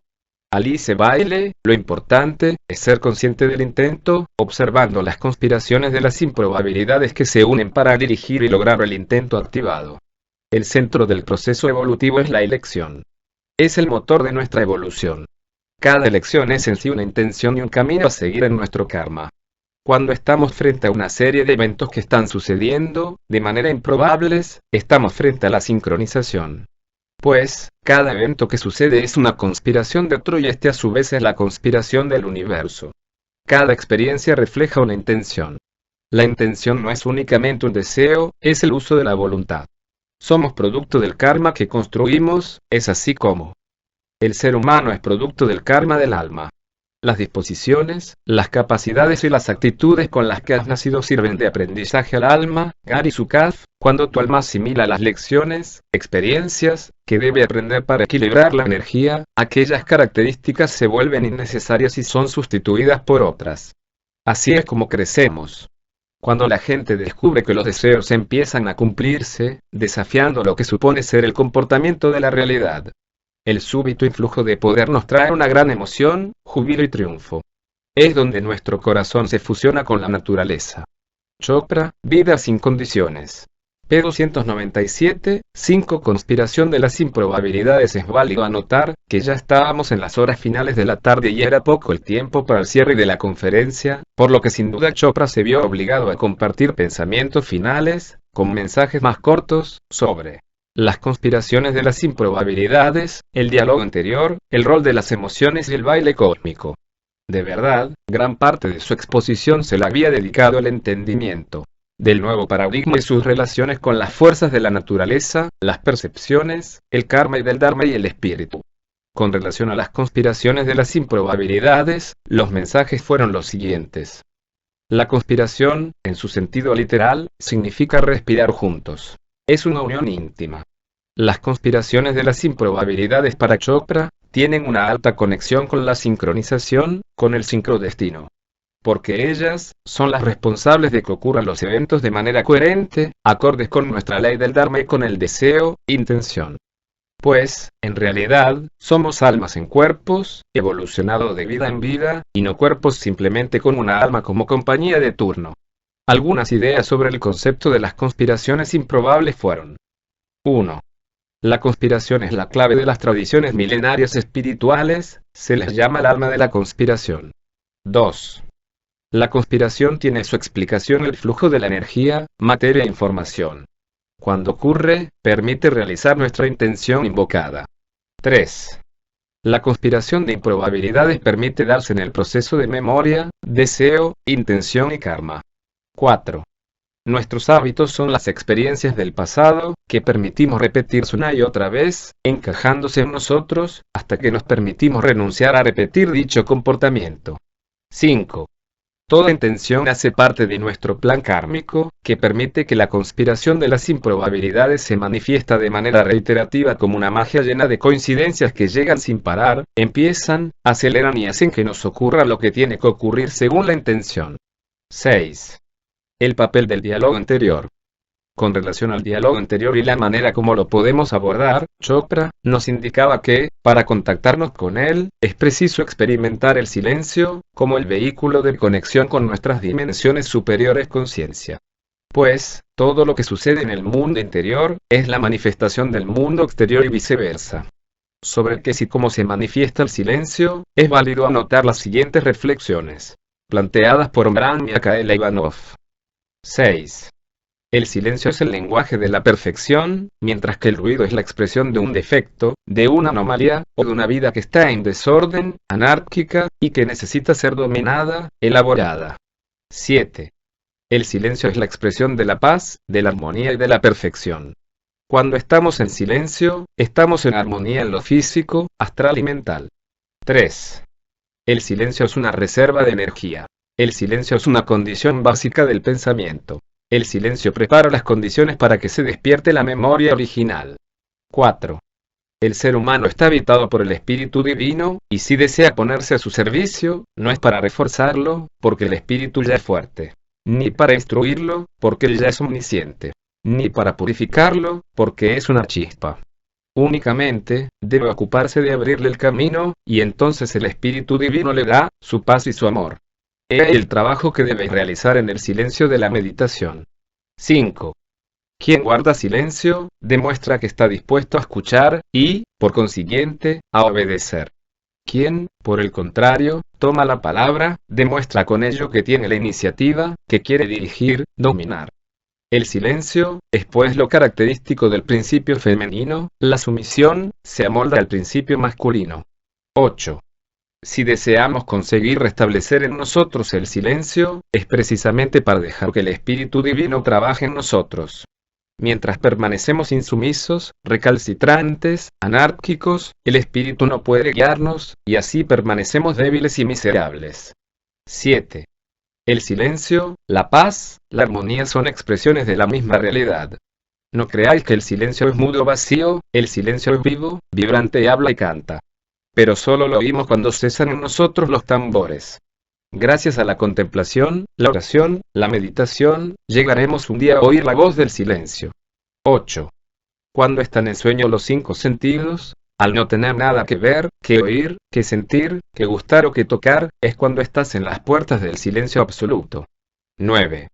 Alice Bailey, lo importante es ser consciente del intento, observando las conspiraciones de las improbabilidades que se unen para dirigir y lograr el intento activado. El centro del proceso evolutivo es la elección. Es el motor de nuestra evolución. Cada elección es en sí una intención y un camino a seguir en nuestro karma. Cuando estamos frente a una serie de eventos que están sucediendo, de manera improbables, estamos frente a la sincronización. Pues, cada evento que sucede es una conspiración de otro y este a su vez es la conspiración del universo. Cada experiencia refleja una intención. La intención no es únicamente un deseo, es el uso de la voluntad. Somos producto del karma que construimos, es así como el ser humano es producto del karma del alma. Las disposiciones, las capacidades y las actitudes con las que has nacido sirven de aprendizaje al alma, Gary Zukav, cuando tu alma asimila las lecciones, experiencias, que debe aprender para equilibrar la energía, aquellas características se vuelven innecesarias y son sustituidas por otras. Así es como crecemos. Cuando la gente descubre que los deseos empiezan a cumplirse, desafiando lo que supone ser el comportamiento de la realidad. El súbito influjo de poder nos trae una gran emoción, júbilo y triunfo. Es donde nuestro corazón se fusiona con la naturaleza. Chopra, vida sin condiciones. P297, 5 Conspiración de las improbabilidades. Es válido anotar que ya estábamos en las horas finales de la tarde y era poco el tiempo para el cierre de la conferencia, por lo que sin duda Chopra se vio obligado a compartir pensamientos finales, con mensajes más cortos, sobre las conspiraciones de las improbabilidades, el diálogo interior, el rol de las emociones y el baile cósmico. De verdad, gran parte de su exposición se la había dedicado al entendimiento del nuevo paradigma y sus relaciones con las fuerzas de la naturaleza, las percepciones, el karma y del dharma y el espíritu. Con relación a las conspiraciones de las improbabilidades, los mensajes fueron los siguientes. La conspiración, en su sentido literal, significa respirar juntos. Es una unión íntima. Las conspiraciones de las improbabilidades para Chopra tienen una alta conexión con la sincronización, con el sincrodestino. Porque ellas son las responsables de que ocurran los eventos de manera coherente, acordes con nuestra ley del Dharma y con el deseo, intención. Pues, en realidad, somos almas en cuerpos, evolucionados de vida en vida, y no cuerpos simplemente con una alma como compañía de turno. Algunas ideas sobre el concepto de las conspiraciones improbables fueron: 1. La conspiración es la clave de las tradiciones milenarias espirituales, se les llama el alma de la conspiración. 2. La conspiración tiene su explicación el flujo de la energía, materia e información. Cuando ocurre, permite realizar nuestra intención invocada. 3. La conspiración de improbabilidades permite darse en el proceso de memoria, deseo, intención y karma. 4. Nuestros hábitos son las experiencias del pasado, que permitimos repetirse una y otra vez, encajándose en nosotros, hasta que nos permitimos renunciar a repetir dicho comportamiento. 5. Toda intención hace parte de nuestro plan kármico, que permite que la conspiración de las improbabilidades se manifiesta de manera reiterativa como una magia llena de coincidencias que llegan sin parar, empiezan, aceleran y hacen que nos ocurra lo que tiene que ocurrir según la intención. 6. El papel del diálogo interior. Con relación al diálogo interior y la manera como lo podemos abordar, Chopra nos indicaba que, para contactarnos con él, es preciso experimentar el silencio, como el vehículo de conexión con nuestras dimensiones superiores conciencia. Pues, todo lo que sucede en el mundo interior, es la manifestación del mundo exterior y viceversa. Sobre el qué y cómo se manifiesta el silencio, es válido anotar las siguientes reflexiones, planteadas por Omran Mijaíl Ivanov. 6. El silencio es el lenguaje de la perfección, mientras que el ruido es la expresión de un defecto, de una anomalía, o de una vida que está en desorden, anárquica, y que necesita ser dominada, elaborada. 7. El silencio es la expresión de la paz, de la armonía y de la perfección. Cuando estamos en silencio, estamos en armonía en lo físico, astral y mental. 3. El silencio es una reserva de energía. El silencio es una condición básica del pensamiento. El silencio prepara las condiciones para que se despierte la memoria original. 4. El ser humano está habitado por el Espíritu Divino, y si desea ponerse a su servicio, no es para reforzarlo, porque el Espíritu ya es fuerte. Ni para instruirlo, porque él ya es omnisciente. Ni para purificarlo, porque es una chispa. Únicamente, debe ocuparse de abrirle el camino, y entonces el Espíritu Divino le da su paz y su amor. El trabajo que debe realizar en el silencio de la meditación. 5. Quien guarda silencio, demuestra que está dispuesto a escuchar, y, por consiguiente, a obedecer. Quien, por el contrario, toma la palabra, demuestra con ello que tiene la iniciativa, que quiere dirigir, dominar. El silencio, es pues lo característico del principio femenino, la sumisión, se amolda al principio masculino. 8. Si deseamos conseguir restablecer en nosotros el silencio, es precisamente para dejar que el Espíritu Divino trabaje en nosotros. Mientras permanecemos insumisos, recalcitrantes, anárquicos, el Espíritu no puede guiarnos, y así permanecemos débiles y miserables. 7. El silencio, la paz, la armonía son expresiones de la misma realidad. No creáis que el silencio es mudo o vacío, el silencio es vivo, vibrante y habla y canta. Pero solo lo oímos cuando cesan en nosotros los tambores. Gracias a la contemplación, la oración, la meditación, llegaremos un día a oír la voz del silencio. 8. Cuando están en sueño los 5 sentidos, al no tener nada que ver, que oír, que sentir, que gustar o que tocar, es cuando estás en las puertas del silencio absoluto. 9.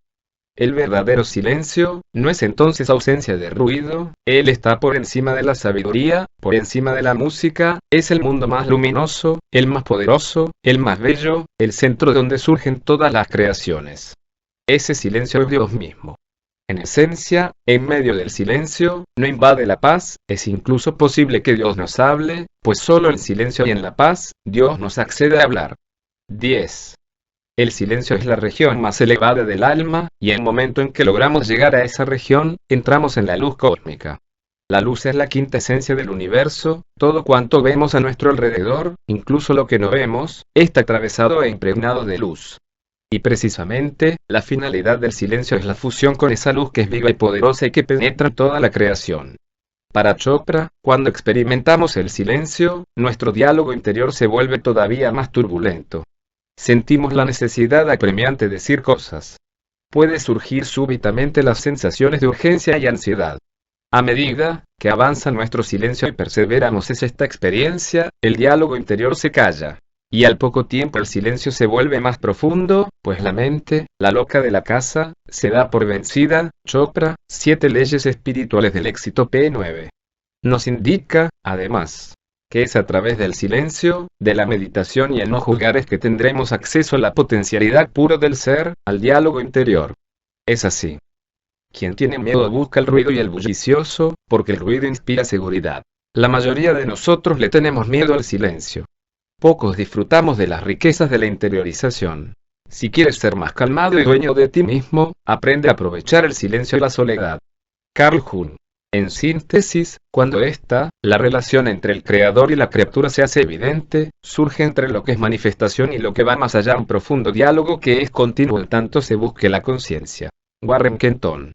El verdadero silencio, no es entonces ausencia de ruido, él está por encima de la sabiduría, por encima de la música, es el mundo más luminoso, el más poderoso, el más bello, el centro donde surgen todas las creaciones. Ese silencio es Dios mismo. En esencia, en medio del silencio, no invade la paz, es incluso posible que Dios nos hable, pues solo en silencio y en la paz, Dios nos accede a hablar. 10. El silencio es la región más elevada del alma, y el momento en que logramos llegar a esa región, entramos en la luz cósmica. La luz es la quinta esencia del universo, todo cuanto vemos a nuestro alrededor, incluso lo que no vemos, está atravesado e impregnado de luz. Y precisamente, la finalidad del silencio es la fusión con esa luz que es viva y poderosa y que penetra toda la creación. Para Chopra, cuando experimentamos el silencio, nuestro diálogo interior se vuelve todavía más turbulento. Sentimos la necesidad apremiante de decir cosas. Puede surgir súbitamente las sensaciones de urgencia y ansiedad. A medida que avanza nuestro silencio y perseveramos en esta experiencia, el diálogo interior se calla. Y al poco tiempo el silencio se vuelve más profundo, pues la mente, la loca de la casa, se da por vencida. Chopra, 7 leyes espirituales del éxito P9. Nos indica, además, que es a través del silencio, de la meditación y el no juzgar es que tendremos acceso a la potencialidad pura del ser, al diálogo interior. Es así. Quien tiene miedo busca el ruido y el bullicioso, porque el ruido inspira seguridad. La mayoría de nosotros le tenemos miedo al silencio. Pocos disfrutamos de las riquezas de la interiorización. Si quieres ser más calmado y dueño de ti mismo, aprende a aprovechar el silencio y la soledad. Carl Jung. En síntesis, cuando la relación entre el creador y la criatura se hace evidente, surge entre lo que es manifestación y lo que va más allá un profundo diálogo que es continuo en tanto se busque la conciencia. Warren Kenton.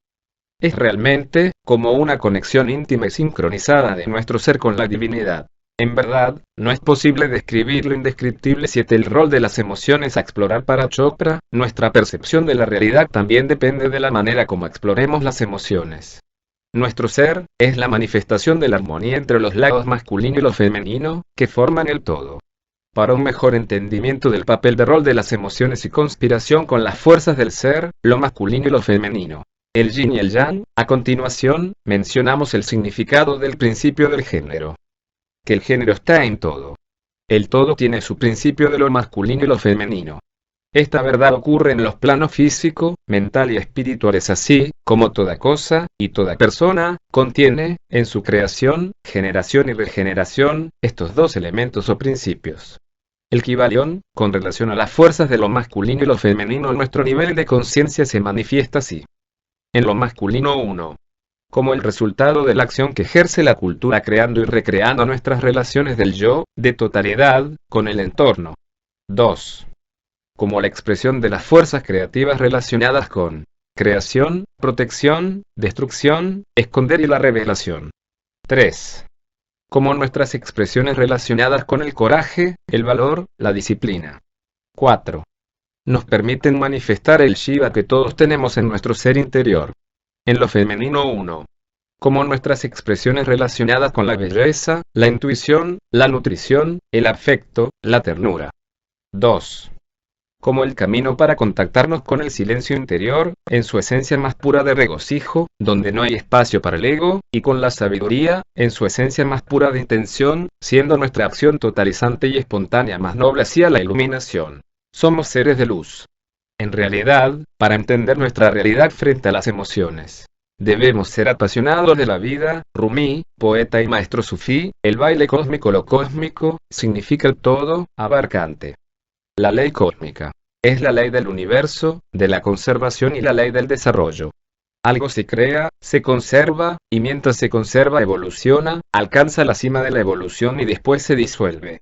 Es realmente como una conexión íntima y sincronizada de nuestro ser con la divinidad. En verdad, no es posible describir lo indescriptible. 7. El rol de las emociones a explorar para Chopra. Nuestra percepción de la realidad también depende de la manera como exploremos las emociones. Nuestro ser es la manifestación de la armonía entre los lados masculino y lo femenino, que forman el todo. Para un mejor entendimiento del papel de rol de las emociones y conspiración con las fuerzas del ser, lo masculino y lo femenino, el yin y el yang, a continuación, mencionamos el significado del principio del género. Que el género está en todo. El todo tiene su principio de lo masculino y lo femenino. Esta verdad ocurre en los planos físico, mental y espirituales así, como toda cosa, y toda persona, contiene, en su creación, generación y regeneración, estos dos elementos o principios. El Kybalión, con relación a las fuerzas de lo masculino y lo femenino, nuestro nivel de conciencia se manifiesta así. En lo masculino 1. Como el resultado de la acción que ejerce la cultura creando y recreando nuestras relaciones del yo, de totalidad, con el entorno. 2. Como la expresión de las fuerzas creativas relacionadas con creación, protección, destrucción, esconder y la revelación. 3. Como nuestras expresiones relacionadas con el coraje, el valor, la disciplina. 4. Nos permiten manifestar el Shiva que todos tenemos en nuestro ser interior. En lo femenino 1. Como nuestras expresiones relacionadas con la belleza, la intuición, la nutrición, el afecto, la ternura. 2. Como el camino para contactarnos con el silencio interior, en su esencia más pura de regocijo, donde no hay espacio para el ego, y con la sabiduría, en su esencia más pura de intención, siendo nuestra acción totalizante y espontánea más noble hacia la iluminación. Somos seres de luz. En realidad, para entender nuestra realidad frente a las emociones, debemos ser apasionados de la vida. Rumi, poeta y maestro sufí, el baile cósmico. Lo cósmico significa el todo, abarcante. La ley cósmica es la ley del universo, de la conservación y la ley del desarrollo. Algo se crea, se conserva, y mientras se conserva evoluciona, alcanza la cima de la evolución y después se disuelve.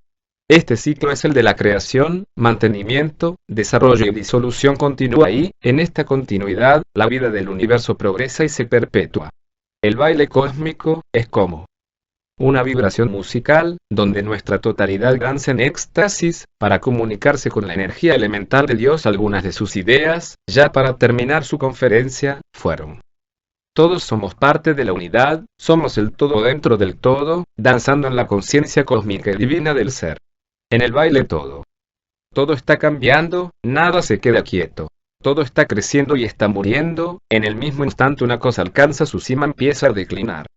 Este ciclo es el de la creación, mantenimiento, desarrollo y disolución continua y, en esta continuidad, la vida del universo progresa y se perpetúa. El baile cósmico es como una vibración musical, donde nuestra totalidad danza en éxtasis, para comunicarse con la energía elemental de Dios. Algunas de sus ideas, ya para terminar su conferencia, fueron: todos somos parte de la unidad, somos el todo dentro del todo, danzando en la conciencia cósmica y divina del ser. En el baile todo está cambiando, nada se queda quieto. Todo está creciendo y está muriendo, en el mismo instante una cosa alcanza su cima, empieza a declinar.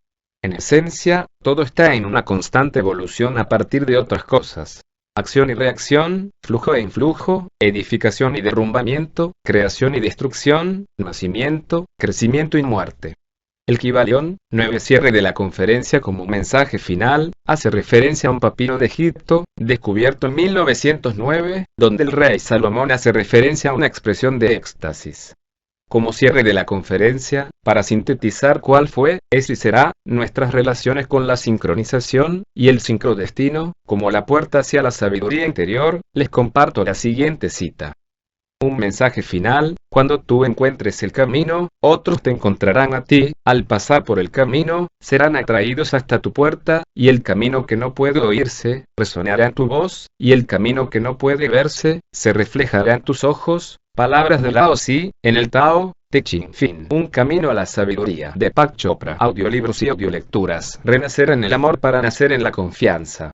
En esencia, todo está en una constante evolución a partir de otras cosas. Acción y reacción, flujo e influjo, edificación y derrumbamiento, creación y destrucción, nacimiento, crecimiento y muerte. El Kybalión 9 cierre de la conferencia como mensaje final, hace referencia a un papiro de Egipto, descubierto en 1909, donde el rey Salomón hace referencia a una expresión de éxtasis. Como cierre de la conferencia, para sintetizar cuál fue, es y será, nuestras relaciones con la sincronización, y el sincrodestino, como la puerta hacia la sabiduría interior, les comparto la siguiente cita. Un mensaje final: cuando tú encuentres el camino, otros te encontrarán a ti, al pasar por el camino, serán atraídos hasta tu puerta, y el camino que no puede oírse, resonará en tu voz, y el camino que no puede verse, se reflejará en tus ojos. Palabras de Lao Tzu, en el Tao Te Ching. Fin. Un camino a la sabiduría. Deepak Chopra. Audiolibros y audiolecturas. Renacer en el amor para nacer en la confianza.